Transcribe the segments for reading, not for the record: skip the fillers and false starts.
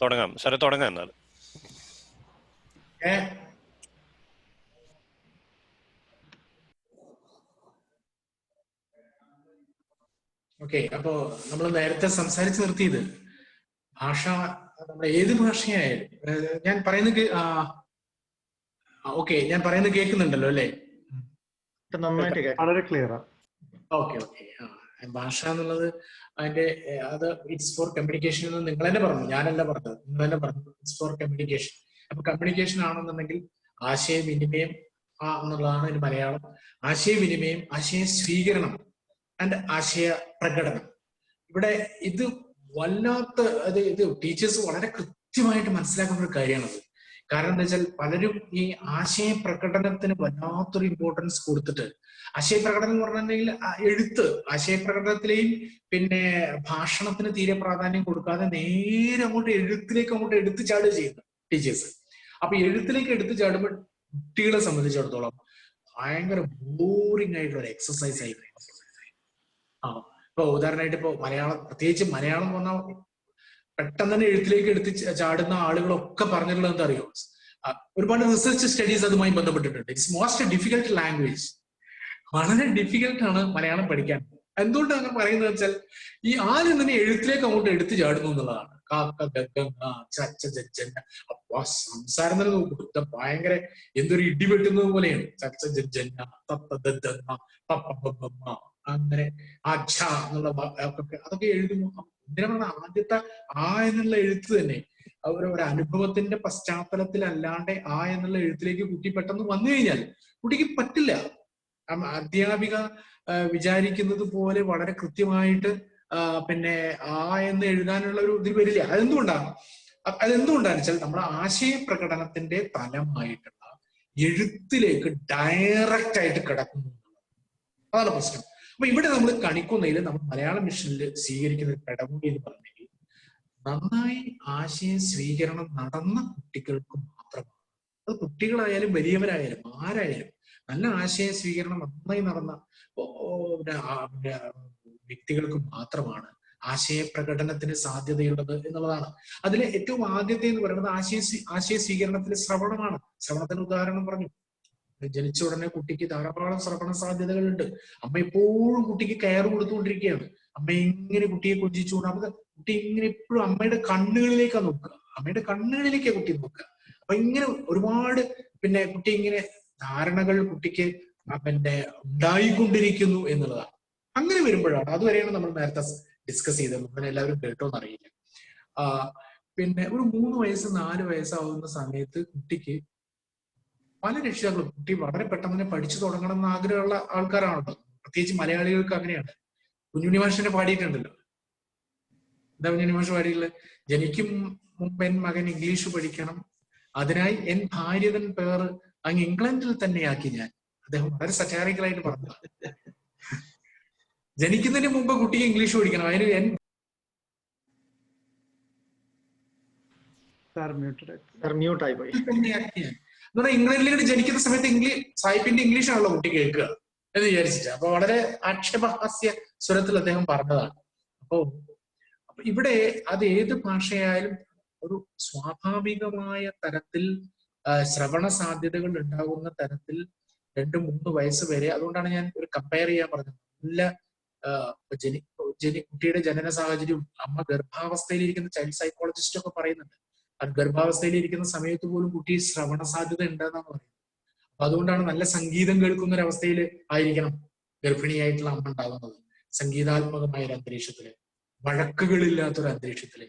തുടങ്ങാം സാറേ, തുടങ്ങാം എന്നാൽ. ഓക്കെ, അപ്പോ നമ്മൾ നേരത്തെ സംസാരിച്ച് നിർത്തിയത് ഭാഷ, നമ്മുടെ ഏത് ഭാഷയായാലും ഞാൻ പറയുന്നത് ഓക്കെ, ഞാൻ പറയുന്നത് കേൾക്കുന്നുണ്ടല്ലോ അല്ലേ? വളരെ ക്ലിയർ. Okay okay. ഭാഷ എന്നുള്ളത് അതിന്റെ അത് ഇറ്റ്സ് ഫോർ കമ്മ്യൂണിക്കേഷൻ എന്ന് നിങ്ങൾ തന്നെ പറഞ്ഞു, ഞാനല്ല പറഞ്ഞത്, നിങ്ങൾ തന്നെ പറഞ്ഞു. It's four communication. അപ്പൊ കമ്മ്യൂണിക്കേഷൻ ആണെന്നുണ്ടെങ്കിൽ ആശയവിനിമയം എന്നുള്ളതാണ് ഒരു മലയാളം. ആശയവിനിമയം, ആശയ സ്വീകരണം ആൻഡ് ആശയ പ്രകടനം. ഇവിടെ ഇത് വല്ലാത്ത ഇത് ടീച്ചേഴ്സ് വളരെ കൃത്യമായിട്ട് മനസ്സിലാക്കുന്ന ഒരു കാര്യമാണത്. കാരണം എന്താ വെച്ചാൽ പലരും ഈ ആശയ പ്രകടനത്തിന് വല്ലാത്തൊരു ഇമ്പോർട്ടൻസ് കൊടുത്തിട്ട്, ആശയപ്രകടനം എന്ന് പറഞ്ഞിട്ടുണ്ടെങ്കിൽ എഴുത്ത്, ആശയപ്രകടനത്തിലെയും പിന്നെ ഭാഷണത്തിന് തീരെ പ്രാധാന്യം കൊടുക്കാതെ നേരെ എഴുത്തിലേക്ക് എടുത്തു ചാടുക ചെയ്യുന്നു ടീച്ചേഴ്സ്. അപ്പൊ എഴുത്തിലേക്ക് എടുത്തു ചാടുമ്പോൾ കുട്ടികളെ സംബന്ധിച്ചിടത്തോളം ഭയങ്കര ബോറിംഗ് ആയിട്ടുള്ള ഒരു എക്സസൈസ് ആയി. ഇപ്പൊ ഉദാഹരണമായിട്ട് ഇപ്പൊ മലയാളം, പ്രത്യേകിച്ച് മലയാളം പറഞ്ഞാൽ പെട്ടെന്ന് തന്നെ എഴുത്തിലേക്ക് എടുത്ത് ചാടുന്ന ആളുകളൊക്കെ പറഞ്ഞിട്ടുള്ളത് എന്താ അറിയോ? ഒരുപാട് റിസർച്ച് സ്റ്റഡീസ് അതുമായി ബന്ധപ്പെട്ടിട്ടുണ്ട്. It's most difficult language. വളരെ ഡിഫിക്കൽട്ട് ആണ് മലയാളം പഠിക്കാൻ. എന്തുകൊണ്ടാണ് അങ്ങനെ പറയുന്നത് വെച്ചാൽ ഈ ആദ്യം തന്നെ എഴുത്തിലേക്ക് എടുത്തു ചാടുന്നു എന്നുള്ളതാണ്. അപ്പൊ സംസാരം തന്നെ നോക്കും, ഭയങ്കര എന്തൊരു ഇടി വെട്ടുന്നത് പോലെയാണ്. അങ്ങനെ അച്ഛ എന്നുള്ള അതൊക്കെ എഴുതുന്നു. എന്തിനാണ് ആദ്യത്തെ എന്നുള്ള എഴുത്ത് തന്നെ ഒരു അനുഭവത്തിന്റെ പശ്ചാത്തലത്തിൽ അല്ലാണ്ട് എന്നുള്ള എഴുത്തിലേക്ക് കുട്ടി പെട്ടെന്ന് വന്നു കഴിഞ്ഞാൽ കുട്ടിക്ക് പറ്റില്ല. അധ്യാപിക വിചാരിക്കുന്നത് പോലെ വളരെ കൃത്യമായിട്ട് പിന്നെ എന്ന് എഴുതാനുള്ള ഒരു ഇത് വരില്ല. അതെന്തുകൊണ്ടാണ് വെച്ചാൽ നമ്മുടെ ആശയപ്രകടനത്തിന്റെ ഫലമായിട്ടുള്ള എഴുത്തിലേക്ക് ഡയറക്റ്റ് ആയിട്ട് കിടക്കുന്നു. അതാണ് പ്രശ്നം. അപ്പൊ ഇവിടെ നമ്മൾ കണിക്കുന്നതിൽ നമ്മൾ മലയാളം മിഷനിൽ സ്വീകരിക്കുന്ന ഒരു പെടമുടി എന്ന് പറഞ്ഞെങ്കിൽ നന്നായി ആശയ സ്വീകരണം നടന്ന കുട്ടികൾക്ക് മാത്രമാണ്. അത് കുട്ടികളായാലും വലിയവരായാലും ആരായാലും നല്ല ആശയ സ്വീകരണം നന്നായി നടന്ന വ്യക്തികൾക്ക് മാത്രമാണ് ആശയപ്രകടനത്തിന് സാധ്യതയുള്ളത് എന്നുള്ളതാണ്. അതിലെ ഏറ്റവും ആദ്യത്തെ എന്ന് പറയുന്നത് ആശയ സ്വീകരണത്തിലെ ശ്രവണമാണ്. ശ്രവണത്തിന് ഉദാഹരണം പറഞ്ഞു. ജനിച്ച ഉടനെ കുട്ടിക്ക് ധാരാളം ശ്രവണ സാധ്യതകളുണ്ട്. അമ്മ എപ്പോഴും കുട്ടിക്ക് കെയർ കൊടുത്തുകൊണ്ടിരിക്കുകയാണ്. അമ്മ ഇങ്ങനെ കുട്ടിയെ കൊഞ്ചിച്ചുകൊണ്ട് അപ്പൊ കുട്ടി ഇങ്ങനെ എപ്പോഴും അമ്മയുടെ കണ്ണുകളിലേക്കാണ് നോക്കുക. അമ്മയുടെ കണ്ണുകളിലേക്കാണ് കുട്ടി നോക്കുക. അപ്പൊ ഇങ്ങനെ ഒരുപാട് പിന്നെ കുട്ടി ഇങ്ങനെ ധാരണകൾ കുട്ടിക്ക് പിന്നെ ഉണ്ടായിക്കൊണ്ടിരിക്കുന്നു എന്നുള്ളതാണ്. അങ്ങനെ വരുമ്പോഴാണ്, അതുവരെയാണ് നമ്മൾ നേരത്തെ ഡിസ്കസ് ചെയ്തത്, അങ്ങനെ എല്ലാവരും കേട്ടോന്ന് അറിയില്ല. പിന്നെ ഒരു 3 വയസ്സ് 4 വയസ്സാവുന്ന സമയത്ത് കുട്ടിക്ക് പല രക്ഷിതാക്കളും കുട്ടി വളരെ പെട്ടെന്ന് തന്നെ പഠിച്ചു തുടങ്ങണം എന്ന് ആഗ്രഹമുള്ള ആൾക്കാരാണല്ലോ. പ്രത്യേകിച്ച് മലയാളികൾക്ക് അങ്ങനെയാണ്. കുഞ്ഞുണ്ണി മാഷിനെ പാടിയിട്ടുണ്ടല്ലോ. എന്താ കുഞ്ഞുണ്ണി മാഷ് പാടിയിട്ടുള്ളത്? ജനിക്കും മുമ്പ് എൻ മകൻ ഇംഗ്ലീഷ് പഠിക്കണം, അതിനായി എൻ ഭാര്യതൻ പേർ അങ്ങ് ഇംഗ്ലണ്ടിൽ തന്നെയാക്കി ഞാൻ. അദ്ദേഹം വളരെ സറ്റാറിക്കലായിട്ട് പറഞ്ഞു. ജനിക്കുന്നതിന് മുമ്പ് കുട്ടിക്ക് ഇംഗ്ലീഷ് പഠിക്കണം, അതിന് ഇംഗ്ലണ്ടിലേക്ക് ജനിക്കുന്ന സമയത്ത് സാഹിബിന്റെ ഇംഗ്ലീഷ് ആണല്ലോ കുട്ടി കേൾക്കുക എന്ന് വിചാരിച്ചിട്ട്. അപ്പൊ വളരെ ആക്ഷേപഹാസ്യ സ്വരത്തിൽ അദ്ദേഹം പറഞ്ഞതാണ്. അപ്പൊ ഇവിടെ അത് ഏത് ഭാഷയായാലും ഒരു സ്വാഭാവികമായ തരത്തിൽ ശ്രവണ സാധ്യതകൾ ഉണ്ടാകുന്ന തരത്തിൽ 2-3 വയസ്സ് വരെ. അതുകൊണ്ടാണ് ഞാൻ ഒരു കമ്പയർ ചെയ്യാൻ പറഞ്ഞത്. നല്ല കുട്ടിയുടെ ജനന സാഹചര്യവും അമ്മ ഗർഭാവസ്ഥയിലിരിക്കുന്ന ചൈൽഡ് സൈക്കോളജിസ്റ്റ് ഒക്കെ പറയുന്നുണ്ട്. അത് ഗർഭാവസ്ഥയിലിരിക്കുന്ന സമയത്ത് പോലും കുട്ടി ശ്രവണ സാധ്യത ഉണ്ടെന്നാണ് പറയുന്നത്. അപ്പൊ അതുകൊണ്ടാണ് നല്ല സംഗീതം കേൾക്കുന്ന ഒരു അവസ്ഥയിൽ ആയിരിക്കണം ഗർഭിണിയായിട്ടുള്ള അമ്മ ഉണ്ടാകുന്നത്. സംഗീതാത്മകമായ ഒരു അന്തരീക്ഷത്തില്, വഴക്കുകളില്ലാത്തൊരു അന്തരീക്ഷത്തില്,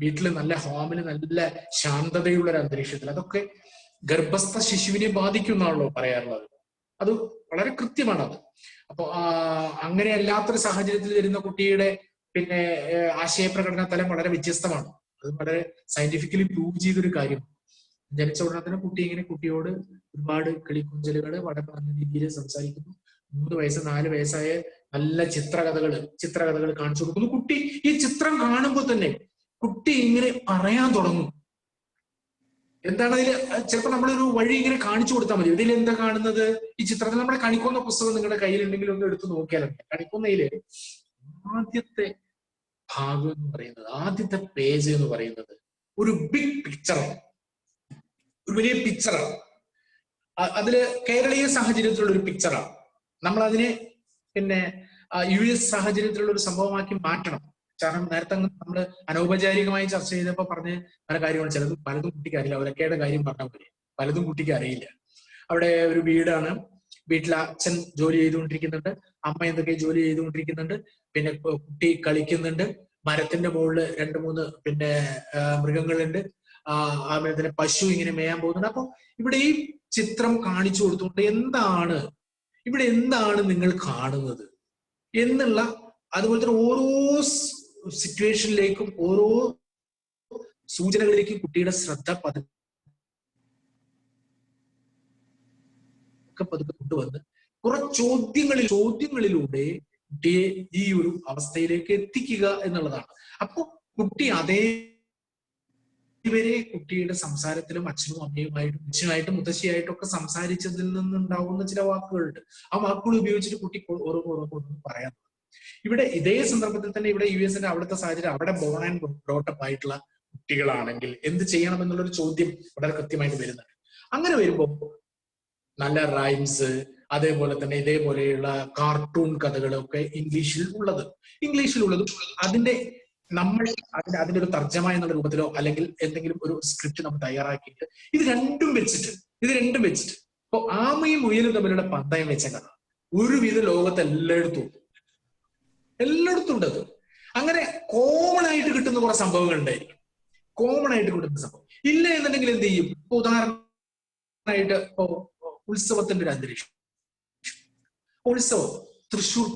വീട്ടില് നല്ല ഹോമില് നല്ല ശാന്തതയുള്ള ഒരു അന്തരീക്ഷത്തിൽ. അതൊക്കെ ഗർഭസ്ഥ ശിശുവിനെ ബാധിക്കുന്നാണല്ലോ പറയാറുള്ളത്. അത് വളരെ കൃത്യമാണ് അത്. അപ്പൊ അങ്ങനെ അല്ലാത്തൊരു സാഹചര്യത്തിൽ വരുന്ന കുട്ടിയുടെ പിന്നെ ആശയപ്രകടന തലം വളരെ വ്യത്യസ്തമാണ്. അത് വളരെ സയന്റിഫിക്കലി പ്രൂവ് ചെയ്തൊരു കാര്യമാണ്. ജനിച്ച ഉടനെ തന്നെ കുട്ടി ഇങ്ങനെ കുട്ടിയോട് ഒരുപാട് കിളിക്കുഞ്ചലുകള് വളരെ പറഞ്ഞ രീതിയിൽ സംസാരിക്കുന്നു. 3 വയസ്സ് 4 വയസ്സായ നല്ല ചിത്രകഥകൾ കാണിച്ചു കൊടുക്കുന്നു. കുട്ടി ഈ ചിത്രം കാണുമ്പോൾ തന്നെ കുട്ടി ഇങ്ങനെ പറയാൻ തുടങ്ങും. എന്താണ് അതിൽ? ചിലപ്പോൾ നമ്മളൊരു വഴി ഇങ്ങനെ കാണിച്ചു കൊടുത്താൽ മതി. ഇതിൽ എന്താ കാണുന്നത്? ഈ ചിത്രത്തിൽ നമ്മുടെ കണിക്കൊന്ന പുസ്തകം നിങ്ങളുടെ കയ്യിലുണ്ടെങ്കിൽ ഒന്ന് എടുത്ത് നോക്കിയാലും കണിക്കൊന്നയില് ആദ്യത്തെ ഭാഗം എന്ന് പറയുന്നത്, ആദ്യത്തെ പേജ് എന്ന് പറയുന്നത് ഒരു ബിഗ് പിക്ചറാണ്, ഒരു വലിയ പിക്ചറാണ്. അതില് കേരളീയ സാഹചര്യത്തിലുള്ള ഒരു പിക്ചറാണ്. നമ്മൾ അതിനെ പിന്നെ US സാഹചര്യത്തിലുള്ള ഒരു സംഭവമാക്കി മാറ്റണം. കാരണം നേരത്തെ നമ്മൾ അനൗപചാരികമായി ചർച്ച ചെയ്തപ്പോൾ പറഞ്ഞ് പല കാര്യങ്ങളും പലതും കുട്ടിക്ക് അറിയില്ല. ഒരൊക്കെയുടെ കാര്യം പറഞ്ഞാൽ പോലെ പലതും കുട്ടിക്ക് അറിയില്ല. അവിടെ ഒരു വീടാണ്, വീട്ടിൽ അച്ഛൻ ജോലി ചെയ്തുകൊണ്ടിരിക്കുന്നുണ്ട്, അമ്മ എന്തൊക്കെ ജോലി ചെയ്തുകൊണ്ടിരിക്കുന്നുണ്ട്, പിന്നെ കുട്ടി കളിക്കുന്നുണ്ട്, മരത്തിന്റെ മുകളിൽ 2-3 പിന്നെ മൃഗങ്ങളുണ്ട്, പിന്നെ പശു ഇങ്ങനെ മേയാൻ പോകുന്നുണ്ട്. അപ്പൊ ഇവിടെ ഈ ചിത്രം കാണിച്ചു കൊടുത്തുകൊണ്ട് ഇവിടെ എന്താണ് നിങ്ങൾ കാണുന്നത് എന്നുള്ള, അതുപോലെ തന്നെ ഓരോ സിറ്റുവേഷനിലേക്കും ഓരോ സൂചനകളിലേക്കും കുട്ടിയുടെ ശ്രദ്ധ പതുക്കെ കൊണ്ടുവന്ന് കുറെ ചോദ്യങ്ങളിലൂടെ കുട്ടിയെ ഈ ഒരു അവസ്ഥയിലേക്ക് എത്തിക്കുക എന്നുള്ളതാണ്. അപ്പൊ കുട്ടി ഇവരെ കുട്ടിയുടെ സംസാരത്തിലും അച്ഛനും അമ്മയുമായിട്ടും അച്ഛനുമായിട്ടും മുത്തശ്ശിയായിട്ടും ഒക്കെ സംസാരിച്ചതിൽ നിന്നുണ്ടാവുന്ന ചില വാക്കുകളുണ്ട്. ആ വാക്കുകൾ ഉപയോഗിച്ചിട്ട് കുട്ടി ഓരോന്ന് പറയാൻ. ഇവിടെ ഇതേ സന്ദർഭത്തിൽ തന്നെ ഇവിടെ US അവിടുത്തെ സാഹചര്യം, അവിടെ ബോൺ ആൻഡ് ബ്രോട്ടപ്പ് ആയിട്ടുള്ള കുട്ടികളാണെങ്കിൽ എന്ത് ചെയ്യണം എന്നുള്ളൊരു ചോദ്യം വളരെ കൃത്യമായിട്ട് വരുന്നുണ്ട്. അങ്ങനെ വരുമ്പോൾ നല്ല റൈംസ്, അതേപോലെ തന്നെ ഇതേപോലെയുള്ള കാർട്ടൂൺ കഥകളൊക്കെ ഇംഗ്ലീഷിൽ ഉള്ളത് അതിന്റെ ഒരു തർജ്ജമ എന്നുള്ള രൂപത്തിലോ അല്ലെങ്കിൽ എന്തെങ്കിലും ഒരു സ്ക്രിപ്റ്റ് നമ്മൾ തയ്യാറാക്കിയിട്ട് ഇത് രണ്ടും വെച്ചിട്ട് ഇപ്പൊ ആമയും മുയലും തമ്മിലുള്ള പന്തയം വെച്ച കഥ ഒരുവിധ ലോകത്ത് എല്ലായിടത്തും ഉണ്ട്. അത് അങ്ങനെ കോമൺ ആയിട്ട് കിട്ടുന്ന കുറെ സംഭവങ്ങൾ ഉണ്ടായിരിക്കും. ഇല്ല എന്നുണ്ടെങ്കിൽ എന്ത് ചെയ്യും? ഇപ്പൊ ഉദാഹരണമായിട്ട് ഇപ്പോ ഉത്സവത്തിന്റെ ഒരു അന്തരീക്ഷം, തൃശ്ശൂർ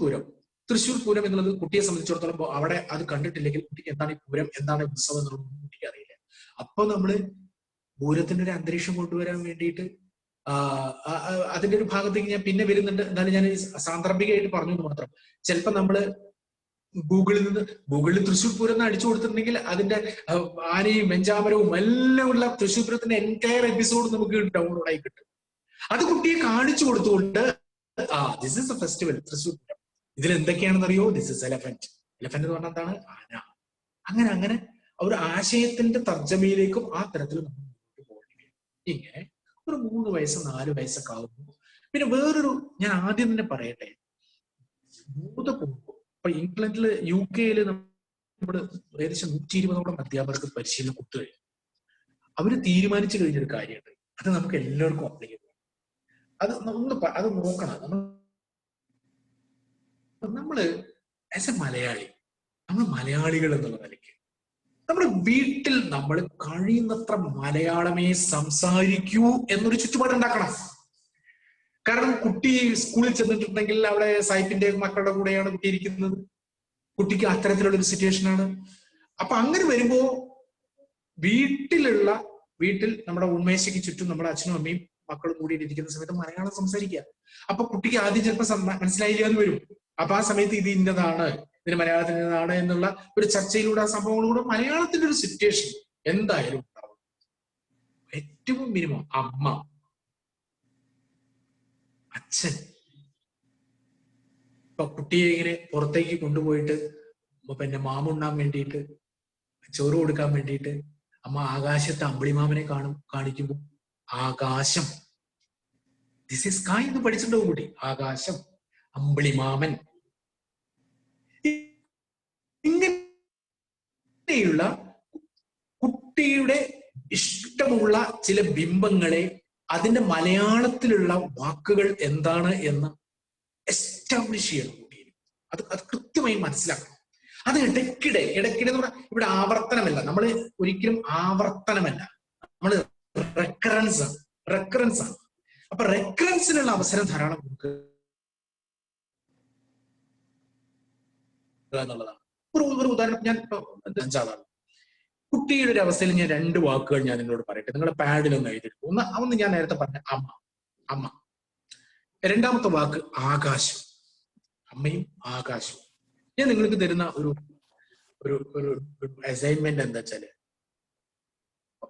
പൂരം എന്നുള്ളത് കുട്ടിയെ സംബന്ധിച്ചിടത്തോളം അവിടെ അത് കണ്ടിട്ടില്ലെങ്കിൽ കുട്ടിക്ക് എന്താണ് ഈ പൂരം, എന്താണ് ഉത്സവം എന്നുള്ളത് കുട്ടിക്ക് അറിയില്ല. അപ്പൊ നമ്മള് പൂരത്തിന്റെ ഒരു അന്തരീക്ഷം കൊണ്ടുവരാൻ വേണ്ടിയിട്ട് അതിന്റെ ഒരു ഭാഗത്തേക്ക് ഞാൻ പിന്നെ വരുന്നുണ്ട്. എന്നാലും ഞാൻ സാന്ദർഭികമായിട്ട് പറഞ്ഞു മാത്രം. ചിലപ്പോ നമ്മള് ഗൂഗിളിൽ തൃശ്ശൂർ പൂരം എന്ന് അടിച്ചു കൊടുത്തിട്ടുണ്ടെങ്കിൽ അതിന്റെ ആനയും വെഞ്ചാമരവും എല്ലാം ഉള്ള തൃശ്ശൂർ പൂരത്തിന്റെ എൻറ്റയർ എപ്പിസോഡ് നമുക്ക് ഡൗൺലോഡ് ആയി കിട്ടും. അത് കുട്ടിയെ കാണിച്ചു കൊടുത്തുകൊണ്ട് this is A festival Thrissur Pooram, ഇതിൽ എന്തൊക്കെയാണെന്ന് അറിയോ? ദിസ് ഇസ് എലഫന്റ് എന്ന് പറഞ്ഞാൽ എന്താണ്? ആന. അങ്ങനെ ഒരു ആശയത്തിന്റെ തർജ്ജമയിലേക്കും ആ തരത്തിൽ നമ്മൾ മുന്നോട്ട് പോകേണ്ടി. ഇങ്ങനെ ഒരു 3 വയസ്സ് 4 വയസ്സൊക്കെ ആകുമ്പോൾ പിന്നെ വേറൊരു, ഞാൻ ആദ്യം തന്നെ പറയട്ടെ, ഇപ്പൊ ഇംഗ്ലണ്ടില് UK നമ്മള് ഏകദേശം 120ഓളം അധ്യാപകർക്ക് പരിശീലനം കൊടുത്തു കഴിഞ്ഞു. അവര് തീരുമാനിച്ചു കഴിഞ്ഞൊരു കാര്യമുണ്ട്, അത് നമുക്ക് എല്ലാവർക്കും അപ്ലൈ ചെയ്യും. അത് നോക്കണം. നമ്മള് ആസ് എ മലയാളി, നമ്മൾ മലയാളികൾ എന്നുള്ള നിലയ്ക്ക് നമ്മുടെ വീട്ടിൽ നമ്മൾ കഴിയുന്നത്ര മലയാളമേ സംസാരിക്കൂ എന്നൊരു ചുറ്റുപാടുണ്ടാക്കണം. കാരണം കുട്ടി സ്കൂളിൽ ചെന്നിട്ടുണ്ടെങ്കിൽ അവിടെ സായിപ്പിന്റെ മക്കളുടെ കൂടെയാണ് കുട്ടി ഇരിക്കുന്നത്, കുട്ടിക്ക് അത്തരത്തിലുള്ള ഒരു സിറ്റുവേഷൻ ആണ്. അപ്പൊ അങ്ങനെ വരുമ്പോ വീട്ടിൽ നമ്മുടെ ഉന്മേശയ്ക്ക് ചുറ്റും നമ്മുടെ അച്ഛനും അമ്മയും മക്കളും കൂടി ഇരിക്കുന്ന സമയത്ത് മലയാളം സംസാരിക്കുക. അപ്പൊ കുട്ടിക്ക് ആദ്യം ചിലപ്പോൾ മനസ്സിലായില്ല എന്ന് വരും. അപ്പൊ ആ സമയത്ത് ഇത് ഇന്നതാണ്, ഇതിന് മലയാളത്തിൽ നിന്നാണ് എന്നുള്ള ഒരു ചർച്ചയിലൂടെ ആ സംഭവങ്ങളിലൂടെ മലയാളത്തിന്റെ ഒരു സിറ്റുവേഷൻ എന്തായാലും ഉണ്ടാവും. ഏറ്റവും മിനിമം അമ്മ, അച്ഛൻ. ഇപ്പൊ കുട്ടിയെ ഇങ്ങനെ പുറത്തേക്ക് കൊണ്ടുപോയിട്ട് പിന്നെ മാമുണ്ണാൻ വേണ്ടിയിട്ട്, ചോറ് കൊടുക്കാൻ വേണ്ടിയിട്ട് അമ്മ ആകാശത്ത് അമ്പിളിമാമനെ കാണിക്കുമ്പോൾ ആകാശം, ദിസ് ഈസ് സ്കൈ എന്ന് പഠിച്ചിട്ടുണ്ടാവും കുട്ടി. ആകാശം, അമ്പിളിമാമൻ, ഇങ്ങനെയുള്ള കുട്ടിയുടെ ഇഷ്ടമുള്ള ചില ബിംബങ്ങളെ അതിന്റെ മലയാളത്തിലുള്ള വാക്കുകൾ എന്താണ് എന്ന് എസ്റ്റാബ്ലിഷ് ചെയ്യണം കുട്ടിയെ. അത് കൃത്യമായി മനസ്സിലാക്കണം. അത് ഇടയ്ക്കിടെ എന്ന് പറഞ്ഞാൽ ഇവിടെ ആവർത്തനമല്ല, നമ്മൾ ഒരിക്കലും ആവർത്തനമല്ല, നമ്മൾ റെക്കറൻസ് ആണ്. അപ്പൊ റെക്കറൻസിനുള്ള അവസരം ധാരാളം കൊടുക്കുക എന്നുള്ളതാണ്. ഒരു ഉദാഹരണം ഞാൻ 5-ആളാണ്. കുട്ടിയുടെ ഒരു അവസ്ഥയിൽ ഞാൻ 2 വാക്കുകൾ ഞാൻ നിങ്ങളോട് പറയട്ടെ, നിങ്ങളുടെ പാഡിലൊന്ന് എഴുതിയെടുക്കും. ഒന്ന് ഞാൻ നേരത്തെ പറഞ്ഞ അമ്മ. രണ്ടാമത്തെ വാക്ക് ആകാശം, അമ്മയും ആകാശവും. ഞാൻ നിങ്ങൾക്ക് തരുന്ന ഒരു അസൈൻമെന്റ് എന്താ വെച്ചാല്,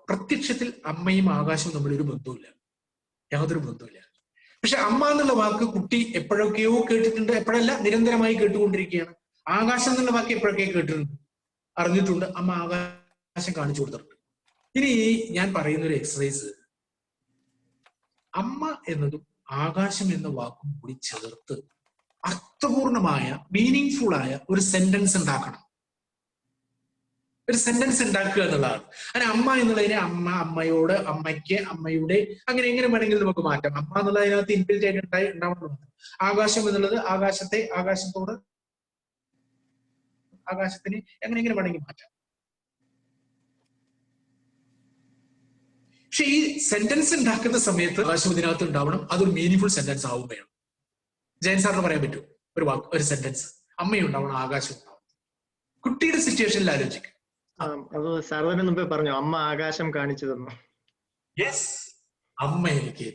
പ്രത്യക്ഷത്തിൽ അമ്മയും ആകാശവും തമ്മിലൊരു ബന്ധവുമില്ല, യാതൊരു ബന്ധവുമില്ല. പക്ഷെ അമ്മ എന്നുള്ള വാക്ക് കുട്ടി എപ്പോഴൊക്കെയോ കേട്ടിട്ടുണ്ട്, എപ്പോഴല്ല നിരന്തരമായി കേട്ടുകൊണ്ടിരിക്കുകയാണ്. ആകാശം എന്നുള്ള വാക്ക് എപ്പോഴൊക്കെ കേട്ടിട്ടുണ്ട്, അറിഞ്ഞിട്ടുണ്ട്, അമ്മ ആകാശം കാണിച്ചു കൊടുത്തിട്ടുണ്ട്. ഇനി ഞാൻ പറയുന്ന ഒരു എക്സസൈസ്, അമ്മ എന്നതും ആകാശം എന്ന വാക്കും കൂടി ചേർത്ത് അർത്ഥപൂർണമായ മീനിങ് ആയ ഒരു സെന്റൻസ് ഉണ്ടാക്കണം. ഒരു സെന്റൻസ് ഉണ്ടാക്കുക എന്നുള്ളതാണ്. അങ്ങനെ അമ്മ എന്നുള്ളതിനെ അമ്മ, അമ്മയോട്, അമ്മയ്ക്ക്, അമ്മയുടെ, അങ്ങനെ എങ്ങനെ വേണമെങ്കിലും നമുക്ക് മാറ്റാം. അമ്മ എന്നുള്ളത് അതിനകത്ത് ഇൻബിൽറ്റ് ആയിട്ട് ഉണ്ടാവുന്നത്. ആകാശം എന്നുള്ളത് ആകാശത്തെ, ആകാശത്തോട്, ആകാശത്തിന്, എങ്ങനെ വേണമെങ്കിൽ മാറ്റാം. പക്ഷെ ഈ സെന്റൻസ് ഉണ്ടാക്കുന്ന സമയത്ത് ആകാശം ഇതിനകത്ത് ഉണ്ടാവണം. അതൊരു മീനിങ് സെന്റൻസ് ആവും വേണം. ജയൻ സാറിന് പറയാൻ പറ്റും ഒരു വാക്ക്, ഒരു സെന്റൻസ്, അമ്മയുണ്ടാവണം, ആകാശം ഉണ്ടാവണം. കുട്ടിയുടെ സിറ്റുവേഷനിൽ ആലോചിക്കും. അത് സാറിന് മുമ്പേ പറഞ്ഞു, അമ്മ ആകാശം കാണിച്ചു തന്നു. യെസ്, അമ്മ എനിക്ക്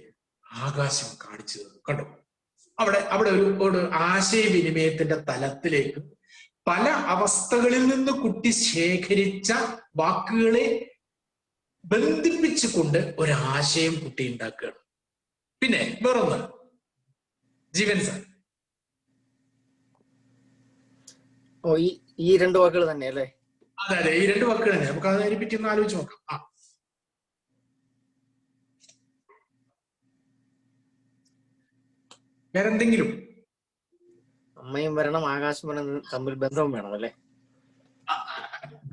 ആകാശം കാണിച്ചു തന്നു. കണ്ടോ, അവിടെ ഒരു ആശയവിനിമയത്തിന്റെ തലത്തിലേക്ക് പല അവസ്ഥകളിൽ നിന്ന് കുട്ടി ശേഖരിച്ച വാക്കുകളെ ബന്ധിപ്പിച്ചുകൊണ്ട് ഒരാശയം കുട്ടി ഉണ്ടാക്കുകയാണ്. പിന്നെ വേറൊന്ന്, ജീവൻ സാർ. ഈ രണ്ട് വാക്കുകൾ തന്നെ അല്ലേ? അതെ, ഈ രണ്ട് വാക്കുകൾ തന്നെ. നമുക്ക് അതിനെ പറ്റി ഒന്ന് ആലോചിച്ച് നോക്കാം. വേറെന്തെങ്കിലും? അമ്മയും വരണം, ആകാശം വരണം, തമ്മിൽ ബന്ധവും വേണം അല്ലേ?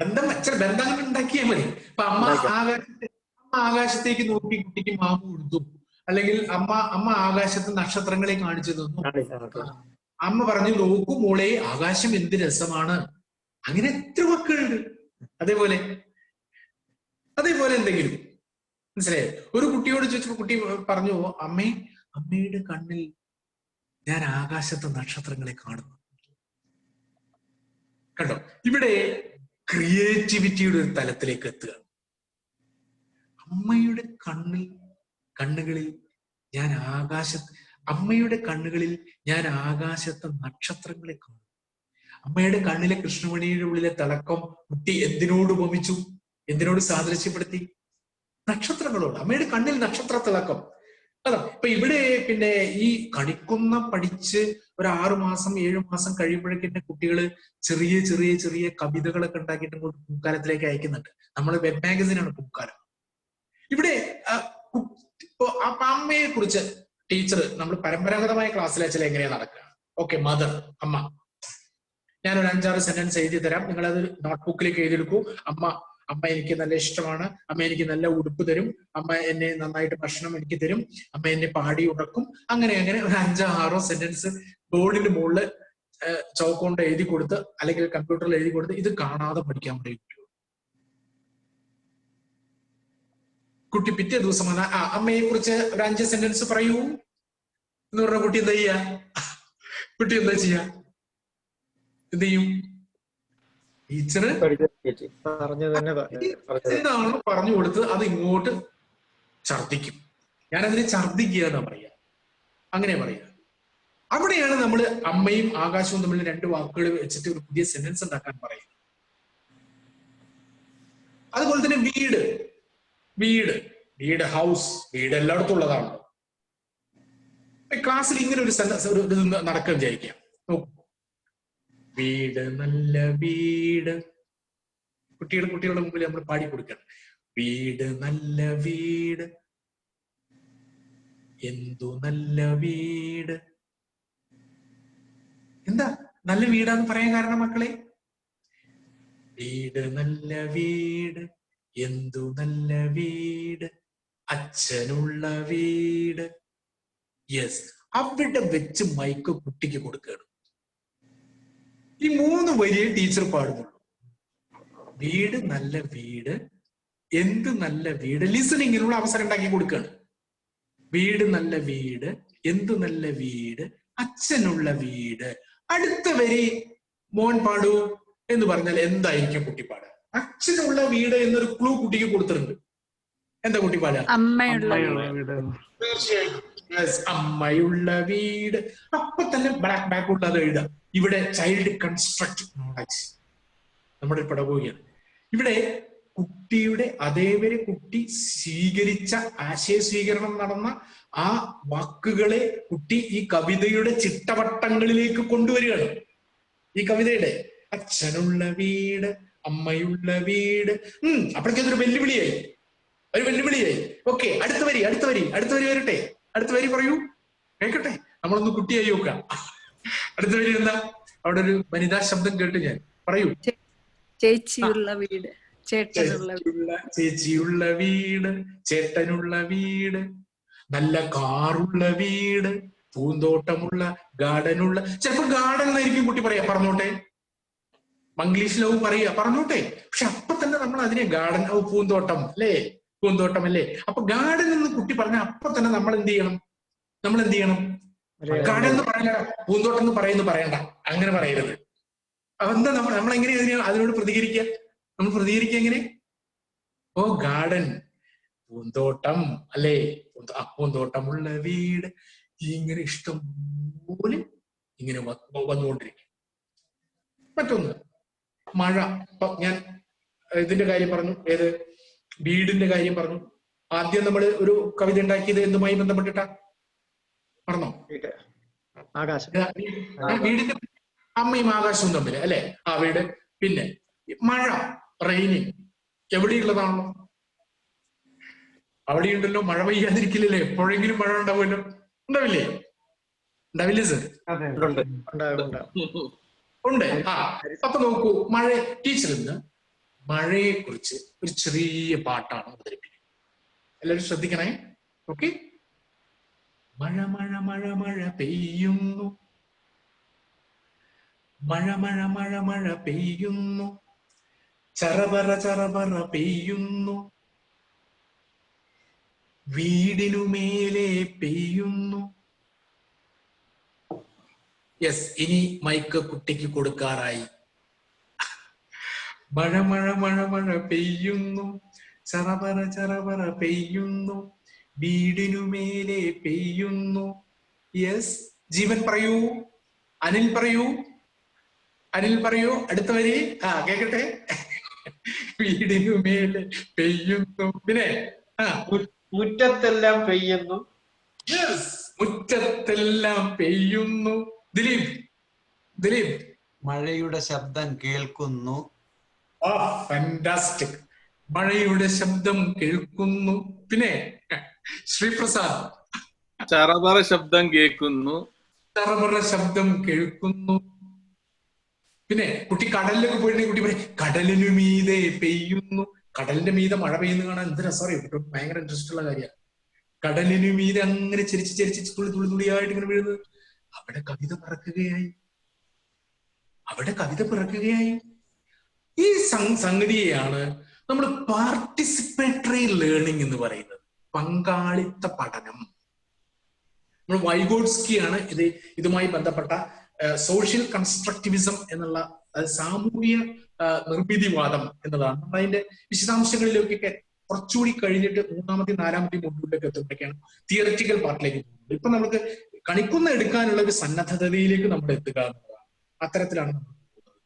ബന്ധങ്ങൾ ഉണ്ടാക്കിയാൽ മതി. ഇപ്പൊ അമ്മ ആകാശത്തേക്ക് നോക്കി കുട്ടിക്ക് മാമു കൊടുത്തു, അല്ലെങ്കിൽ അമ്മ ആകാശത്ത് നക്ഷത്രങ്ങളെ കാണിച്ചു തന്നു. അമ്മ പറഞ്ഞു, നോക്കൂ മോളെ, ആകാശം എന്ത് രസമാണ്. അങ്ങനെ എത്ര വാക്കുകളുണ്ട്. അതേപോലെ എന്തെങ്കിലും മനസ്സിലായോ? ഒരു കുട്ടിയോട് ചോദിച്ചപ്പോൾ കുട്ടി പറഞ്ഞു, അമ്മയുടെ കണ്ണിൽ ഞാൻ ആകാശത്തെ നക്ഷത്രങ്ങളെ കാണുന്നു. കണ്ടോ, ഇവിടെ ക്രിയേറ്റിവിറ്റിയുടെ ഒരു തലത്തിലേക്ക് എത്തുക. അമ്മയുടെ കണ്ണുകളിൽ ഞാൻ ആകാശത്തെ നക്ഷത്രങ്ങളെ കാണുന്നു. അമ്മയുടെ കണ്ണിലെ കൃഷ്ണമണിയുടെ ഉള്ളിലെ തിളക്കം കുട്ടി എന്തിനോട് ഉപമിച്ചു, എന്തിനോട് സാദൃശ്യപ്പെടുത്തി? നക്ഷത്രങ്ങളോട്. അമ്മയുടെ കണ്ണിൽ നക്ഷത്ര തിളക്കം. അതാ ഇപ്പൊ ഇവിടെ പിന്നെ ഈ പഠിച്ച് ഒരു 6 മാസം 7 മാസം കഴിയുമ്പോഴേക്കും കുട്ടികള് ചെറിയ ചെറിയ ചെറിയ കവിതകളൊക്കെ ഉണ്ടാക്കിയിട്ട് ഇങ്ങോട്ട് പൂക്കാലത്തിലേക്ക് അയക്കുന്നുണ്ട്. നമ്മൾ വെബ് മാഗസിനാണ് പൂക്കാലം. ഇവിടെ അമ്മയെ കുറിച്ച് ടീച്ചർ നമ്മൾ പരമ്പരാഗതമായ ക്ലാസ്സിൽ വെച്ചാൽ എങ്ങനെയാ നടക്കുക? ഓക്കെ, മദർ, അമ്മ. ഞാനൊരു 5-6 സെന്റൻസ് എഴുതി തരാം, നിങ്ങൾ അത് നോട്ട്ബുക്കിലേക്ക് എഴുതിയെടുക്കൂ. അമ്മ എനിക്ക് നല്ല ഇഷ്ടമാണ്, അമ്മ എനിക്ക് നല്ല ഉടുപ്പ് തരും, അമ്മ എന്നെ നന്നായിട്ട് ഭക്ഷണം എനിക്ക് തരും, അമ്മ എന്നെ പാടി ഉറക്കും. അങ്ങനെ ഒരു 5-6 സെന്റൻസ് ബോർഡിന്റെ മുകളിൽ ചോക്ക് കൊണ്ട് എഴുതി കൊടുത്ത്, അല്ലെങ്കിൽ കമ്പ്യൂട്ടറിൽ എഴുതി കൊടുത്ത് ഇത് കാണാതെ പഠിക്കാൻ പറയും. കുട്ടി പിറ്റേ ദിവസം അമ്മയെ കുറിച്ച് ഒരു 5 സെന്റൻസ് പറയൂ എന്ന് പറഞ്ഞ കുട്ടി എന്താ ചെയ്യാ? എന്ത് ചെയ്യും? ടീച്ചർ എന്താണോ പറഞ്ഞു കൊടുത്ത് അത് ഇങ്ങോട്ട് ഛർദിക്കും. ഞാനതിനെ ഛർദിക്കുക എന്നാ പറയാ, അങ്ങനെ പറയാ. അവിടെയാണ് നമ്മൾ അമ്മയും ആകാശവും തമ്മിൽ 2 വാക്കുകൾ വെച്ചിട്ട് ഒരു പുതിയ സെന്റൻസ് ഉണ്ടാക്കാൻ പറയുന്നത്. അതുപോലെ തന്നെ വീട്, ഹൗസ്, വീട് എല്ലായിടത്തും ഉള്ളതാണ്. ക്ലാസ്സിൽ ഇങ്ങനെ ഒരു ഇത് നടക്കാൻ വിചാരിക്കാം. നോക്കൂ, വീട്, നല്ല വീട്. കുട്ടികളുടെ മുമ്പിൽ നമ്മൾ പാടി കൊടുക്കണം. വീട്, നല്ല വീട്, എന്തു നല്ല വീട്. എന്താ നല്ല വീടാന്ന് പറയാൻ കാരണം മക്കളെ? വീട്, നല്ല വീട്, എന്തു നല്ല വീട്, അച്ഛനുള്ള വീട്. യെസ്, അവിടെ വെച്ച് മൈക്ക് കുട്ടിക്ക് കൊടുക്കുകയാണ്. ഈ 3 വരിയെ ടീച്ചർ പാടുന്നുള്ളൂ. വീട്, നല്ല വീട്, എന്ത് നല്ല വീട്. ലിസണിങ്ങിനുള്ള അവസരം ഉണ്ടാക്കി കൊടുക്കുകയാണ്. വീട്, നല്ല വീട്, എന്ത് നല്ല വീട്, അച്ഛനുള്ള വീട്. അടുത്ത വരി മോൻ പാടൂ എന്ന് പറഞ്ഞാൽ എന്തായിരിക്കും കുട്ടി പാടുക? അച്ഛനുള്ള വീട് എന്നൊരു ക്ലൂ കുട്ടിക്ക് കൊടുത്തിട്ടുണ്ട്. എന്താ കുട്ടി പാടുക? തീർച്ചയായും അമ്മയുള്ള വീട്. അപ്പൊ തന്നെ ബാക്ക് അത് എഴുതാം. ഇവിടെ ചൈൽഡ് കൺസ്ട്രക്ട് നോളജ് നമ്മുടെ പെഡഗോഗിയാണ്. ഇവിടെ കുട്ടിയുടെ അതേവരെ കുട്ടി സ്വീകരിച്ച ആശയ സ്വീകരണം നടന്ന ആ വാക്കുകളെ കുട്ടി ഈ കവിതയുടെ ചിട്ടവട്ടങ്ങളിലേക്ക് കൊണ്ടുവരികയാണ്. ഈ കവിതയുടെ അച്ഛനുള്ള വീട്, അമ്മയുള്ള വീട്. അപ്പോഴേക്കൊരു വെല്ലുവിളിയായി, ഒരു വെല്ലുവിളിയായി. ഓക്കെ, അടുത്ത വരി വരട്ടെ. അടുത്ത വരി പറയൂ, കേൾക്കട്ടെ, നമ്മളൊന്ന് കുട്ടിയായി നോക്കാം. അടുത്ത വരി എന്താ? അവിടെ ഒരു വനിതാ ശബ്ദം കേട്ട് ഞാൻ. പറയൂ. ചേച്ചിയുള്ള വീട്, ചേട്ടനുള്ള ചേച്ചിയുള്ള വീട്, ചേട്ടനുള്ള വീട്, നല്ല കാറുള്ള വീട്, പൂന്തോട്ടമുള്ള, ഗാർഡനുള്ള. ചിലപ്പോ ഗാർഡൻ എന്നായിരിക്കും കുട്ടി പറയാ, പറഞ്ഞോട്ടെ, മംഗ്ലീഷിലാവും പറയാ, പറഞ്ഞോട്ടെ. പക്ഷെ അപ്പൊ തന്നെ നമ്മൾ അതിനെ ഗാർഡൻ, പൂന്തോട്ടം അല്ലേ, പൂന്തോട്ടം അല്ലേ. അപ്പൊ ഗാർഡൻ എന്ന് കുട്ടി പറഞ്ഞ അപ്പൊ തന്നെ നമ്മൾ എന്ത് ചെയ്യണം? ഗാർഡൻ എന്ന് പറയണ്ട, പൂന്തോട്ടം എന്ന് പറയണ്ട, അങ്ങനെ പറയരുത്. അതെന്താ നമ്മൾ എങ്ങനെയാ അതിനോട് പ്രതികരിക്കുക? നമ്മൾ പ്രതികരിക്കുക എങ്ങനെ? ഓ ഗാർഡൻ, പൂന്തോട്ടം അല്ലേ, പൂന്തോട്ടമുള്ള വീട്, ഇങ്ങനെ ഇഷ്ടം പോലെ ഇങ്ങനെ വന്നുകൊണ്ടിരിക്കും. മറ്റൊന്ന് മഴ. ഞാൻ ഇതിന്റെ കാര്യം പറഞ്ഞു, ഏത് വീടിന്റെ കാര്യം പറഞ്ഞു. ആദ്യം നമ്മൾ ഒരു കവിത ഉണ്ടാക്കിയത് എന്തുമായി ബന്ധപ്പെട്ടിട്ടാ പറഞ്ഞോ? ആകാശം. വീടിന്റെ അമ്മയും ആകാശവും തമ്മിൽ അല്ലെ, ആ വീട്. പിന്നെ മഴ, റെയിനിങ് എവിടെയുള്ളതാണല്ലോ, അവിടെയുണ്ടല്ലോ. മഴ പെയ്യാതിരിക്കില്ലല്ലേ, എപ്പോഴെങ്കിലും മഴ ഉണ്ടാവുമല്ലോ, ഉണ്ടാവില്ലേ സർ? ഉണ്ട്. അപ്പൊ നോക്കൂ, ടീച്ചർ ഇന്ന് മഴയെ കുറിച്ച് ഒരു ചെറിയ പാട്ടാണ് അവതരിപ്പിക്കുന്നത്. എല്ലാവരും ശ്രദ്ധിക്കണേ. ഓക്കെ. മഴ മഴ മഴ മഴ പെയ്യുന്നു, മഴ മഴ മഴ മഴ പെയ്യുന്നു, ചറപറ ചറപറ പെയ്യുന്നു, വീടിനു മേലെ പെയ്യുന്നു. യെസ്, ഇനി മൈക്ക് കുട്ടിക്ക് കൊടുക്കാറായി. മഴ മഴ മഴ മഴ പെയ്യുന്നു, ചറപറ ചറപറ പെയ്യുന്നു, വീടിനു മേലെ പെയ്യുന്നു. യെസ്, ജീവൻ പറയൂ, അനിൽ പറയൂ, അടുത്ത വരി കേക്കട്ടെ. വീടിനു മേലെ പെയ്യുന്നു, പിന്നെ മുറ്റത്തെല്ലാം പെയ്യുന്നു. യെസ്, മുറ്റത്തെല്ലാം പെയ്യുന്നു. ദിലീപ്. മഴയുടെ ശബ്ദം കേൾക്കുന്നു. ഫാന്റാസ്റ്റിക്. മഴയുടെ ശബ്ദം കേൾക്കുന്നു. പിന്നെ ശ്രീപ്രസാദ്. ചറപറ ശബ്ദം കേൾക്കുന്നു. പിന്നെ കുട്ടി കടലിലൊക്കെ പോയിട്ടുണ്ടെങ്കിൽ കുട്ടി പറയും കടലിനു മീതെ പെയ്യുന്നു. കടലിന്റെ മീതെ മഴ പെയ്യുന്ന കാണാൻ എന്ത് രസമറിയും, ഭയങ്കര ഇൻട്രസ്റ്റ് ഉള്ള കാര്യമാണ്. കടലിനു മീതെ അങ്ങനെ ചെരിച്ച് തുള്ളിയായിട്ട് ഇങ്ങനെ വീഴുന്നത്. അവിടെ കവിത പിറക്കുകയായി. ഈ സംഗതിയെയാണ് നമ്മൾ പാർട്ടിസിപ്പേറ്ററി ലേണിംഗ് എന്ന് പറയുന്നത്, പങ്കാളിത്ത പഠനം. നമ്മൾ വൈഗോട്സ്കിയാണ് ഇതുമായി ബന്ധപ്പെട്ട സോഷ്യൽ കൺസ്ട്രക്റ്റിവിസം എന്നുള്ള സാമൂഹ്യ നിർമ്മിതിവാദം എന്നതാണ്. നമ്മൾ അതിന്റെ വിശദാംശങ്ങളിലേക്കൊക്കെ കുറച്ചുകൂടി കഴിഞ്ഞിട്ട് മൂന്നാമത്തെയും നാലാമത്തെയും മൊഡ്യൂളിലേക്ക് എത്തുമ്പോഴേക്കാണ് തിയററ്റിക്കൽ പാർട്ടിലേക്ക് പോകുന്നത്. ഇപ്പൊ നമുക്ക് കണിക്കുന്ന എടുക്കാനുള്ള ഒരു സന്നദ്ധതയിലേക്ക് നമ്മൾ എത്തുക എന്നുള്ളതാണ്. അത്തരത്തിലാണ് നമ്മൾ പോകുന്നത്.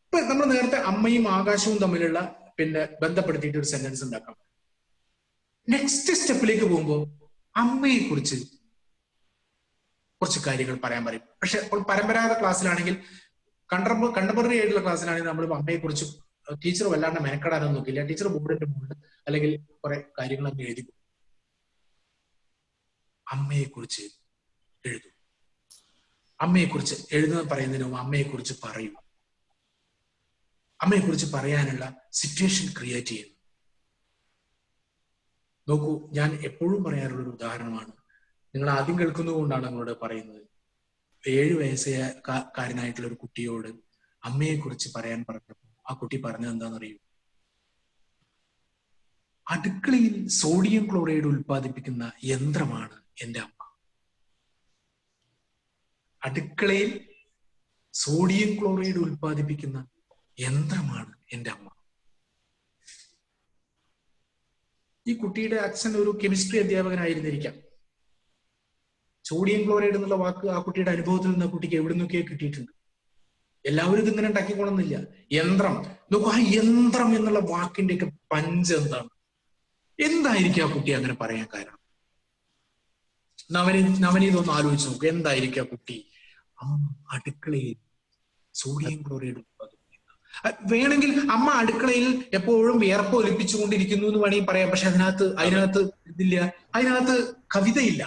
ഇപ്പൊ നമ്മൾ നേരത്തെ അമ്മയും ആകാശവും തമ്മിലുള്ള ബന്ധപ്പെടുത്തിയിട്ട് ഒരു സെന്റൻസ് ഉണ്ടാക്കാം. നെക്സ്റ്റ് സ്റ്റെപ്പിലേക്ക് പോകുമ്പോൾ അമ്മയെ കുറിച്ച് കുറച്ച് കാര്യങ്ങൾ പറയാൻ പറയും. പക്ഷെ പരമ്പരാഗത ക്ലാസ്സിലാണെങ്കിൽ, കണ്ടംപററി ആയിട്ടുള്ള ക്ലാസ്സിലാണെങ്കിൽ നമ്മൾ അമ്മയെ കുറിച്ച് ടീച്ചർ വല്ലാണ്ട് മെനക്കെടാനൊന്നും നോക്കില്ല. ടീച്ചർ ബോർഡിന്റെ മുകളിൽ അല്ലെങ്കിൽ കുറെ കാര്യങ്ങളൊക്കെ എഴുതി അമ്മയെ കുറിച്ച് എഴുതും. അമ്മയെ കുറിച്ച് എഴുതുന്ന പറയുന്നതിന് മുമ്പ് അമ്മയെ കുറിച്ച് പറയും. അമ്മയെ കുറിച്ച് പറയാനുള്ള സിറ്റുവേഷൻ ക്രിയേറ്റ് ചെയ്യുന്നു. നോക്കൂ, ഞാൻ എപ്പോഴും പറയാറുള്ള ഒരു ഉദാഹരണമാണ്. നിങ്ങൾ ആദ്യം കേൾക്കുന്നത് കൊണ്ടാണ് നിങ്ങളോട് പറയുന്നത്. 7 വയസ്സുകാരനായിട്ടുള്ള ഒരു കുട്ടിയോട് അമ്മയെ കുറിച്ച് പറയാൻ പറഞ്ഞപ്പോൾ ആ കുട്ടി പറഞ്ഞത് എന്താണെന്നറിയൂ? അടുക്കളയിൽ സോഡിയം ക്ലോറൈഡ് ഉൽപ്പാദിപ്പിക്കുന്ന യന്ത്രമാണ് എൻ്റെ അമ്മ. അടുക്കളയിൽ സോഡിയം ക്ലോറൈഡ് ഉൽപ്പാദിപ്പിക്കുന്ന യന്ത്രമാണ് എൻ്റെ അമ്മ. ഈ കുട്ടിയുടെ അച്ഛൻ ഒരു കെമിസ്ട്രി അധ്യാപകനായിരുന്നിരിക്കാം. സോഡിയം ക്ലോറൈഡ് എന്നുള്ള വാക്ക് ആ കുട്ടിയുടെ അനുഭവത്തിൽ നിന്ന് ആ കുട്ടിക്ക് എവിടെ നിന്നൊക്കെ കിട്ടിയിട്ടുണ്ട്. എല്ലാവരും ഇതിങ്ങനെ ഉണ്ടാക്കിക്കൊള്ളുന്നില്ല. യന്ത്രം നോക്കൂ, ആ യന്ത്രം എന്നുള്ള വാക്കിന്റെ ഒക്കെ പഞ്ച് എന്താണ്? എന്തായിരിക്കും ആ കുട്ടി അങ്ങനെ പറയാൻ കാരണം? നവനീതൊന്ന് ആലോചിച്ച് നോക്കൂ, എന്തായിരിക്കും ആ കുട്ടി? അടുക്കളയിൽ സോഡിയം ക്ലോറൈഡ് ഉൽപ്പാദിപ്പിക്കുന്ന വേണമെങ്കിൽ അമ്മ അടുക്കളയിൽ എപ്പോഴും വിയർപ്പ് ഒലിപ്പിച്ചുകൊണ്ടിരിക്കുന്നു എന്ന് വേണമെങ്കിൽ പറയാം. പക്ഷെ അതിനകത്ത് ഇതില്ല, അതിനകത്ത് കവിതയില്ല,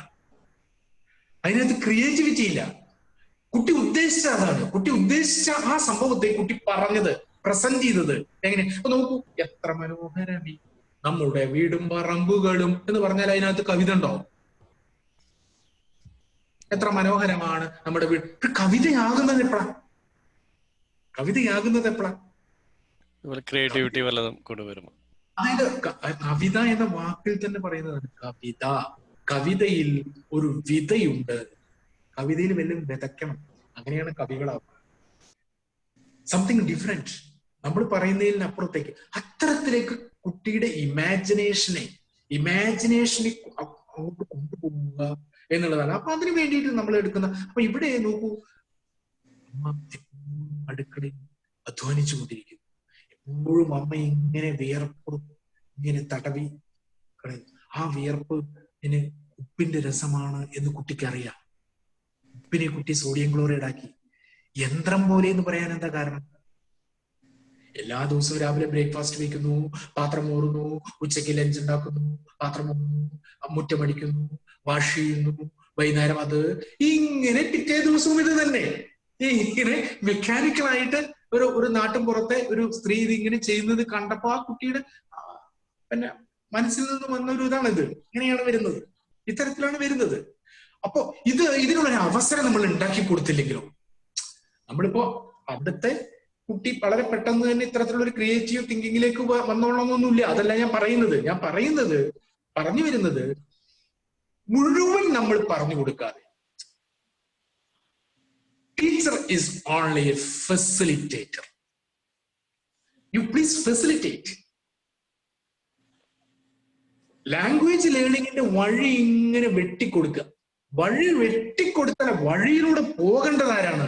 അതിനകത്ത് ക്രിയേറ്റിവിറ്റി ഇല്ല. കുട്ടി ഉദ്ദേശിച്ച അതാണ്. കുട്ടി ഉദ്ദേശിച്ച ആ സംഭവത്തെ കുട്ടി പറഞ്ഞത്, പ്രസന്റ് ചെയ്തത് എങ്ങനെ. അപ്പൊ നോക്കൂ, എത്ര മനോഹരമീ നമ്മുടെ വീടും പറമ്പുകളും എന്ന് പറഞ്ഞാൽ അതിനകത്ത് കവിത ഉണ്ടാവും. എത്ര മനോഹരമാണ് നമ്മുടെ വീട്. കവിതയാകുന്നത് എപ്പോഴാ? കവിതയാകുന്നത് എപ്പോഴാ? ക്രിയേറ്റിവിറ്റി വല്ലതും കൊണ്ടുവരുമോ? അതായത് കവിത എന്ന വാക്കിൽ തന്നെ പറയുന്നതാണ് കവിത. കവിതയിൽ ഒരു വിതയുണ്ട്. കവിതയിൽ വല്ലതും വിതയ്ക്കണം, അങ്ങനെയാണ് കവികളാവുക. സംതിങ് ഡിഫറെന്റ്, നമ്മൾ പറയുന്നതിനപ്പുറത്തേക്ക്. അത്തരത്തിലേക്ക് കുട്ടിയുടെ ഇമാജിനേഷനെ അങ്ങോട്ട് കൊണ്ടുപോവുക എന്നുള്ളതാണ്. അപ്പൊ അതിനു വേണ്ടിയിട്ട് നമ്മൾ എടുക്കുന്ന. അപ്പൊ ഇവിടെ നോക്കൂ, അമ്മ അടുക്കളയിൽ അധ്വാനിച്ചു കൊണ്ടിരിക്കുന്നു. എപ്പോഴും അമ്മ ഇങ്ങനെ വിയർപ്പ് ഇങ്ങനെ തടവി കളയുന്നു. ആ വിയർപ്പ് ഉപ്പിന്റെ രസമാണ് എന്ന് കുട്ടിക്കറിയാം. ഉപ്പിനെ കുട്ടി സോഡിയം ക്ലോറൈഡ് ആക്കി. യന്ത്രം പോലെ എന്ന് പറയാൻ എന്താ കാരണം? എല്ലാ ദിവസവും രാവിലെ ബ്രേക്ക്ഫാസ്റ്റ് വയ്ക്കുന്നു, പാത്രം മോറുന്നു, ഉച്ചയ്ക്ക് ലഞ്ച് ഉണ്ടാക്കുന്നു, പാത്രം മുറ്റമടിക്കുന്നു, വാഷ് ചെയ്യുന്നു, വൈകുന്നേരം അത് ഇങ്ങനെ പിറ്റേ ദിവസവും ഇത് തന്നെ. ഇങ്ങനെ മെക്കാനിക്കലായിട്ട് ഒരു നാട്ടിൻ പുറത്തെ ഒരു സ്ത്രീ ഇതിങ്ങനെ ചെയ്യുന്നത് കണ്ടപ്പോ ആ കുട്ടിയുടെ പിന്നെ മനസ്സിൽ നിന്ന് വന്ന ഒരു ഇതാണിത്. ഇങ്ങനെയാണ് വരുന്നത്, ഇത്തരത്തിലാണ് വരുന്നത്. അപ്പോ ഇതിനുള്ളൊരു അവസരം നമ്മൾ ഉണ്ടാക്കി കൊടുത്തില്ലെങ്കിലോ, നമ്മളിപ്പോ അവിടുത്തെ കുട്ടി വളരെ പെട്ടെന്ന് തന്നെ ഇത്തരത്തിലുള്ള ഒരു ക്രിയേറ്റീവ് തിങ്കിങ്ങിലേക്ക് വന്നോളണമെന്നൊന്നുമില്ല. അതല്ല ഞാൻ പറഞ്ഞു വരുന്നത് മുഴുവൻ നമ്മൾ പറഞ്ഞു കൊടുക്കാതെ. Teacher is only A facilitator. You please facilitate. Language ലേണിംഗിന്റെ വഴി ഇങ്ങനെ വെട്ടിക്കൊടുക്കുക. വഴി വെട്ടിക്കൊടുത്താൽ വഴിയിലൂടെ പോകേണ്ടത് ആരാണ്?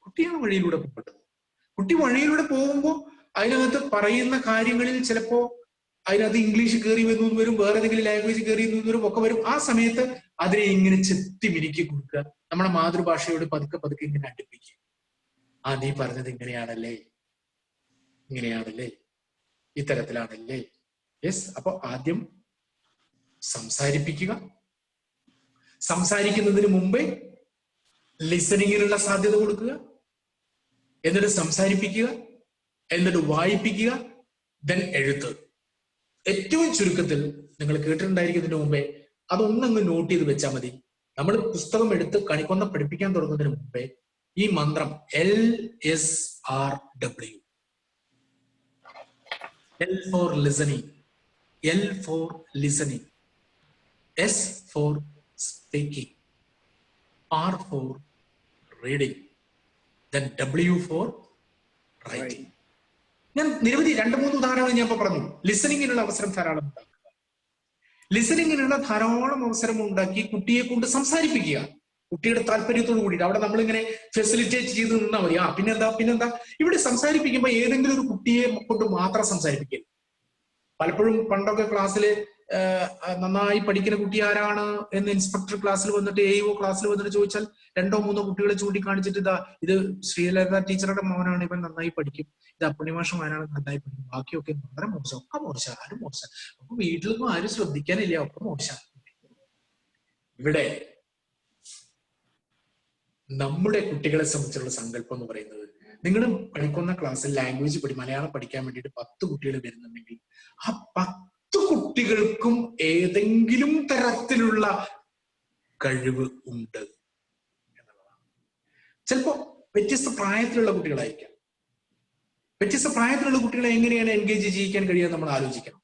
കുട്ടിയാണ് വഴിയിലൂടെ പോകേണ്ടത്. കുട്ടി വഴിയിലൂടെ പോകുമ്പോൾ അതിനകത്ത് പറയുന്ന കാര്യങ്ങളിൽ ചിലപ്പോ അതിനകത്ത് ഇംഗ്ലീഷ് കയറി വരുന്നു വരും, വേറെ ഏതെങ്കിലും ലാംഗ്വേജ് കയറി വരും, ഒക്കെ വരും. ആ സമയത്ത് അതിനെ ഇങ്ങനെ ചെത്തി മിനുക്കി കൊടുക്കുക. നമ്മുടെ മാതൃഭാഷയോട് പതുക്കെ പതുക്കെ ഇങ്ങനെ അടുപ്പിക്കുക. നീ പറഞ്ഞത് ഇങ്ങനെയാണല്ലേ, ഇത്തരത്തിലാണല്ലേ. യെസ്. അപ്പൊ ആദ്യം സംസാരിക്കുന്നതിന് മുമ്പേ ലിസണിങ്ങിനുള്ള സാധ്യത കൊടുക്കുക, എന്നിട്ട് സംസാരിപ്പിക്കുക, എന്നിട്ട് വായിപ്പിക്കുക, ദെൻ എഴുത്ത്. ഏറ്റവും ചുരുക്കത്തിൽ നിങ്ങൾ കേട്ടിട്ടുണ്ടായിരിക്കുന്നതിന് മുമ്പേ അതൊന്നങ്ങ് നോട്ട് ചെയ്ത് വെച്ചാൽ മതി. നമ്മൾ പുസ്തകം എടുത്ത് കണിക്കൊന്ന പഠിപ്പിക്കാൻ തുടങ്ങുന്നതിന് മുമ്പേ ഈ മന്ത്രം LSRW, L for listening, S for speaking, R for reading, then W for writing. ഞാൻ നിരവധി 2-3 ഉദാഹരണങ്ങൾ ഞാൻ ഇപ്പൊ പറഞ്ഞു. ലിസണിങ്ങിനുള്ള അവസരം ധാരാളം ഉണ്ടാക്കി കുട്ടിയെ കൊണ്ട് സംസാരിപ്പിക്കുക. കുട്ടിയുടെ താല്പര്യത്തോട് കൂടിയിട്ട് അവിടെ നമ്മളിങ്ങനെ ഫെസിലിറ്റേറ്റ് ചെയ്ത് നിന്നാൽ മതി. പിന്നെന്താ ഇവിടെ സംസാരിപ്പിക്കുമ്പോൾ ഏതെങ്കിലും ഒരു കുട്ടിയെ കൊണ്ട് മാത്രം സംസാരിപ്പിക്കുക. പലപ്പോഴും പണ്ടൊക്കെ ക്ലാസ്സിൽ നന്നായി പഠിക്കുന്ന കുട്ടി ആരാണ് എന്ന് ഇൻസ്പെക്ടർ ക്ലാസ്സിൽ വന്നിട്ട് AO ക്ലാസ്സിൽ വന്നിട്ട് ചോദിച്ചാൽ 2-3 കുട്ടികളെ ചൂണ്ടിക്കാണിച്ചിട്ട് ഇത് ശ്രീലത ടീച്ചറുടെ മോനാണ്, ഇവൻ നന്നായി പഠിക്കും, ഇത് അപ്പുണ്ണിമാഷ മോനാണ് നന്നായി പഠിക്കും, ബാക്കിയൊക്കെ വളരെ മോശം, ഒക്കെ മോശം, ആരും മോശം, അപ്പൊ വീട്ടിലൊന്നും ആരും ശ്രദ്ധിക്കാനില്ല, ഒക്കെ മോശം. ഇവിടെ നമ്മുടെ കുട്ടികളെ സംബന്ധിച്ചുള്ള സങ്കല്പം എന്ന് പറയുന്നത്, നിങ്ങൾ പഠിക്കുന്ന ക്ലാസ്സിൽ മലയാളം പഠിക്കാൻ വേണ്ടിയിട്ട് 10 കുട്ടികൾ വരുന്നുണ്ടെങ്കിൽ ആ 10 കുട്ടികൾക്കും ഏതെങ്കിലും തരത്തിലുള്ള കഴിവ് ഉണ്ട് എന്നുള്ളതാണ്. ചിലപ്പോ വ്യത്യസ്ത പ്രായത്തിലുള്ള കുട്ടികളായിരിക്കാം. വ്യത്യസ്ത പ്രായത്തിലുള്ള കുട്ടികളെ എങ്ങനെയാണ് എൻഗേജ് ചെയ്യിക്കാൻ കഴിയുക നമ്മൾ ആലോചിക്കണം.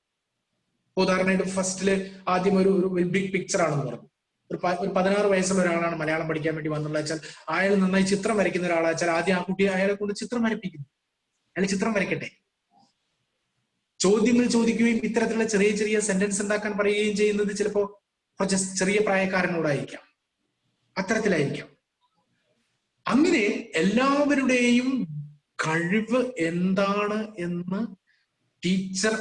ഉദാഹരണമായിട്ട് ഫസ്റ്റില് ആദ്യം ഒരു ബിഗ് പിക്ചർ ആണെന്ന് പറഞ്ഞു. ഒരു 16 വയസ്സുള്ള ഒരാളാണ് മലയാളം പഠിക്കാൻ വേണ്ടി വന്നുള്ള വെച്ചാൽ അയാൾ നന്നായി ചിത്രം വരയ്ക്കുന്ന ഒരാളാച്ചാൽ ആദ്യം ആ കുട്ടി അയാളെ കൊണ്ട് ചിത്രം വരപ്പിക്കുന്നു. അയാൾ ചിത്രം വരയ്ക്കട്ടെ. ചോദ്യങ്ങൾ ചോദിക്കുകയും ഇത്തരത്തിലുള്ള ചെറിയ ചെറിയ സെന്റൻസ് ഉണ്ടാക്കാൻ പറയുകയും ചെയ്യുന്നത് ചിലപ്പോ കുറച്ച് ചെറിയ പ്രായക്കാരനോടായിരിക്കാം, അത്തരത്തിലായിരിക്കാം. അങ്ങനെ എല്ലാവരുടെയും കഴിവ് എന്താണ് എന്ന് ടീച്ചർ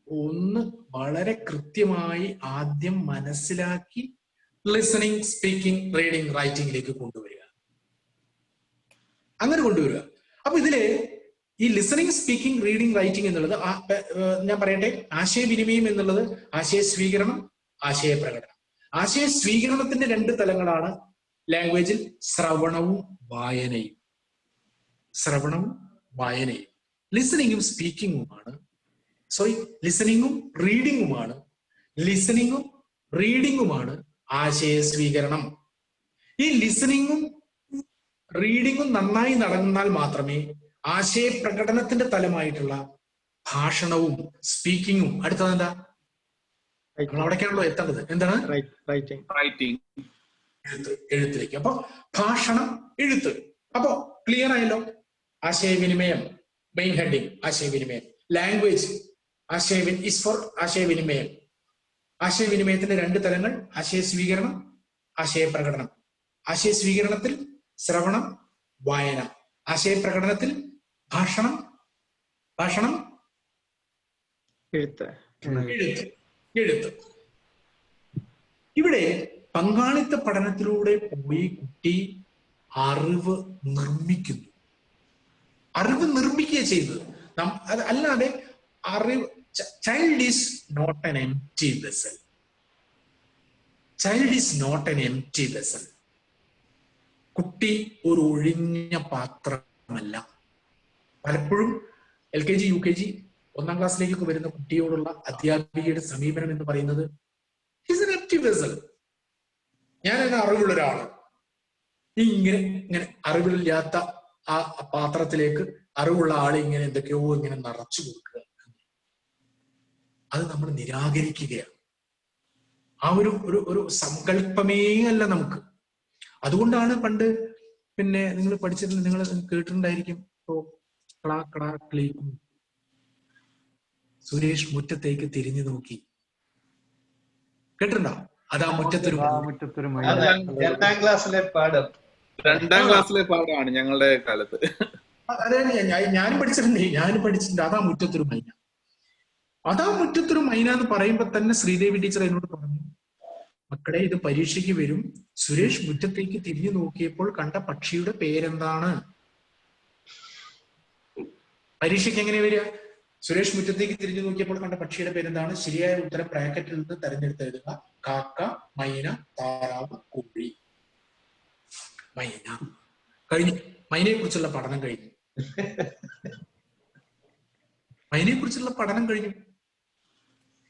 ഒന്ന് വളരെ കൃത്യമായി ആദ്യം മനസ്സിലാക്കി ലിസണിങ്, സ്പീക്കിംഗ്, റീഡിങ്, റൈറ്റിംഗിലേക്ക് കൊണ്ടുവരിക. അങ്ങനെ കൊണ്ടുവരിക. അപ്പൊ ഇതില് ഈ ലിസണിങ്, സ്പീക്കിംഗ്, റീഡിംഗ്, റൈറ്റിംഗ് എന്നുള്ളത് ഞാൻ പറയട്ടെ, ആശയവിനിമയം എന്നുള്ളത് ആശയ സ്വീകരണം, ആശയ പ്രകടനം. ആശയ സ്വീകരണത്തിന്റെ 2 തലങ്ങളാണ് ലാംഗ്വേജിൽ ശ്രവണവും വായനയും. ശ്രവണവും വായനയും. ലിസണിങ്ങും സ്പീക്കിങ്ങുമാണ്, ലിസണിങ്ങും റീഡിങ്ങുമാണ്. ലിസണിങ്ങും റീഡിങ്ങുമാണ് ആശയ സ്വീകരണം. ഈ ലിസണിങ്ങും റീഡിങ്ങും നന്നായി നടന്നാൽ മാത്രമേ ആശയപ്രകടനത്തിന്റെ തലമായിട്ടുള്ള ഭാഷണവും സ്പീക്കിങ്ങും, അടുത്തത് എന്താ, നമ്മൾ അവിടേക്കാണല്ലോ എത്തേണ്ടത്, എന്താണ്, റൈറ്റിംഗ്, എഴുത്തിലേക്ക്. അപ്പൊ ഭാഷണം, എഴുത്ത്. അപ്പൊ ക്ലിയർ ആയല്ലോ. ആശയവിനിമയം, മെയിൻ ഹെഡിങ് ആശയവിനിമയം. ലാംഗ്വേജ് ഈസ് ഫോർ ആശയവിനിമയം. ആശയവിനിമയത്തിന്റെ 2 തലങ്ങൾ, ആശയ സ്വീകരണം, ആശയപ്രകടനം. ആശയ സ്വീകരണത്തിൽ ശ്രവണം, വായന. ആശയപ്രകടനത്തിൽ ഭാഷണം, എഴുത്ത്. ഇവിടെ പങ്കാളിത്ത പഠനത്തിലൂടെ പോയി കുട്ടി അറിവ് നിർമ്മിക്കുക ചെയ്തത്. അല്ലാതെ അറിവ്, child is not an empty vessel. Child is not an empty vessel. കുട്ടി ഒരു ഒഴിഞ്ഞ പാത്രമല്ല. പലപ്പോഴും LKG, UKG, 1ാം ക്ലാസ്സിലേക്കൊക്കെ വരുന്ന കുട്ടിയോടുള്ള അധ്യാപികയുടെ സമീപനം എന്ന് പറയുന്നത് ഹിസ് എൻ എംപ്റ്റി വെസൽ. ഞാൻ എന്നെ അറിവുള്ള ഒരാള്, ഇങ്ങനെ അറിവില്ലാത്ത ആ പാത്രത്തിലേക്ക് അറിവുള്ള ആളെ ഇങ്ങനെ എന്തൊക്കെയോ ഇങ്ങനെ നിറച്ചു കൊടുക്കുക. അത് നമ്മൾ നിരാകരിക്കുകയാണ്. ആ ഒരു സങ്കല്പമേ അല്ല നമുക്ക്. അതുകൊണ്ടാണ് പണ്ട് പിന്നെ നിങ്ങൾ പഠിച്ചിട്ടുണ്ട്, നിങ്ങൾ കേട്ടിട്ടുണ്ടായിരിക്കും, സുരേഷ് മുറ്റത്തേക്ക് തിരിഞ്ഞു നോക്കി. കേട്ടിട്ടുണ്ടോ? അതാ മുറ്റത്തൊരു 2ാം ക്ലാസ്സിലെ പാഠം. 2ാം ക്ലാസ്സിലെ പാഠമാണ് ഞങ്ങളുടെ കാലത്ത്. അതായത് ഞാനും പഠിച്ചിട്ടുണ്ട്. അതാ മുറ്റത്തൊരു മൈന. അതാ മുറ്റത്തൊരു മൈന എന്ന് പറയുമ്പോ തന്നെ ശ്രീദേവി ടീച്ചർ എന്നോട് പറഞ്ഞു, മക്കളെ ഇത് പരീക്ഷയ്ക്ക് വരും. സുരേഷ് മുറ്റത്തേക്ക് തിരിഞ്ഞു നോക്കിയപ്പോൾ കണ്ട പക്ഷിയുടെ പേരെന്താണ്? പരീക്ഷയ്ക്ക് എങ്ങനെ വരിക? സുരേഷ് മുറ്റത്തേക്ക് തിരിഞ്ഞു നോക്കിയപ്പോൾ കണ്ട പക്ഷിയുടെ പേരെന്താണ്? ശരിയായ ഉത്തരം ബ്രാക്കറ്റിൽ നിന്ന് തെരഞ്ഞെടുത്ത് എഴുതുക. കാക്ക, മൈന, താറാവ്, കോഴി. മൈന കഴിഞ്ഞു. മൈനയെ കുറിച്ചുള്ള പഠനം കഴിഞ്ഞു.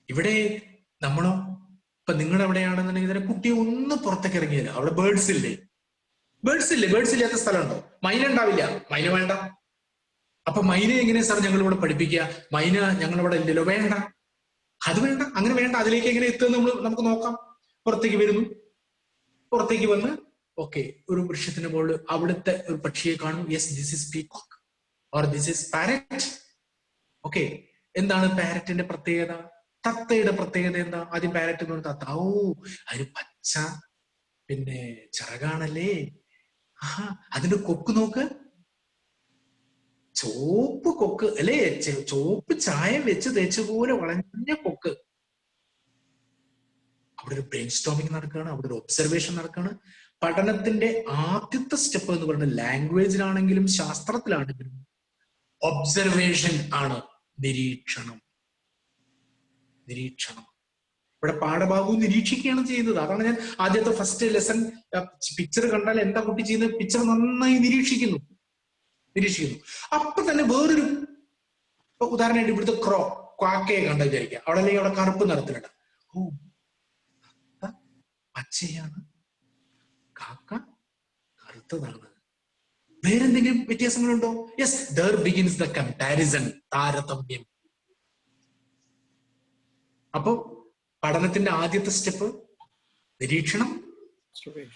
ഇവിടെ നമ്മളോ, ഇപ്പൊ നിങ്ങൾ എവിടെയാണെന്നുണ്ടെങ്കിൽ തന്നെ കുട്ടിയെ ഒന്ന് പുറത്തേക്ക് ഇറങ്ങിയില്ല. അവിടെ ബേർഡ്സ് ഇല്ലാത്ത സ്ഥലമുണ്ടോ? മൈന ഉണ്ടാവില്ല. മൈന വേണ്ട. അപ്പൊ മൈന എങ്ങനെയാ സാർ ഞങ്ങൾ ഇവിടെ പഠിപ്പിക്കുക? മൈന ഞങ്ങളിവിടെ ഇല്ലല്ലോ. വേണ്ട, അത് വേണ്ട, അങ്ങനെ വേണ്ട. അതിലേക്ക് എങ്ങനെ എത്തുക നമുക്ക് നോക്കാം. പുറത്തേക്ക് വന്ന് ഓക്കെ, ഒരു വൃക്ഷത്തിന് മുകളിൽ അവിടുത്തെ ഒരു പക്ഷിയെ കാണും. Yes, this is peacock or this is parrot. Okay, എന്താണ് പാരറ്റിന്റെ പ്രത്യേകത? തത്തയുടെ പ്രത്യേകത എന്താ? ആദ്യം പാരറ്റ് എന്ന് പറഞ്ഞ തത്ത. ഓ, അതിന് പച്ച പിന്നെ ചിറകാണല്ലേ. അതിന്റെ കൊക്ക് നോക്ക്, ചോപ്പ് കൊക്ക് അല്ലേ, ചോപ്പ് ചായം വെച്ച് തേച്ച പോലെ വളഞ്ഞ കൊക്ക്. അവിടെ ഒരു ബ്രെയിൻ സ്റ്റോമിങ് നടക്കുകയാണ്, അവിടെ ഒരു ഒബ്സർവേഷൻ നടക്കുകയാണ്. പഠനത്തിന്റെ ആദ്യത്തെ സ്റ്റെപ്പ് എന്ന് പറയുന്നത് ലാംഗ്വേജിലാണെങ്കിലും ശാസ്ത്രത്തിലാണെങ്കിലും ഒബ്സർവേഷൻ ആണ്. നിരീക്ഷണം. ഇവിടെ പാഠഭാഗവും നിരീക്ഷിക്കുകയാണ് ചെയ്യുന്നത്. അതാണ് ഞാൻ ആദ്യത്തെ ഫസ്റ്റ് ലെസൺ പിക്ചർ കണ്ടാൽ എന്താ കുട്ടി ചെയ്യുന്നത്? പിക്ചർ നന്നായി നിരീക്ഷിക്കുന്നു. അപ്പൊ തന്നെ വേറൊരു ഉദാഹരണമായിട്ട് ഇവിടുത്തെ ക്വാക്കയെ കണ്ട വിചാരിക്കുക. അവിടെ അല്ലെങ്കിൽ അവിടെ കറുപ്പ് നിറത്തിലുണ്ട്. ഓ, പച്ചയാണ്, കാക്ക കറുത്തതാണ്. വേറെന്തെങ്കിലും വ്യത്യാസങ്ങളുണ്ടോ? Yes, there begins the comparison, താരതമ്യം. അപ്പൊ പഠനത്തിന്റെ ആദ്യത്തെ സ്റ്റെപ്പ് നിരീക്ഷണം.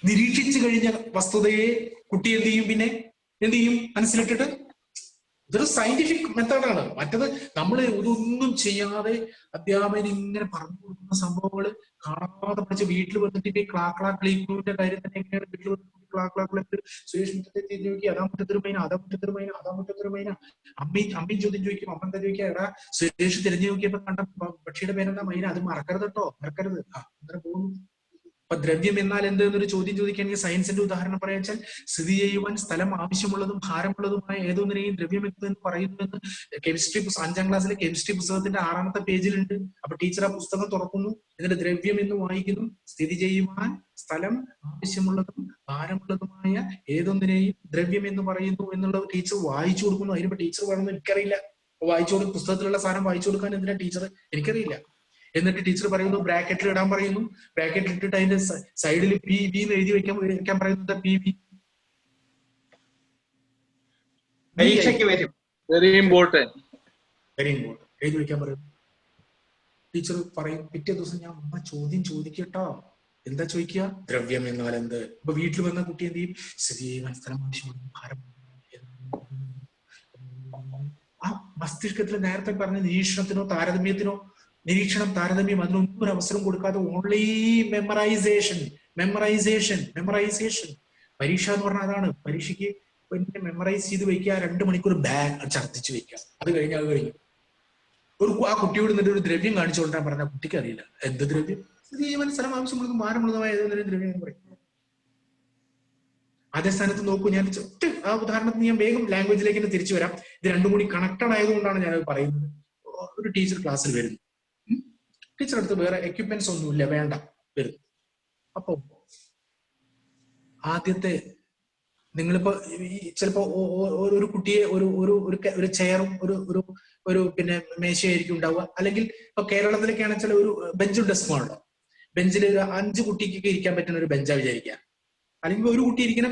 നിരീക്ഷിച്ചു കഴിഞ്ഞ വസ്തുതയെ കുട്ടി എന്ത് ചെയ്യും? മനസ്സിലിട്ടിട്ട് ഇതൊരു സയന്റിഫിക് മെത്തേഡാണ്. മറ്റത് നമ്മൾ ഇതൊന്നും ചെയ്യാതെ അധ്യാപകൻ ഇങ്ങനെ പറഞ്ഞു കൊടുക്കുന്ന സംഭവങ്ങൾ കാണാതെ പഠിച്ച് വീട്ടിൽ വന്നിട്ട് ക്ലീക്ലൂവിന്റെ കാര്യം തന്നെ എങ്ങനെയാണ് വീട്ടിൽ വന്നിട്ട് സുരേഷ് മുറ്റത്തെ തിരിഞ്ഞു നോക്കി, അതാ മുറ്റത്തൊരു മൈന. അമ്മയും ചോദ്യം ചോദിക്കും. അമ്മ എന്താ ചോദിക്കുക? എടാ, സുരേഷ് തിരിഞ്ഞു നോക്കിയപ്പോ കണ്ട പക്ഷിയുടെ പേരെന്താ? മൈന. അത് മറക്കരുത് കേട്ടോ, മറക്കരുത്. അങ്ങനെ പോകുന്നു. അപ്പൊ ദ്രവ്യം എന്നാൽ എന്ത് എന്നൊരു ചോദ്യം ചോദിക്കുകയാണെങ്കിൽ സയൻസിന്റെ ഉദാഹരണം പറയാൻ വെച്ചാൽ സ്ഥിതി ചെയ്യുവാൻ സ്ഥലം ആവശ്യമുള്ളതും ഭാരമുള്ളതുമായ ഏതൊന്നിനെയും ദ്രവ്യം എന്ന് പറയുന്നുവെന്ന് കെമിസ്ട്രി 5ാം ക്ലാസ്സിലെ കെമിസ്ട്രി പുസ്തകത്തിന്റെ 6ാമത്തെ പേജിലുണ്ട്. അപ്പൊ ടീച്ചർ ആ പുസ്തകം തുറക്കുന്നു, എന്നിട്ട് ദ്രവ്യം എന്ന് വായിക്കുന്നു. സ്ഥിതി ചെയ്യുവാൻ സ്ഥലം ആവശ്യമുള്ളതും ഭാരമുള്ളതുമായ ഏതൊന്നിനെയും ദ്രവ്യം എന്ന് പറയുന്നു എന്നുള്ളത് ടീച്ചർ വായിച്ചു കൊടുക്കുന്നു. അതിനിപ്പോ ടീച്ചർ വേണമെന്ന് എനിക്കറിയില്ല. വായിച്ചു കൊടുക്കും, പുസ്തകത്തിലുള്ള സാധനം വായിച്ചു കൊടുക്കാൻ എന്തിനാ ടീച്ചർ എനിക്കറിയില്ല. എന്നിട്ട് ടീച്ചർ പറയുന്നു ബ്രാക്കറ്റിൽ ഇടാൻ പറയുന്നു. ബ്രാക്കറ്റിൽ ഇട്ടിട്ട് അതിന്റെ സൈഡിൽ പി വി എന്ന് എഴുതി വെക്കാൻ പറയുന്നത്. പി വി പരീക്ഷയ്ക്ക് വരും. Very important. എഴുതി വെക്കാൻ പറയുന്നു. ടീച്ചർ പറയും പിറ്റേ ദിവസം ഞാൻ അമ്മ ചോദ്യം ചോദിക്കട്ടോ. എന്താ ചോദിക്കുക? ദ്രവ്യം എന്നാൽ എന്ത്? ഇപ്പൊ വീട്ടിൽ വന്ന കുട്ടി എന്ത് ചെയ്യും? സ്ഥിതി സ്ഥലം ആവശ്യമുള്ള ഭാരം. ആ മസ്തിഷ്കത്തിൽ നേരത്തെ പറഞ്ഞ നിരീക്ഷണത്തിനോ താരതമ്യത്തിനോ, നിരീക്ഷണം താരതമ്യം അതിനൊന്നും ഒരു അവസരം കൊടുക്കാതെ ഓൺലി മെമ്മറൈസേഷൻ. പരീക്ഷ എന്ന് പറഞ്ഞാൽ അതാണ്. പരീക്ഷയ്ക്ക് പിന്നെ മെമ്മറൈസ് ചെയ്ത് വെക്കുക, 2 മണിക്കൂർ ഛർദ്ദിച്ച് വെക്കുക. അത് കഴിഞ്ഞു. ആ കുട്ടിയോട് നിന്നിട്ട് ഒരു ദ്രവ്യം കാണിച്ചുകൊണ്ടാൻ പറഞ്ഞ കുട്ടിക്ക് അറിയില്ല എന്ത് ദ്രവ്യം. ജീവൻ സ്ഥലം ആവശ്യമുള്ളതും ഭാരമുള്ളതുമായ ഏതൊരു ദ്രവ്യം എന്ന് പറയും. അതേ സ്ഥാനത്ത് നോക്കൂ, ഞാൻ ആ ഉദാഹരണത്തിന് ഞാൻ വേഗം ലാംഗ്വേജിലേക്ക് തന്നെ തിരിച്ചു വരാം. ഇത് രണ്ടും കൂടി കണക്റ്റഡ് ആയതുകൊണ്ടാണ് ഞാനത് പറയുന്നത്. ഒരു ടീച്ചർ ക്ലാസ്സിൽ വരുന്നു, ടീച്ചർ അടുത്ത് വേറെ എക്യുപ്മെന്റ്സ് ഒന്നുമില്ല, വേണ്ട, വരുന്നു. അപ്പൊ ആദ്യത്തെ നിങ്ങളിപ്പോ ചിലപ്പോ ഒരു കുട്ടിയെ ഒരു ചെയറും ഒരു പിന്നെ മേശയായിരിക്കും ഉണ്ടാവുക. അല്ലെങ്കിൽ ഇപ്പൊ കേരളത്തിലൊക്കെ ആണെന്ന് വെച്ചാൽ ഒരു ബെഞ്ചും ഡെസ്കും ആണല്ലോ. ബെഞ്ചിൽ 5 കുട്ടിക്കൊക്കെ ഇരിക്കാൻ പറ്റുന്ന ഒരു ബെഞ്ചാ വിചാരിക്കുക. അല്ലെങ്കിൽ ഒരു കുട്ടി ഇരിക്കുന്ന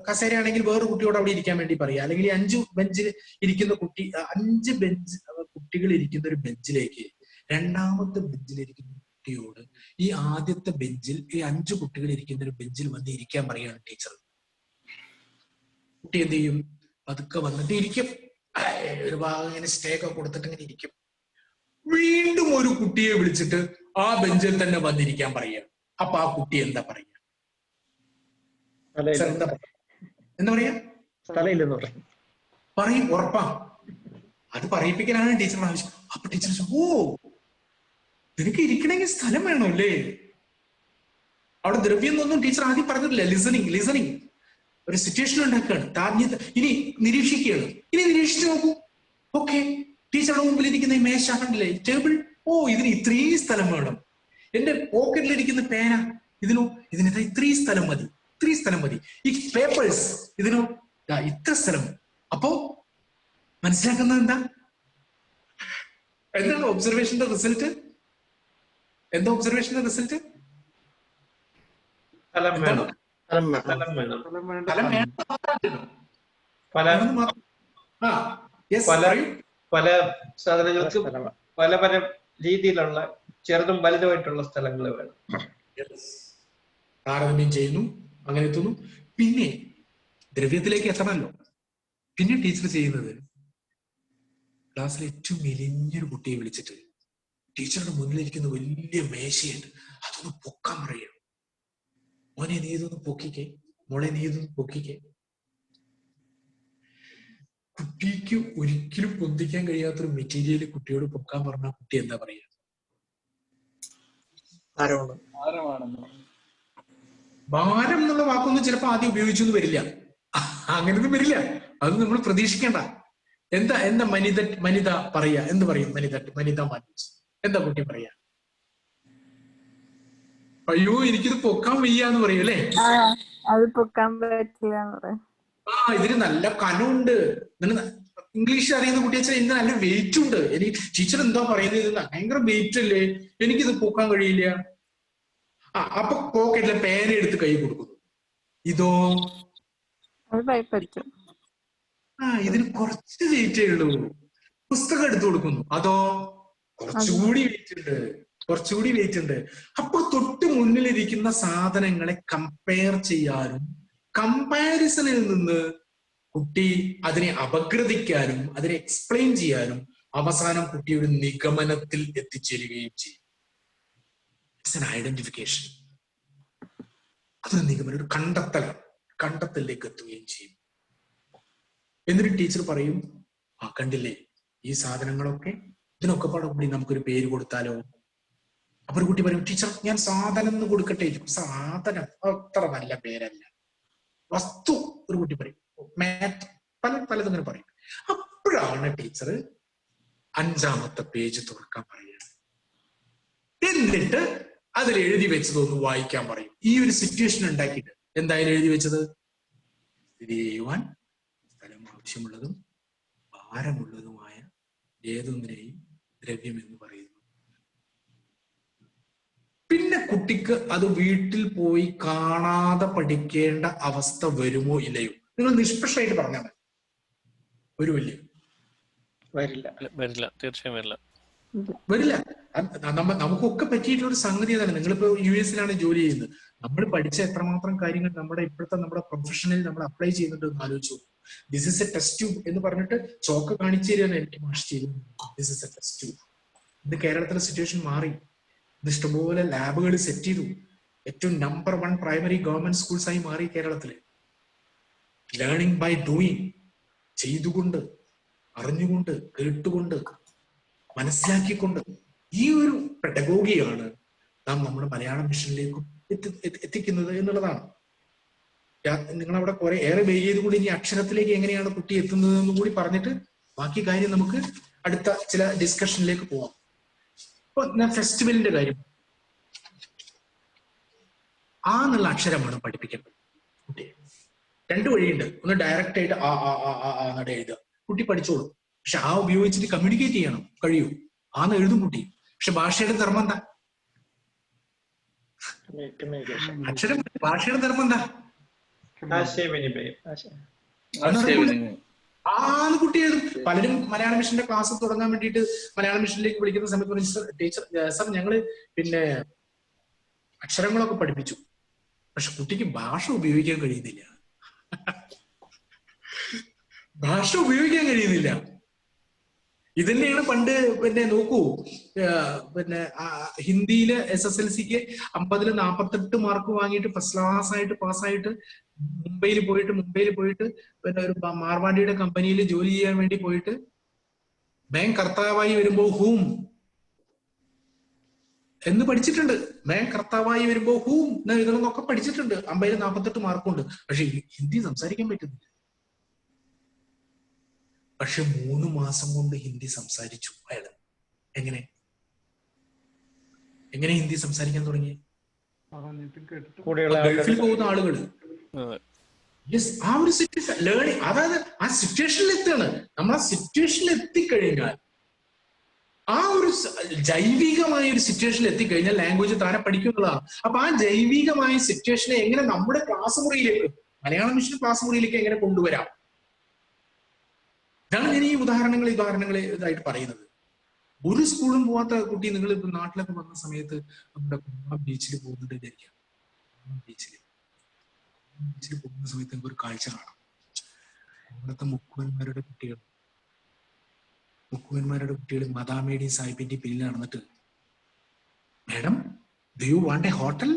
കസേരയാണെങ്കിൽ വേറൊരു കുട്ടിയോട് അവിടെ ഇരിക്കാൻ വേണ്ടി പറയുക. അല്ലെങ്കിൽ 5 ബെഞ്ചിൽ ഇരിക്കുന്ന 5 കുട്ടികൾ ഇരിക്കുന്ന ഒരു ബെഞ്ചിലേക്ക് രണ്ടാമത്തെ ബെഞ്ചിലിരിക്കുന്ന കുട്ടിയോട് ഈ ആദ്യത്തെ ബെഞ്ചിൽ ഈ 5 കുട്ടികൾ ഇരിക്കുന്ന ഒരു ബെഞ്ചിൽ വന്ന് ഇരിക്കാൻ പറയുകയാണ് ടീച്ചർ. കുട്ടി എന്ത് ചെയ്യും? പതുക്കെ വന്നിട്ട് ഇരിക്കും. ഒരു ഭാഗം ഇങ്ങനെ സ്റ്റേ ഒക്കെ കൊടുത്തിട്ട് ഇങ്ങനെ ഇരിക്കും. വീണ്ടും ഒരു കുട്ടിയെ വിളിച്ചിട്ട് ആ ബെഞ്ചിൽ തന്നെ വന്നിരിക്കാൻ പറയുക. അപ്പൊ ആ കുട്ടി എന്താ പറയുക? എന്താ പറയാ? പറയും, ഉറപ്പാ. അത് പറയിപ്പിക്കാനാണ് ടീച്ചറിന് ആവശ്യം. അപ്പൊ ടീച്ചർ ഓ നിനക്ക് ഇരിക്കണമെങ്കിൽ സ്ഥലം വേണമല്ലേ? അവിടെ ദ്രവ്യം എന്നൊന്നും ടീച്ചർ ആദ്യം പറഞ്ഞിട്ടില്ല. ലിസണിങ് ഒരു സിറ്റുവേഷൻ ഉണ്ടാക്കുകയാണ്. ഇനി നിരീക്ഷിക്കുകയാണ്. ഇനി നിരീക്ഷിച്ചു നോക്കൂ. ഓക്കെ, ടീച്ചറുടെ മുമ്പിൽ ഇരിക്കുന്ന ഈ മേശ കണ്ടില്ലേ, ടേബിൾ. ഓ ഇതിന് ഇത്രയും സ്ഥലം വേണം. എന്റെ പോക്കറ്റിലിരിക്കുന്ന പേന, ഇതിന് ഇത്രയും സ്ഥലം മതി. ഈ പേപ്പേഴ്സ് ഇതിനോ ഇത്ര സ്ഥലം. അപ്പോ മനസ്സിലാക്കുന്നത് എന്താണ് ഒബ്സർവേഷന്റെ റിസൾട്ട്? എന്താ ഒബ്സർവേഷന്റെ റിസൾട്ട്? പല സാധനങ്ങൾക്കും പല രീതിയിലുള്ള ചെറുതും വലുതുമായിട്ടുള്ള സ്ഥലങ്ങൾ വേണം. താരതമ്യം ചെയ്യുന്നു, അങ്ങനെ എത്തുന്നു. പിന്നെ ദ്രവ്യത്തിലേക്ക് എത്തണമല്ലോ. പിന്നെ ടീച്ചർ ചെയ്യുന്നത് ക്ലാസ്സിൽ ഏറ്റവും മെലിഞ്ഞൊരു കുട്ടിയെ വിളിച്ചിട്ട് ടീച്ചറുടെ മുന്നിലിരിക്കുന്ന വലിയ മേശയുണ്ട്, അതൊന്ന് പൊക്കാൻ പറയുക. മോനെ നീ ഇതൊന്ന് പൊക്കിക്കേ, മോളെ നീ ഇതൊന്ന് പൊക്കിക്കേ. കുട്ടിക്ക് ഒരിക്കലും പൊന്തിക്കാൻ കഴിയാത്തൊരു മെറ്റീരിയൽ കുട്ടിയോട് പൊക്കാൻ പറഞ്ഞ കുട്ടി എന്താ പറയുക? ഭാരം എന്നുള്ള വാക്കൊന്നും ചിലപ്പോ ആദ്യം ഉപയോഗിച്ചൊന്നും വരില്ല. അങ്ങനൊന്നും വരില്ല. അത് നമ്മൾ പ്രതീക്ഷിക്കേണ്ട. എന്താ മനിത പറയാ? എന്ത് പറയും മനിത മാനേജ്? എന്താ കുട്ടി പറയാ? അയ്യോ എനിക്കിത് പൊക്കാൻ വയ്യാന്ന് പറയും അല്ലേ? അത് പൊക്കാൻ പറ്റില്ല. ഇതിന് നല്ല കനമുണ്ട്. ഇംഗ്ലീഷ് അറിയുന്ന കുട്ടി വെച്ചാൽ ഇതിന് നല്ല വെയിറ്റ് ഉണ്ട്. എനിക്ക് ടീച്ചർ എന്താ പറയുന്നത്? ഇത് ഭയങ്കര വെയിറ്റ് അല്ലേ, എനിക്കിത് പൊക്കാൻ കഴിയില്ല. അപ്പൊ പോക്കറ്റിലെ പേന എടുത്ത് കൈ കൊടുക്കുന്നു. ഇതോ ഇതിന് കുറച്ച് വെയിറ്റേ ഉള്ളൂ. പുസ്തകം എടുത്തു കൊടുക്കുന്നു. അതോ കുറച്ചുകൂടി വെയിറ്റ് ഉണ്ട്. അപ്പൊ തൊട്ട് മുന്നിലിരിക്കുന്ന സാധനങ്ങളെ കമ്പയർ ചെയ്യാനും കമ്പാരിസണിൽ നിന്ന് കുട്ടി അതിനെ അപഗ്രഥിക്കാനും അതിനെ എക്സ്പ്ലെയിൻ ചെയ്യാനും അവസാനം കുട്ടി ഒരു നിഗമനത്തിൽ എത്തിച്ചേരുകയും ചെയ്യും. It's an identification. അതൊരു നിഗമനം, ഒരു കണ്ടെത്തലിലേക്ക് എത്തുകയും ചെയ്യും. എന്നിട്ട് ടീച്ചർ പറയും, കണ്ടില്ലേ ഈ സാധനങ്ങളൊക്കെ, ഇതിനൊക്കെ പാടെ കൂടി നമുക്കൊരു പേര് കൊടുത്താലോ? അപ്പൊ ഒരു കുട്ടി പറയും, ടീച്ചർ ഞാൻ സാധനം എന്ന് കൊടുക്കട്ടെ. സാധനം അത്ര നല്ല പേരല്ല, വസ്തു ഒരു കുട്ടി പറയും, പലതും ഇങ്ങനെ പറയും. അപ്പോഴാണ് ടീച്ചർ 5ാമത്തെ പേജ് തുറക്കാൻ പറയുന്നത്. എന്നിട്ട് അതിൽ എഴുതി വെച്ചതൊന്ന് വായിക്കാൻ പറയും. ഈ ഒരു സിറ്റുവേഷൻ ഉണ്ടാക്കിയിട്ട് എന്തായാലും എഴുതി വെച്ചത്, സ്ഥിതി ചെയ്യുവാൻ സ്ഥലം ആവശ്യമുള്ളതും ഭാരമുള്ളതുമായ ഏതൊന്നിനെയും ദ്രവ്യം എന്ന് പറയുന്നു. പിന്നെ കുട്ടിക്ക് അത് വീട്ടിൽ പോയി കാണാതെ പഠിക്കേണ്ട അവസ്ഥ വരുമോ ഇല്ലയോ? നിങ്ങൾ നിഷ്പക്ഷമായിട്ട് പറഞ്ഞാൽ മതി. വരുമല്ലേ? വരില്ല. വരില്ല, തീർച്ചയായും വരില്ല. നമുക്കൊക്കെ പറ്റിയിട്ടുള്ള ഒരു സംഗതി അതാണ്. നിങ്ങളിപ്പോ US-ലാണ് ജോലി ചെയ്യുന്നത്. നമ്മൾ പഠിച്ച എത്രമാത്രം കാര്യങ്ങൾ നമ്മുടെ പ്രൊഫഷനിൽ നമ്മൾ അപ്ലൈ ചെയ്യുന്നുണ്ട് എന്ന് ആലോചിച്ചു. This is A test tube എന്ന് പറഞ്ഞിട്ട് ചോക്ക് കാണിച്ചു തരികയാണ് എനിക്ക് മാഷ് ചെയ്യുന്നത്. This is A test tube. ഇത് കേരളത്തിലെ സിറ്റുവേഷൻ മാറി. ഇത് ഇഷ്ടംപോലെ ലാബുകൾ സെറ്റ് ചെയ്തു. ഏറ്റവും നമ്പർ 1 പ്രൈമറി ഗവൺമെന്റ് സ്കൂൾസ് ആയി മാറി കേരളത്തില്. ലേണിംഗ് ബൈ ഡൂയിങ്, ചെയ്തുകൊണ്ട്, അറിഞ്ഞുകൊണ്ട്, കേട്ടുകൊണ്ട്, മനസ്സിലാക്കിക്കൊണ്ട്. ഈ ഒരു പെഡഗോഗിയാണ് നാം നമ്മുടെ മലയാളം മിഷനിലേക്കും എത്തിക്കുന്നത് എന്നുള്ളതാണ്. നിങ്ങൾ അവിടെ കുറെ ഏറെ വെയിൽ ചെയ്തുകൊണ്ട് ഇനി അക്ഷരത്തിലേക്ക് എങ്ങനെയാണ് കുട്ടി എത്തുന്നത് എന്ന് കൂടി പറഞ്ഞിട്ട് ബാക്കി കാര്യം നമുക്ക് അടുത്ത ചില ഡിസ്കഷനിലേക്ക് പോവാം. ഇപ്പൊ ഞാൻ ഫെസ്റ്റിവലിന്റെ കാര്യം, ആ എന്നുള്ള അക്ഷരമാണ് പഠിപ്പിക്കേണ്ടത് കുട്ടിയെ. 2 വഴിയുണ്ട്. ഒന്ന് ഡയറക്റ്റ് ആയിട്ട് ആ എഴുതുക, കുട്ടി പഠിച്ചോളൂ. പക്ഷെ ആ ഉപയോഗിച്ചിട്ട് കമ്മ്യൂണിക്കേറ്റ് ചെയ്യണം, കഴിയൂ. ആന്ന് എഴുതും കുട്ടി. പക്ഷെ ഭാഷയുടെ ധർമ്മം എന്താ? അക്ഷരം ഭാഷയുടെ ധർമ്മം എന്താ? ആന്ന് കുട്ടി എഴുതും. പലരും മലയാളം മിഷന്റെ ക്ലാസ് തുടങ്ങാൻ വേണ്ടിയിട്ട് മലയാളം മിഷനിലേക്ക് വിളിക്കുന്ന സമയത്ത് പറഞ്ഞു, ടീച്ചർ സാർ ഞങ്ങള് പിന്നെ അക്ഷരങ്ങളൊക്കെ പഠിപ്പിച്ചു, പക്ഷെ കുട്ടിക്ക് ഭാഷ ഉപയോഗിക്കാൻ കഴിയുന്നില്ല. ഭാഷ ഉപയോഗിക്കാൻ കഴിയുന്നില്ല. ഇതന്നെയാണ് പണ്ട് പിന്നെ നോക്കൂ, പിന്നെ ഹിന്ദിയില് SSLC-ക്ക് 50-ൽ 48 മാർക്ക് വാങ്ങിയിട്ട് ഫസ്റ്റ് ക്ലാസ് ആയിട്ട് പാസ്സായിട്ട് മുംബൈയിൽ പോയിട്ട് പിന്നെ ഒരു മാർവാണ്ടിയുടെ കമ്പനിയിൽ ജോലി ചെയ്യാൻ വേണ്ടി പോയിട്ട് ബാങ്ക് കർത്താവായി വരുമ്പോ ഹൂം എന്ന് പഠിച്ചിട്ടുണ്ട്. ബാങ്ക് കർത്താവായി വരുമ്പോ ഹൂം എന്ന് എഴുതണമെന്നൊക്കെ പഠിച്ചിട്ടുണ്ട്. 50-ൽ 48 മാർക്കുണ്ട്. പക്ഷെ ഹിന്ദി സംസാരിക്കാൻ പറ്റുന്നില്ല. പക്ഷെ 3 മാസം കൊണ്ട് ഹിന്ദി സംസാരിച്ചു അയാള്. എങ്ങനെ ഹിന്ദി സംസാരിക്കാൻ തുടങ്ങി? ഗൾഫിൽ പോകുന്ന ആളുകള് ആ ഒരു സിറ്റുവേഷൻ ലേണിംഗ്, അതായത് ആ സിറ്റുവേഷനിൽ എത്തുകയാണ്. നമ്മൾ ആ സിറ്റുവേഷനിൽ എത്തിക്കഴിഞ്ഞാൽ, ആ ഒരു ജൈവികമായ ഒരു സിറ്റുവേഷനിൽ എത്തിക്കഴിഞ്ഞാൽ ലാംഗ്വേജ് താനെ പഠിക്കുന്നതാണ്. അപ്പൊ ആ ജൈവികമായ സിറ്റുവേഷനെ എങ്ങനെ നമ്മുടെ ക്ലാസ് മുറിയിലേക്ക്, മലയാളം മിഷൻ ക്ലാസ് മുറിയിലേക്ക് എങ്ങനെ കൊണ്ടുവരാം? ഇതാണ് ഞാൻ ഈ ഉദാഹരണങ്ങൾ ഇതായിട്ട് പറയുന്നത്. ഒരു സ്കൂളും പോവാത്ത കുട്ടി, നിങ്ങൾ ഇപ്പൊ നാട്ടിലൊക്കെ വന്ന സമയത്ത് നമ്മുടെ കുമ്പളം ബീച്ചിൽ പോകുന്നുണ്ട് വിചാരിക്കാം. ബീച്ചിൽ പോകുന്ന സമയത്ത് നമുക്ക് ഒരു കാഴ്ച കാണാം. അവിടുത്തെ മുക്കുവന്മാരുടെ കുട്ടികൾ മദാമേടി സാഹിബിന്റെ പിന്നിൽ നടന്നിട്ട്, madam do you want A hotel?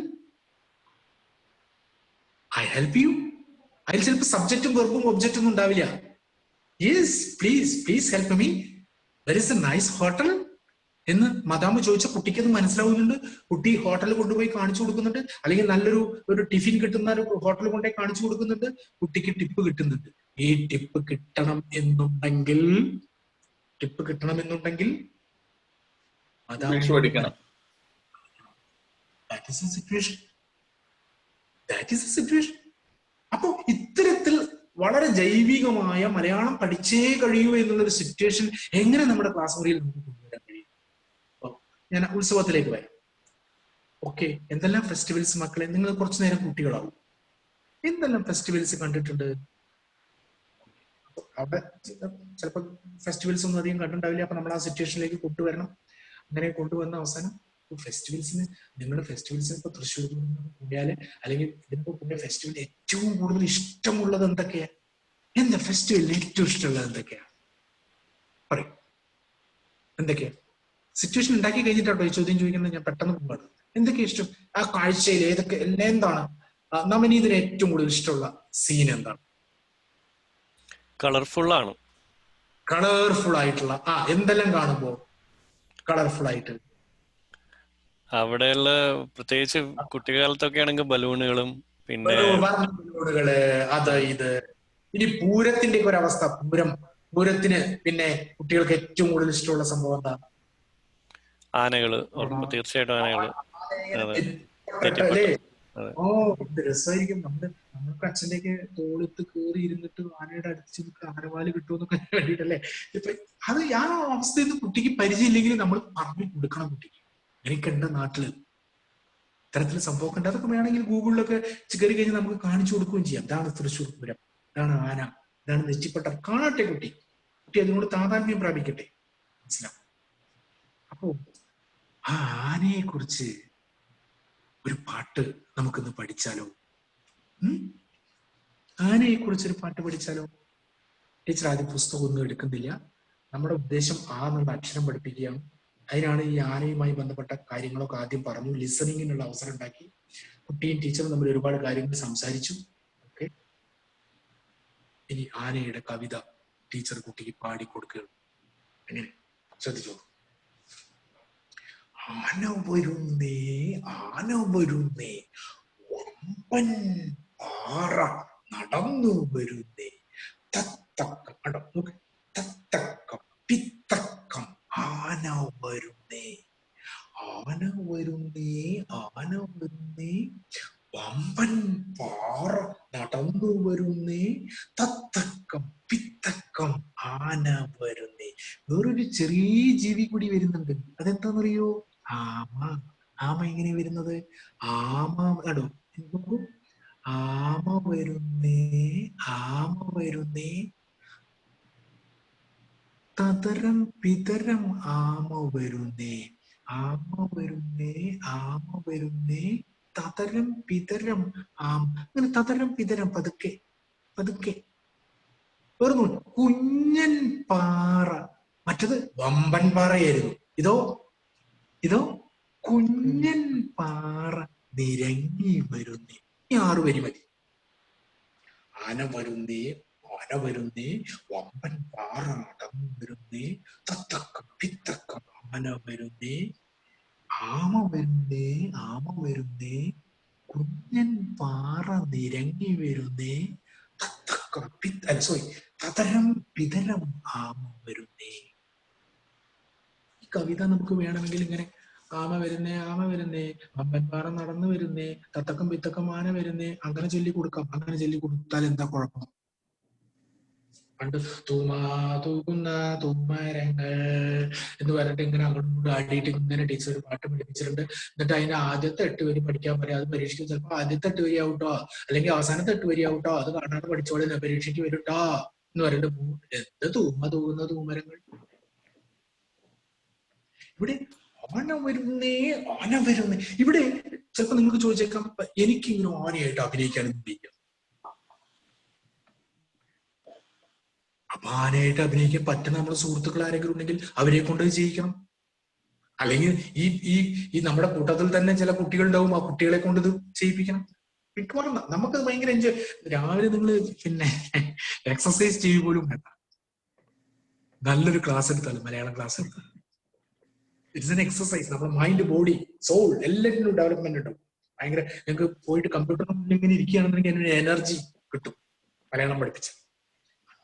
I help you. അതിൽ ചിലപ്പോൾ സബ്ജക്റ്റും വെർബും ഒബ്ജക്റ്റും ഒന്നും ഉണ്ടാവില്ല. Yes please help me, there is A nice hotel എന്ന് മദാമ ചോദിച്ച കുട്ടിക്ക് അത് മനസ്സിലാവുന്നുണ്ട്. കുട്ടി ഹോട്ടലിൽ കൊണ്ടുപോയി കാണിച്ചു കൊടുക്കുന്നുണ്ട്. അല്ലെങ്കിൽ ഒരു ടിഫിൻ കിട്ടുന്ന ഒരു ഹോട്ടൽ കൊണ്ടുപോയി കാണിച്ചു കൊടുക്കുന്നുണ്ട്. കുട്ടിക്ക് ടിപ്പ് കിട്ടുന്നുണ്ട്. ഈ ടിപ്പ് കിട്ടണം എന്നുണ്ടെങ്കിൽ അപ്പോ ഇത്തരത്തിൽ വളരെ ജൈവികമായ മലയാളം പഠിച്ചേ കഴിയൂ എന്നുള്ളൊരു സിറ്റുവേഷൻ എങ്ങനെ നമ്മുടെ ക്ലാസ് മുറിയിൽ നമുക്ക് കൊണ്ടുവരാൻ കഴിയും? ഞാൻ ഉത്സവത്തിലേക്ക് വരാം. ഓക്കെ, എന്തെല്ലാം ഫെസ്റ്റിവൽസ് മക്കളെ, നിങ്ങൾ കുറച്ചു നേരം കുട്ടികളാവും. എന്തെല്ലാം ഫെസ്റ്റിവൽസ് കണ്ടിട്ടുണ്ട്? അവിടെ ചിലപ്പോൾ ഫെസ്റ്റിവൽസ് ഒന്നും അധികം കണ്ടിട്ടുണ്ടാവില്ല. അപ്പൊ നമ്മൾ ആ സിറ്റുവേഷനിലേക്ക് കൊണ്ടുവരണം. അങ്ങനെ കൊണ്ടുവന്ന അവസാനം ഫെസ്റ്റിവൽസിന്, നിങ്ങളുടെ ഫെസ്റ്റിവൽസിന് ഇപ്പൊ തൃശ്ശൂർ കൂടിയാല്, അല്ലെങ്കിൽ ഇതിപ്പോ പുതിയ ഫെസ്റ്റിവലിന് ഏറ്റവും കൂടുതൽ ഇഷ്ടമുള്ളത് എന്തൊക്കെയാ? എന്താ ഫെസ്റ്റിവലിന് ഏറ്റവും ഇഷ്ടമുള്ളത് എന്തൊക്കെയാ? പറയും. എന്തൊക്കെയാ? സിറ്റുവേഷൻ ഉണ്ടാക്കി കഴിഞ്ഞിട്ടാട്ടോ ഈ ചോദ്യം ചോദിക്കുന്നത്. ഞാൻ പെട്ടെന്ന് പോകാണ്. എന്തൊക്കെയാ ഇഷ്ടം? ആ കാഴ്ചയിൽ ഏതൊക്കെ എന്താണ് നവനീതിന് ഏറ്റവും കൂടുതൽ ഇഷ്ടമുള്ള സീൻ എന്താണ്? കളർഫുൾ ആണ്. കളർഫുൾ ആയിട്ടുള്ള എന്തെല്ലാം കാണുമ്പോ കളർഫുൾ ആയിട്ട്? അവിടെയുള്ള പ്രത്യേകിച്ച് കുട്ടിക്കാലത്തൊക്കെ ആണെങ്കിൽ ബലൂണുകളും പിന്നെ ബലൂണുകള് അത് ഇത്. ഇനി പൂരത്തിന്റെ ഒക്കെ ഒരു അവസ്ഥ. പൂരത്തിന് പിന്നെ കുട്ടികൾക്ക് ഏറ്റവും കൂടുതൽ ഇഷ്ടമുള്ള സംഭവം എന്താ? ആനകള്. തീർച്ചയായിട്ടും ആനകള്. അല്ലേ? ഓ എന്ത് രസമായിരിക്കും. നമ്മൾക്ക് അച്ഛൻ്റെയൊക്കെ തോളത്ത് കയറി ഇരുന്നിട്ട് ആനയുടെ അടുത്ത് നിൽക്കുക, ആനവാല് കിട്ടുമെന്നൊക്കെ വേണ്ടിയിട്ടല്ലേ. ഇപ്പൊ അത് ആ അവസ്ഥയിൽ കുട്ടിക്ക് പരിചയമില്ലെങ്കിൽ നമ്മൾ പറഞ്ഞു കൊടുക്കണം കുട്ടിക്ക്. എനിക്ക് എന്റെ നാട്ടില് ഇത്തരത്തിൽ സംഭവമൊക്കെ ഉണ്ട്. അതൊക്കെ വേണമെങ്കിൽ ഗൂഗിളിലൊക്കെ കയറി കഴിഞ്ഞാൽ നമുക്ക് കാണിച്ചു കൊടുക്കുകയും ചെയ്യാം. ഇതാണ് തൃശ്ശൂർ പൂരം, ഇതാണ് ആന, ഇതാണ് നെറ്റിപ്പട്ടം. കാണട്ടെ കുട്ടി അതിനോട് താതാത്മ്യം പ്രാപിക്കട്ടെ. മനസ്സിലാവും. അപ്പോ ആ ആനയെ കുറിച്ച് ഒരു പാട്ട് നമുക്കിന്ന് പഠിച്ചാലോ? ആനയെ കുറിച്ചൊരു പാട്ട് പഠിച്ചാലോ? ടീച്ചർ ആദ്യം പുസ്തകം ഒന്നും എടുക്കുന്നില്ല. നമ്മുടെ ഉദ്ദേശം ആ എന്നുള്ള അക്ഷരം പഠിപ്പിക്കുകയാണ്. അതിനാണ് ഈ ആനയുമായി ബന്ധപ്പെട്ട കാര്യങ്ങളൊക്കെ ആദ്യം പറഞ്ഞു. ലിസണിങ്ങിനുള്ള അവസരം ഉണ്ടാക്കി. കുട്ടിയും ടീച്ചറും തമ്മിൽ ഒരുപാട് കാര്യങ്ങൾ സംസാരിച്ചു. ഓക്കെ, ഇനി ആനയുടെ കവിത ടീച്ചർ കുട്ടിക്ക് പാടിക്കൊടുക്കുകയാണ്. എങ്ങനെ ശ്രദ്ധിച്ചോ. ആന വരുന്നേ, ആന വരുന്നേ, വമ്പൻ പാറ നടന്നു വരുന്നേ, തത്തക്കം നോക്ക്, തത്തക്കം പിത്തക്കം ആന വരുന്നേ, ആന വരുന്നേ, ആന വരുന്നേ, വമ്പൻ പാറ നടന്നു വരുന്നേ, തത്തക്കം പിത്തക്കം ആന വരുന്നേ. വേറൊരു ചെറിയ ജീവി കൂടി വരുന്നുണ്ട്. അതെന്താണെന്നറിയോ? ആമ. ആമ എങ്ങനെ വരുന്നത്? ആമ കണ്ടോ, ആമ വരുന്നേ, ആമ വരുന്നേ, തതരം പിതരം ആമ വരുന്നേ, ആമ വരുന്നേ, ആമ വരുന്നേ, തതരം പിതരം ആം. അങ്ങനെ തതരം പിതരം പതുക്കെ പതുക്കെ. വേർന്നു കുഞ്ഞൻ പാറ. മറ്റത് വമ്പൻ പാറയായിരുന്നു. ഇതോ കുഞ്ഞൻ പാറ നിരങ്ങി വരുന്നേ. ഈ 6 വരി മതി. ആന വരുന്നേ, ആന വരുന്നേ, വമ്പൻ പാറ നടന്നു വരുന്നേ, തത്തക്കം പിത്തക്കം ആന വരുന്നേ, ആമ വരുന്നേ, ആമ വരുന്നേ, കുഞ്ഞൻ പാറ നിരങ്ങി വരുന്നേ, തത്തക്കം തതരം പിതരം ആമ വരുന്നേ. ഈ കവിത നമുക്ക് വേണമെങ്കിൽ ഇങ്ങനെ ആമ വരുന്നേ, ആമ വരുന്നേ, വമ്പൻപാറ നടന്നു വരുന്നേ, തത്തക്കം പിത്തക്കം ആന വരുന്നേ, അങ്ങനെ ചൊല്ലി കൊടുക്കാം. അങ്ങനെ ചൊല്ലി കൊടുത്താൽ എന്താ കുഴപ്പം? പണ്ട് തൂക്കുന്ന തൂമരങ്ങൾ എന്ന് പറഞ്ഞിട്ട് ഇങ്ങനെ അങ്ങോട്ടും ആടിയിട്ട് ഇങ്ങനെ ടീച്ചർ ഒരു പാട്ട് പഠിപ്പിച്ചിട്ടുണ്ട്. എന്നിട്ട് അതിന്റെ ആദ്യത്തെ 8 വരി പഠിക്കാൻ പറയാം. അത് പരീക്ഷയ്ക്ക് ചിലപ്പോൾ ആദ്യത്തെ 8 വരി ആവട്ടോ, അല്ലെങ്കിൽ അവസാനത്തെ 8 വരി ആവട്ടോ, അത് കാണാതെ പഠിച്ചോളെ പരീക്ഷയ്ക്ക് വരുട്ടോ എന്ന് പറഞ്ഞിട്ട് എന്ത് തൂങ്ങുന്ന തൂമരങ്ങൾ. ഇവിടെ ആന വരുന്നേ, ആന വരുന്നേ. ഇവിടെ ചിലപ്പോ നിങ്ങൾക്ക് ചോദിച്ചേക്കാം, എനിക്ക് ഇങ്ങനെ ആനയായിട്ട് അഭിനയിക്കാനൊന്നും വയ്യ. അപ്പൊ ആനയായിട്ട് അഭിനയിക്കാൻ പറ്റുന്ന നമ്മുടെ സുഹൃത്തുക്കൾ ആരെങ്കിലും ഉണ്ടെങ്കിൽ അവരെ കൊണ്ട് ചെയ്യിക്കണം. അല്ലെങ്കിൽ ഈ നമ്മുടെ കൂട്ടത്തിൽ തന്നെ ചില കുട്ടികളുണ്ടാവും, ആ കുട്ടികളെ കൊണ്ട് ഇത് ചെയ്യിപ്പിക്കണം. മിക്കവാറും നമുക്ക് ഭയങ്കര എൻജോയ്. രാവിലെ നിങ്ങൾ പിന്നെ എക്സസൈസ് ചെയ്യുക പോലും വേണ്ട, നല്ലൊരു ക്ലാസ് എടുത്താലും, മലയാളം ക്ലാസ് എടുത്താലും ഇറ്റ്സ് എൻ എക്സസൈസ്. നമ്മുടെ മൈൻഡ്, ബോഡി, സോൾ എല്ലാത്തിനും ഡെവലപ്മെന്റ് ഉണ്ടാവും. ഭയങ്കര നിങ്ങൾക്ക് പോയിട്ട് കമ്പ്യൂട്ടറിന് മുന്നിൽ ഇങ്ങനെ ഇരിക്കുകയാണെന്നുണ്ടെങ്കിൽ അതിനൊരു എനർജി കിട്ടും മലയാളം പഠിപ്പിച്ച്.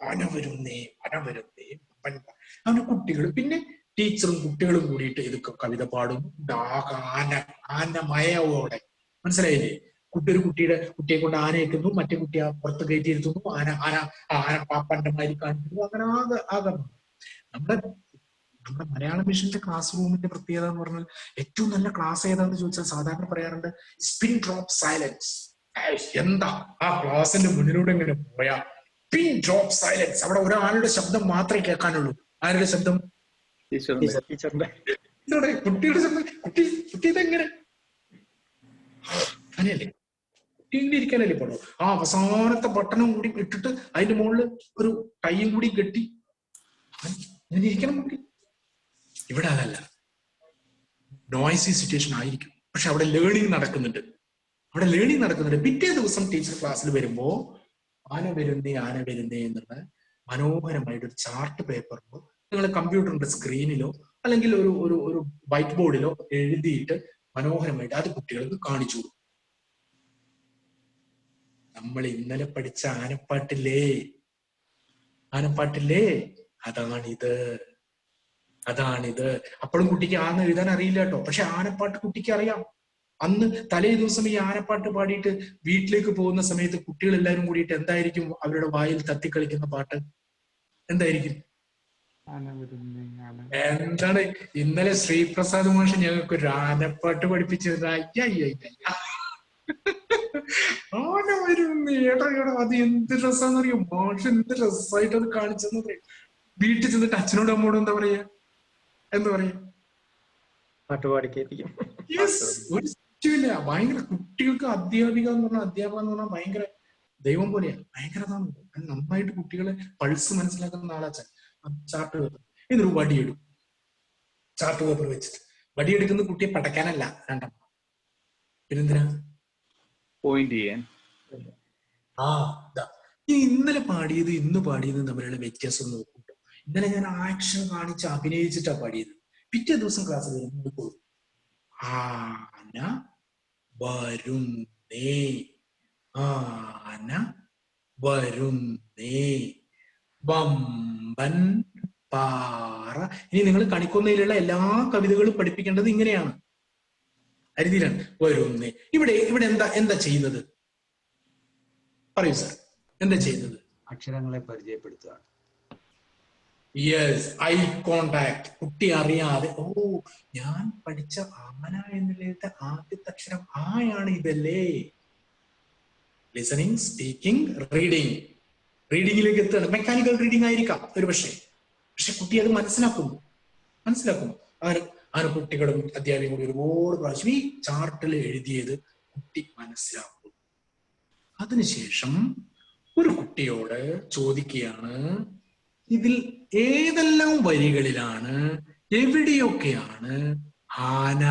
ആന വരുന്നേ, ആന വരുന്നേ, അങ്ങനെ കുട്ടികൾ പിന്നെ ടീച്ചറും കുട്ടികളും കൂടിയിട്ട് ഇത് കവിത പാടും. ആനമയോടെ മനസ്സിലായില്ലേ? ഒരു കുട്ടിയെ കൊണ്ട് ആന എത്തുന്നു, മറ്റേ കുട്ടിയെ പുറത്ത് കയറ്റി ഇരുത്തുന്നു, ആന പാപ്പന്റെ മാതിരി കാണിക്കുന്നു. അങ്ങനെ ആകെ നമ്മുടെ മലയാളം മിഷന്റെ ക്ലാസ് റൂമിന്റെ പ്രത്യേകത എന്ന് പറഞ്ഞാൽ ഏറ്റവും നല്ല ക്ലാസ് ഏതാണെന്ന് ചോദിച്ചാൽ സാധാരണ പറയാറുണ്ട് സ്പിൻ ഡ്രോപ്പ് സൈലൻസ്. എന്താ ആ ക്ലാസിന്റെ മുന്നിലൂടെ ഇങ്ങനെ പോയാ പിൻ ഡ്രോപ്പ് സൈലൻസ്. അവിടെ ഒരാളുടെ ശബ്ദം മാത്രമേ കേൾക്കാനുള്ളൂ. ആരുടെ ശബ്ദം? ടീച്ചറിന്റെ. കുട്ടിയുടെ ശബ്ദം. കുട്ടി ഇതെങ്ങനെ അങ്ങനെയല്ലേ? കുട്ടി ഇങ്ങനെ ഇരിക്കാനല്ലേ പാടോ? ആ അവസാനത്തെ ബട്ടണും കൂടി ഇട്ടിട്ട് അതിന്റെ മുകളിൽ ഒരു ടൈയും കൂടി കെട്ടി ഇങ്ങനെ ഇരിക്കണം കുട്ടി. ഇവിടെ അതല്ല, നോയ്സി സിറ്റുവേഷൻ ആയിരിക്കും, പക്ഷെ അവിടെ ലേണിംഗ് നടക്കുന്നുണ്ട്. പിറ്റേ ദിവസം ടീച്ചർ ക്ലാസ്സിൽ വരുമ്പോ ആന വരുന്നേ, ആന വരുന്നേ എന്നുള്ള മനോഹരമായിട്ട് ഒരു ചാർട്ട് പേപ്പറിലോ നിങ്ങൾ കമ്പ്യൂട്ടറിന്റെ സ്ക്രീനിലോ അല്ലെങ്കിൽ ഒരു വൈറ്റ് ബോർഡിലോ എഴുതിയിട്ട് മനോഹരമായിട്ട് അത് കുട്ടികൾക്ക് കാണിച്ചു കൊടുക്കും. നമ്മൾ ഇന്നലെ പഠിച്ച ആനപ്പാട്ടില്ലേ, അതാണിത്. അപ്പോഴും കുട്ടിക്ക് ആന്ന് എഴുതാൻ അറിയില്ല കേട്ടോ, പക്ഷെ ആനപ്പാട്ട് കുട്ടിക്ക് അറിയാം. അന്ന് തലേ ദിവസം ഈ ആനപ്പാട്ട് പാടിയിട്ട് വീട്ടിലേക്ക് പോകുന്ന സമയത്ത് കുട്ടികൾ എല്ലാവരും കൂടിയിട്ട് എന്തായിരിക്കും അവരുടെ വായിൽ തത്തിക്കളിക്കുന്ന പാട്ട്? എന്തായിരിക്കും? എന്താണ് ഇന്നലെ ശ്രീപ്രസാദ് മാഷ് ഞങ്ങൾക്ക് ഒരു ആനപ്പാട്ട് പഠിപ്പിച്ചത്. ആന വരുന്നു ഏടാ, അത് എന്ത് രസാന്നറിയോ മാഷ്, എന്ത് രസമായിട്ട് അത് കാണിച്ചെന്നത്. വീട്ടിൽ ചെന്നിട്ട് അച്ഛനോടും അമ്മോടും എന്താ പറയാ? പാട്ടുപാടി കേൾപ്പിക്കും. ഒരു തെറ്റുമില്ല. ഭയങ്കര കുട്ടികൾക്ക് അധ്യാപകം എന്ന് പറഞ്ഞാൽ ഭയങ്കര ദൈവം പോലെയാണ്. ഭയങ്കരതാണ്. നന്നായിട്ട് കുട്ടികളെ പൾസ് മനസ്സിലാക്കുന്ന ആളാച്ചാൻ. ചാർട്ട് പേപ്പർ എന്നൊരു വടിയെടുക്കും. ചാർട്ട് പേപ്പർ വെച്ചിട്ട് വടിയെടുക്കുന്ന കുട്ടിയെ പടക്കാനല്ല, രണ്ടെണ്ണം. പിന്നെന്തിനാ? പോയിന്റ് ചെയ്യാൻ. ഇന്നലെ പാടിയത് ഇന്ന് പാടിയത് തമ്മിലുള്ള വ്യത്യാസം നോക്കൂട്ടോ. ഇന്നലെ ഞാൻ ആക്ഷൻ കാണിച്ച് അഭിനയിച്ചിട്ടാ പാടിയത്. പിറ്റേ ദിവസം ക്ലാസ് വരുമ്പോൾ ആന വരുന്നേ, ആന വരുന്നേ, വമ്പൻ പാറ. ഇനി നിങ്ങൾ കണിക്കൊന്നയിലുള്ള എല്ലാ കവിതകളും പഠിപ്പിക്കേണ്ടത് ഇങ്ങനെയാണ്, അരുതിയിലാണ്. വരുന്നേ. ഇവിടെ എന്താ ചെയ്യുന്നത്? പറയൂ സാർ, എന്താ ചെയ്യുന്നത്? അക്ഷരങ്ങളെ പരിചയപ്പെടുത്തുകയാണ്. Yes, eye contact. കുട്ടി അറിയാതെ, ഓ ഞാൻ പഠിച്ച ആന എന്നുള്ളതിന്റെ ആദ്യത്തെ അക്ഷരം ആയാണ്, ഇതല്ലേ? Listening, speaking, reading. റീഡിങ്ങിലേക്ക് എത്തുകയാണ്. മെക്കാനിക്കൽ റീഡിംഗ് ആയിരിക്കാം ഒരു പക്ഷേ കുട്ടി അത് മനസ്സിലാക്കുന്നു. അങ്ങനെ കുട്ടികളും അധ്യാപകരും കൂടി ഒരുപാട് പ്രാവശ്യം ഈ ചാർട്ടിൽ എഴുതിയത് കുട്ടി മനസ്സിലാക്കും. അതിനുശേഷം ഒരു കുട്ടിയോട് ചോദിക്കുകയാണ്, ഇതിൽ ഏതെല്ലാം വരികളിലാണ്, എവിടെയൊക്കെയാണ് ആന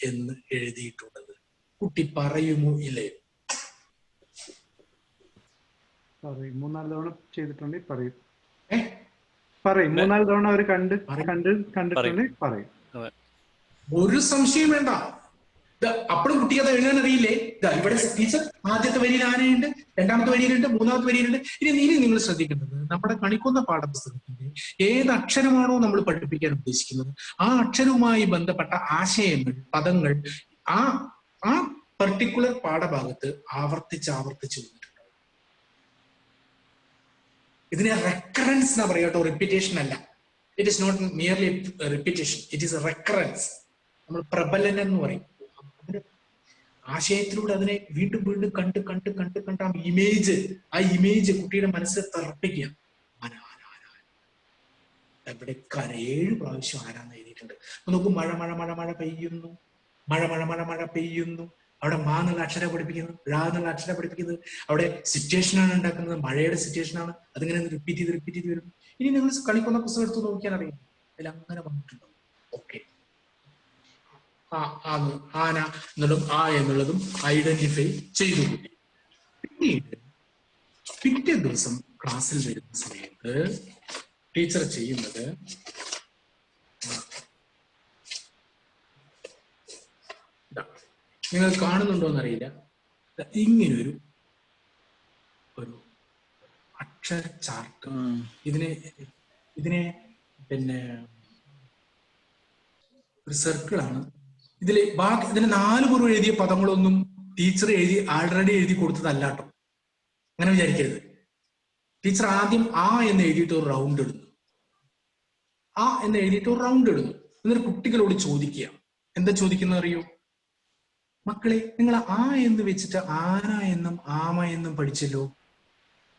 എന്ന് എഴുതിയിട്ടുള്ളത്? കുട്ടി പറയുമോ ഇല്ലയോ? പറയും. 3-4 തവണ ചെയ്തിട്ടുണ്ടെങ്കിൽ പറയും. പറയും. 4-5 തവണ അവർ കണ്ടിട്ടുണ്ടെങ്കിൽ പറയും. ഒരു സംശയം വേണ്ട. അപ്പോഴും കുട്ടിക്ക് അത് എഴുതാൻ അറിയില്ലേ? ഇവിടെ ടീച്ചർ ആദ്യത്തെ വരിയിൽ ആനയുണ്ട്, രണ്ടാമത്തെ വരിയിലുണ്ട്, മൂന്നാമത്തെ വരിയിലുണ്ട്. ഇനി നിങ്ങൾ ശ്രദ്ധിക്കേണ്ടത്, നമ്മുടെ കണിക്കൊന്ന പാഠപുസ്തകത്തിന്റെ ഏത് അക്ഷരമാണോ നമ്മൾ പഠിപ്പിക്കാൻ ഉദ്ദേശിക്കുന്നത് ആ അക്ഷരവുമായി ബന്ധപ്പെട്ട ആശയങ്ങൾ, പദങ്ങൾ ആ പർട്ടിക്കുലർ പാഠഭാഗത്ത് ആവർത്തിച്ച് വന്നിട്ടുണ്ട്. ഇതിനെ റെക്കറൻസ് എന്നാ പറയാ കേട്ടോ, റിപ്പീറ്റേഷൻ അല്ല. It is not merely repetition, it is recurrence. നമ്മൾ പ്രബലനം എന്ന് പറയും. അതിന് ആശയത്തിലൂടെ അതിനെ വീണ്ടും വീണ്ടും കണ്ട് ആ ഇമേജ് കുട്ടിയുടെ മനസ്സിൽ തറപ്പിക്കുക. ഇവിടെ 7 പ്രാവശ്യം ആരാന്ന് എഴുതിയിട്ടുണ്ട്. നോക്കൂ, മഴ പെയ്യുന്നു, മഴ പെയ്യുന്നു. അവിടെ മാ എന്നുള്ള അക്ഷരം പഠിപ്പിക്കുന്നത്, ഴ എന്നുള്ള അക്ഷരം പഠിപ്പിക്കുന്നത്. അവിടെ സിറ്റുവേഷനാണ് ഉണ്ടാക്കുന്നത്, മഴയുടെ സിറ്റുവേഷനാണ്. അതിങ്ങനെ റിപ്പീറ്റ് ചെയ്ത് വരുന്നു. ഇനി നിങ്ങൾ കളിക്കുന്ന പുസ്തകം എടുത്ത് നോക്കിയാൽ അറിയാം, അതിൽ അങ്ങനെ വന്നിട്ടുണ്ടാവും. ഓക്കെ, ആന എന്നുള്ളതും ആ എന്നുള്ളതും ഐഡന്റിഫൈ ചെയ്തു. പിന്നീട് പിറ്റേ ദിവസം ക്ലാസ്സിൽ വരുന്ന സമയത്ത് ടീച്ചർ ചെയ്യുന്നത്, നിങ്ങൾ കാണുന്നുണ്ടോന്നറിയില്ല, ഇങ്ങനൊരു അക്ഷര ചാർട്ട്. ഇതിനെ പിന്നെ ഒരു സർക്കിളാണ്. ഇതിന് 4 കുറിവ് എഴുതിയ പദങ്ങളൊന്നും ടീച്ചർ ആൾറെഡി എഴുതി കൊടുത്തതല്ല കേട്ടോ, അങ്ങനെ വിചാരിക്കരുത്. ടീച്ചർ ആദ്യം ആ എന്ന് എഴുതിയിട്ട് ഒരു റൗണ്ട് ഇടുന്നു. എന്നിട്ട് കുട്ടികളോട് ചോദിക്കുക. എന്താ ചോദിക്കുന്ന അറിയോ? മക്കളെ, നിങ്ങൾ ആ എന്ന് വെച്ചിട്ട് ആന എന്നും ആമ എന്നും പഠിച്ചല്ലോ.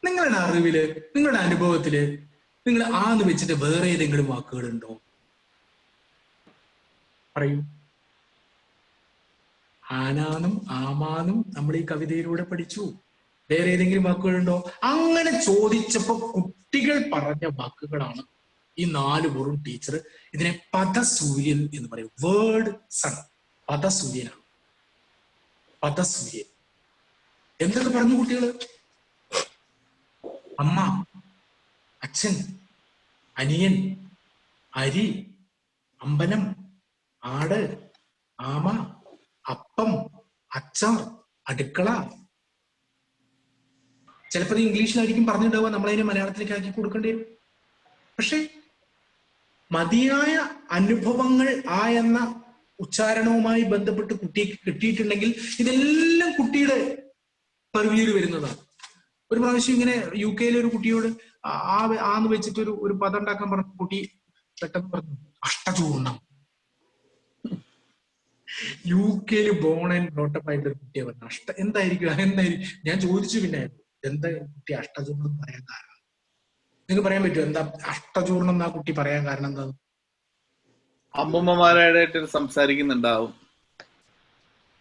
നിങ്ങളുടെ അറിവില്, നിങ്ങളുടെ അനുഭവത്തില് നിങ്ങൾ ആ എന്ന് വെച്ചിട്ട് വേറെ ഏതെങ്കിലും വാക്കുകളുണ്ടോ? പറയൂ. ആനാന്നും ആമാന്നും നമ്മൾ ഈ കവിതയിലൂടെ പഠിച്ചു. വേറെ ഏതെങ്കിലും വാക്കുകളുണ്ടോ? അങ്ങനെ ചോദിച്ചപ്പോ കുട്ടികൾ പറഞ്ഞ വാക്കുകളാണ് ഈ 4 വെറും. ടീച്ചർ ഇതിനെ പദസൂര്യൻ എന്ന് പറയും. Word sun, പദസൂര്യനാണ്. പദസൂര്യൻ എന്തൊക്കെ പറഞ്ഞു കുട്ടികള്? അമ്മ, അച്ഛൻ, അനിയൻ, അരി, അമ്പലം, ആട്, ആമ, അപ്പം, അച്ചാർ, അടുക്കള. ചിലപ്പോൾ ഇത് ഇംഗ്ലീഷിലായിരിക്കും പറഞ്ഞിട്ടുണ്ടാവുക, നമ്മളതിനെ മലയാളത്തിലേക്ക് ആക്കി കൊടുക്കേണ്ടി വരും. പക്ഷെ മതിയായ അനുഭവങ്ങൾ ആ എന്ന ഉച്ചാരണവുമായി ബന്ധപ്പെട്ട് കുട്ടിക്ക് കിട്ടിയിട്ടുണ്ടെങ്കിൽ ഇതെല്ലാം കുട്ടിയുടെ പെർവ്യൂവിൽ വരുന്നതാണ്. ഒരു പ്രാവശ്യം ഇങ്ങനെ UK ഒരു കുട്ടിയോട് ആന്ന് വെച്ചിട്ട് ഒരു പദം ഉണ്ടാക്കാൻ പറഞ്ഞു. കുട്ടി പെട്ടെന്ന് പറഞ്ഞു അഷ്ടചൂർണം. UK ബോൺ ആൻഡ് ബ്രോട്ടപ്പ് ആയിട്ട് ഒരു കുട്ടിയെ പറഞ്ഞു എന്തായിരിക്കും. ഞാൻ ചോദിച്ചു പിന്നെ എന്താ കുട്ടി അഷ്ടചൂർണം പറയാൻ കാരണം? നിങ്ങൾക്ക് പറയാൻ പറ്റുമോ എന്താ അഷ്ടചൂർണം എന്നാ കുട്ടി പറയാൻ കാരണം എന്താ? അമ്മൂമ്മമാരായിട്ട് സംസാരിക്കുന്നുണ്ടാവും.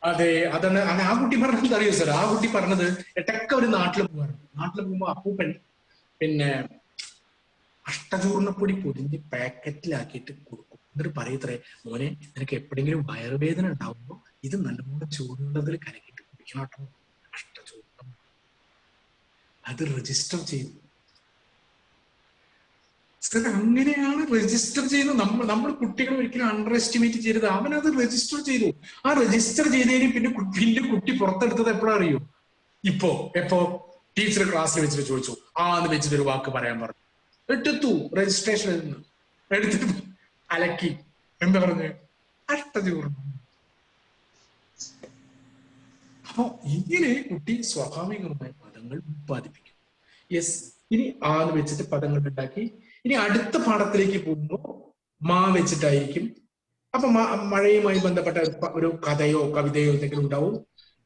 അതെ, അതാണ് ആ കുട്ടി പറഞ്ഞത്. എന്താ അറിയോ സാർ, ആ കുട്ടി പറഞ്ഞത് എട്ടൊക്കെ ഒരു നാട്ടിൽ പോകുമ്പോ അപ്പൂപ്പൻ പിന്നെ അഷ്ടചൂർണപ്പൊടി പൊതിഞ്ഞ് പാക്കറ്റിലാക്കിയിട്ട് കൊടുക്കും. എന്നിട്ട് പറയത്രേ, മോനെ നിനക്ക് എപ്പോഴെങ്കിലും വയറുവേദന ഉണ്ടാവുമ്പോ ഇത് നല്ലപോലെ ചൂടുള്ളതിൽ കലക്കിയിട്ട് കുടിക്കണം കേട്ടോ, അഷ്ടചൂർണം. അത് രജിസ്റ്റർ ചെയ്തു. അങ്ങനെയാണ് രജിസ്റ്റർ ചെയ്യുന്നത്. നമ്മൾ കുട്ടികൾ ഒരിക്കലും അണ്ടർ എസ്റ്റിമേറ്റ് ചെയ്യരുത്. അവൻ അത് രജിസ്റ്റർ ചെയ്തു. ആ രജിസ്റ്റർ ചെയ്തതിന് പിന്നെ കുട്ടി പുറത്തെടുത്തത് എപ്പോഴാ അറിയൂ? എപ്പോ ടീച്ചർ ക്ലാസ്സിൽ വെച്ചിട്ട് ചോദിച്ചു, എന്ന് വെച്ചിട്ട് ഒരു വാക്ക് പറയാൻ പറഞ്ഞു. എടുത്തു രജിസ്ട്രേഷനിൽ നിന്ന് എടുത്തിട്ട് അലക്കി. എന്താ പറഞ്ഞു? അഷ്ടചൂർണം. അപ്പൊ ഇങ്ങനെ കുട്ടി സ്വാഭാവികമായ പദങ്ങൾ ഉത്പാദിപ്പിക്കും. യെസ്, ഇനി ആന്ന് വെച്ചിട്ട് പദങ്ങൾ ഉണ്ടാക്കി. ഇനി അടുത്ത പാഠത്തിലേക്ക് പോകുമ്പോൾ മാ വെച്ചിട്ടായിരിക്കും. അപ്പൊ മഴയുമായി ബന്ധപ്പെട്ട ഒരു കഥയോ കവിതയോ എന്തെങ്കിലും ഉണ്ടാവും.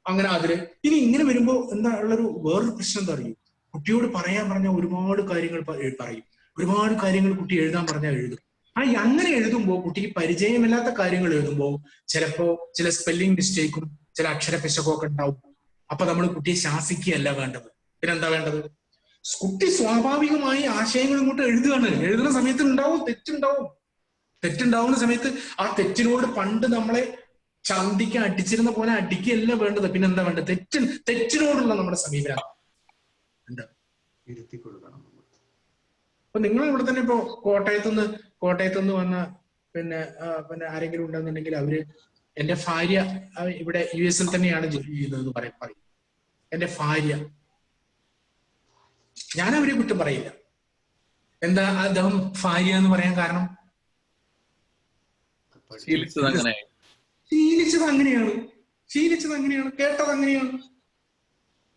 അങ്ങനെ അതില് ഇനി ഇങ്ങനെ വരുമ്പോ എന്താ ഉള്ളൊരു വേറൊരു പ്രശ്നം എന്താ അറിയും? കുട്ടിയോട് പറയാൻ പറഞ്ഞ ഒരുപാട് കാര്യങ്ങൾ പറയും. ഒരുപാട് കാര്യങ്ങൾ കുട്ടി എഴുതാൻ പറഞ്ഞാൽ എഴുതും. അങ്ങനെ എഴുതുമ്പോൾ കുട്ടിക്ക് പരിചയമില്ലാത്ത കാര്യങ്ങൾ എഴുതുമ്പോൾ ചിലപ്പോ ചില സ്പെല്ലിംഗ് മിസ്റ്റേക്കും ചില അക്ഷര പിശകൊക്കെ ഉണ്ടാവും. അപ്പൊ നമ്മൾ കുട്ടിയെ ശാസിക്കുകയല്ല വേണ്ടത്. പിന്നെന്താ വേണ്ടത്? കുട്ടി സ്വാഭാവികമായി ആശയങ്ങൾ ഇങ്ങോട്ട് എഴുതുകയാണ്. എഴുതുന്ന സമയത്ത് തെറ്റുണ്ടാവുന്ന സമയത്ത് ആ തെറ്റിനോട് പണ്ട് നമ്മളെ ചന്തിക്ക് അടിച്ചിരുന്ന പോലെ അടിക്കുകയല്ല വേണ്ടത്. പിന്നെന്താ വേണ്ടത്? തെറ്റിനോടുള്ള നമ്മുടെ സമീപനം എന്താ? ഇരുത്തി കൊടുക്കണം. അപ്പൊ നിങ്ങൾ ഇവിടെ തന്നെ ഇപ്പോ കോട്ടയത്തുനിന്ന് വന്ന പിന്നെ ആരെങ്കിലും ഉണ്ടെന്നുണ്ടെങ്കിൽ അവര് എന്റെ ഭാര്യ ഇവിടെ US തന്നെയാണ് ജോലി ചെയ്യുന്നത് പറയും. എന്റെ ഭാര്യ, ഞാൻ അവരെ കുറ്റം പറയില്ല. എന്താ അദ്ദേഹം ഭാര്യ എന്ന് പറയാൻ കാരണം? ശീലിച്ചത് അങ്ങനെയാണ്, കേട്ടത് അങ്ങനെയാണ്.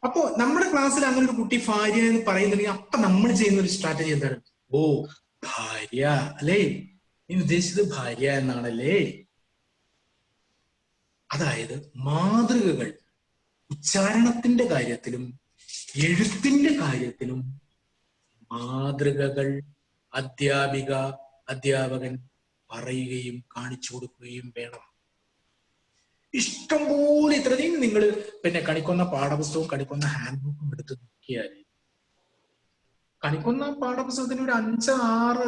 അപ്പോ നമ്മുടെ ക്ലാസ്സിൽ അങ്ങനെ ഒരു കുട്ടി ഭാര്യ എന്ന് പറയുന്നുണ്ടെങ്കിൽ അപ്പൊ നമ്മൾ ചെയ്യുന്ന ഒരു സ്ട്രാറ്റജി എന്താണ്? ഓ ഭാര്യ അല്ലേ, നീ ഉദ്ദേശിച്ചത് ഭാര്യ എന്നാണല്ലേ. അതായത് മാതൃകകൾ ഉച്ചാരണത്തിന്റെ കാര്യത്തിലും എഴുത്തിന്റെ കാര്യത്തിലും മാതൃകകൾ അധ്യാപകൻ പറയുകയും കാണിച്ചു കൊടുക്കുകയും വേണം. ഇഷ്ടംപോലെ ഇത്രയും നിങ്ങൾ പിന്നെ കണിക്കൊന്ന പാഠപുസ്തകവും കണിക്കൊന്ന ഹാൻഡ് ബുക്കും എടുത്ത് നോക്കിയാൽ കണിക്കൊന്ന പാഠപുസ്തകത്തിന് ഒരു 5-6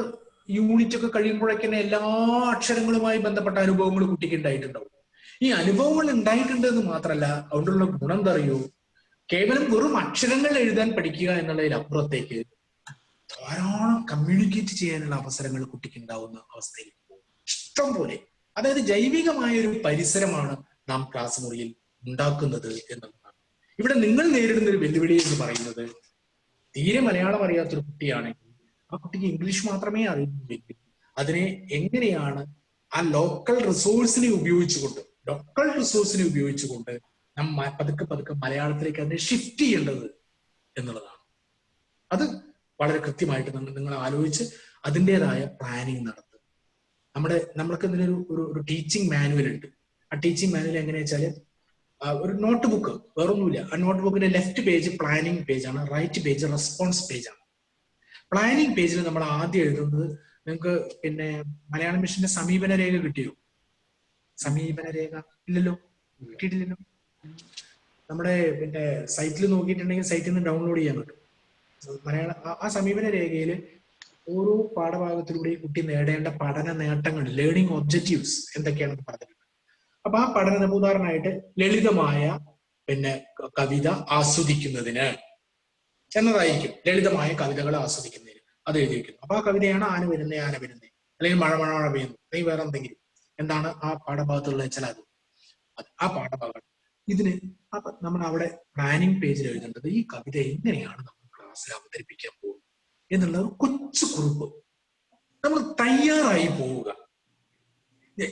യൂണിറ്റ് ഒക്കെ കഴിയുമ്പോഴേക്കും എല്ലാ അക്ഷരങ്ങളുമായി ബന്ധപ്പെട്ട അനുഭവങ്ങൾ കുട്ടിക്ക് ഉണ്ടായിട്ടുണ്ടാവും. ഈ അനുഭവങ്ങൾ ഉണ്ടായിട്ടുണ്ട് എന്ന് മാത്രമല്ല, അതുകൊണ്ടുള്ള ഗുണം എന്താ അറിയോ? കേവലം വെറും അക്ഷരങ്ങൾ എഴുതാൻ പഠിക്കുക എന്നുള്ളതിനപ്പുറത്തേക്ക് ധാരാളം കമ്മ്യൂണിക്കേറ്റ് ചെയ്യാനുള്ള അവസരങ്ങൾ കുട്ടിക്ക് ഉണ്ടാവുന്ന അവസ്ഥയിലേക്ക് പോകും. ഇഷ്ടം പോലെ. അതായത് ജൈവികമായ ഒരു പരിസരമാണ് നാം ക്ലാസ് മുറിയിൽ ഉണ്ടാക്കുന്നത് എന്നുള്ളതാണ്. ഇവിടെ നിങ്ങൾ നേരിടുന്ന ഒരു വെല്ലുവിളി എന്ന് പറയുന്നത്, തീരെ മലയാളം അറിയാത്തൊരു കുട്ടിയാണെങ്കിൽ ആ കുട്ടിക്ക് ഇംഗ്ലീഷ് മാത്രമേ അറിയുന്നുവെങ്കിൽ അതിനെ എങ്ങനെയാണ് ആ ലോക്കൽ റിസോഴ്സിനെ ഉപയോഗിച്ചുകൊണ്ട് നാം പതുക്കെ മലയാളത്തിലേക്ക് അതിനെ ഷിഫ്റ്റ് ചെയ്യേണ്ടത് എന്നുള്ളതാണ്. അത് വളരെ കൃത്യമായിട്ട് നിങ്ങൾ ആലോചിച്ച് അതിൻ്റെതായ പ്ലാനിങ് നടത്തുക. നമ്മൾക്ക് ഇതിനൊരു ഒരു ടീച്ചിങ് മാനുവൽ ഉണ്ട്. ആ ടീച്ചിങ് മാനുവൽ എങ്ങനെയാ വെച്ചാല് ഒരു നോട്ട് ബുക്ക്, വേറൊന്നുമില്ല. ആ നോട്ട് ബുക്കിന്റെ ലെഫ്റ്റ് പേജ് പ്ലാനിങ് പേജാണ്, റൈറ്റ് പേജ് റെസ്പോൺസ് പേജാണ്. പ്ലാനിങ് പേജിൽ നമ്മൾ ആദ്യം എഴുതുന്നത്, നിങ്ങൾക്ക് പിന്നെ മലയാളം മിഷന്റെ സമീപന രേഖ കിട്ടിയോ? സമീപന രേഖ ഇല്ലല്ലോ, കിട്ടിയിട്ടില്ലല്ലോ. നമ്മുടെ പിന്നെ സൈറ്റിൽ നോക്കിയിട്ടുണ്ടെങ്കിൽ സൈറ്റിൽ നിന്ന് ഡൗൺലോഡ് ചെയ്യാൻ പറ്റും. മലയാളം ആ സമീപന രേഖയിൽ ഓരോ പാഠഭാഗത്തിലൂടെയും കുട്ടി നേടേണ്ട പഠന നേട്ടങ്ങൾ, ലേണിംഗ് ഒബ്ജക്റ്റീവ്സ് എന്തൊക്കെയാണെന്ന് പറഞ്ഞിട്ടുണ്ട്. അപ്പൊ ആ പഠന ഉദാഹരണമായിട്ട് ലളിതമായ പിന്നെ കവിത ആസ്വദിക്കുന്നതിന് എന്നതായിരിക്കും. ലളിതമായ കവിതകൾ ആസ്വദിക്കുന്നതിന് അത് എഴുതിയിരിക്കുന്നു. അപ്പൊ ആ കവിതയാണ് ആന വരുന്നേ അല്ലെങ്കിൽ മഴ പെയ്യുന്നു, അല്ലെങ്കിൽ വേറെ എന്തെങ്കിലും. എന്താണ് ആ പാഠഭാഗത്തുള്ള വെച്ചാൽ ആ പാഠഭാഗം. ഇതിന് നമ്മൾ അവിടെ പ്ലാനിങ് പേജിൽ എഴുതേണ്ടത് ഈ കവിത എങ്ങനെയാണ് നമ്മൾ ക്ലാസ്സിൽ അവതരിപ്പിക്കാൻ പോകുന്നത് എന്നുള്ള ഒരു കൊച്ചു കുറിപ്പ്. നമ്മൾ തയ്യാറായി പോവുക.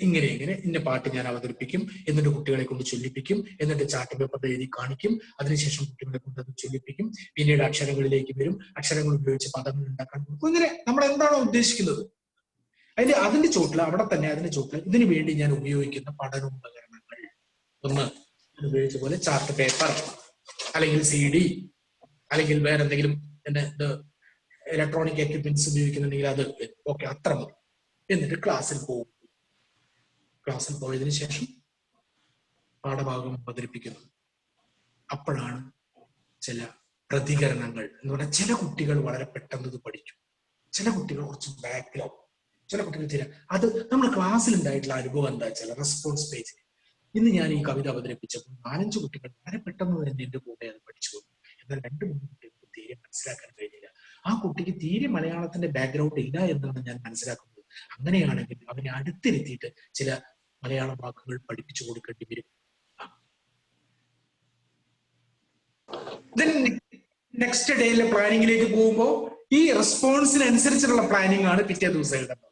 ഇങ്ങനെ ഇന്ന പാട്ട് ഞാൻ അവതരിപ്പിക്കും, എന്നിട്ട് കുട്ടികളെ കൊണ്ട് ചൊല്ലിപ്പിക്കും, എന്നിട്ട് ചാർട്ട് പേപ്പറിൽ എഴുതി കാണിക്കും, അതിനുശേഷം കുട്ടികളെ കൊണ്ട് അത് ചൊല്ലിപ്പിക്കും, പിന്നീട് അക്ഷരങ്ങളിലേക്ക് വരും, അക്ഷരങ്ങൾ ഉപയോഗിച്ച് പദങ്ങൾ ഉണ്ടാക്കാൻ കൊടുക്കും. ഇങ്ങനെ നമ്മൾ എന്താണോ ഉദ്ദേശിക്കുന്നത് അതിന്റെ ചോട്ടിൽ അവിടെ തന്നെ അതിന്റെ ചോട്ടിൽ ഇതിനു വേണ്ടി ഞാൻ ഉപയോഗിക്കുന്ന പഠനോപകരണങ്ങൾ ഒന്ന് ഉപയോഗിച്ച പോലെ ചാർട്ട് പേപ്പർ അല്ലെങ്കിൽ CD അല്ലെങ്കിൽ വേറെ എന്തെങ്കിലും ഇലക്ട്രോണിക് എക്യുപ്മെന്റ്സ് ഉപയോഗിക്കുന്നുണ്ടെങ്കിൽ അത് ഓക്കെ, അത്ര മതി. എന്നിട്ട് ക്ലാസ്സിൽ പോകും. ക്ലാസ്സിൽ പോയതിനു ശേഷം പാഠഭാഗം അവതരിപ്പിക്കുന്നു. അപ്പോഴാണ് ചില പ്രതികരണങ്ങൾ എന്ന് പറഞ്ഞാൽ ചില കുട്ടികൾ വളരെ പെട്ടെന്ന് ഇത് പഠിക്കും, ചില കുട്ടികൾ കുറച്ച് ബാക്കിലാവും, ചില കുട്ടികൾ തീരെ. അത് നമ്മുടെ ക്ലാസ്സിൽ ഉണ്ടായിട്ടുള്ള അനുഭവം എന്താ വെച്ചാൽ റെസ്പോൺസ് പേജിൽ ഇന്ന് ഞാൻ ഈ കവിത അവതരിപ്പിച്ചപ്പോൾ 4-5 കുട്ടികൾ വളരെ പെട്ടെന്ന് തന്നെ എന്റെ കൂടെ അത് പഠിച്ചു പോകും. എന്നാൽ 2-3 കുട്ടികൾക്ക് തീരെ മനസ്സിലാക്കാൻ കഴിഞ്ഞില്ല. ആ കുട്ടിക്ക് തീരെ മലയാളത്തിന്റെ ബാക്ക്ഗ്രൗണ്ട് ഇല്ല എന്നാണ് ഞാൻ മനസ്സിലാക്കുന്നത്. അങ്ങനെയാണെങ്കിൽ അവനെ അടുത്തിരുത്തിയിട്ട് ചില മലയാള വാക്കുകൾ പഠിപ്പിച്ചു കൊടുക്കേണ്ടി വരും. നെക്സ്റ്റ് ഡേയിലെ പ്ലാനിങ്ങിലേക്ക് പോകുമ്പോൾ ഈ റെസ്പോൺസിനനുസരിച്ചുള്ള പ്ലാനിങ് ആണ് പിറ്റേ ദിവസം എഴുതുന്നത്.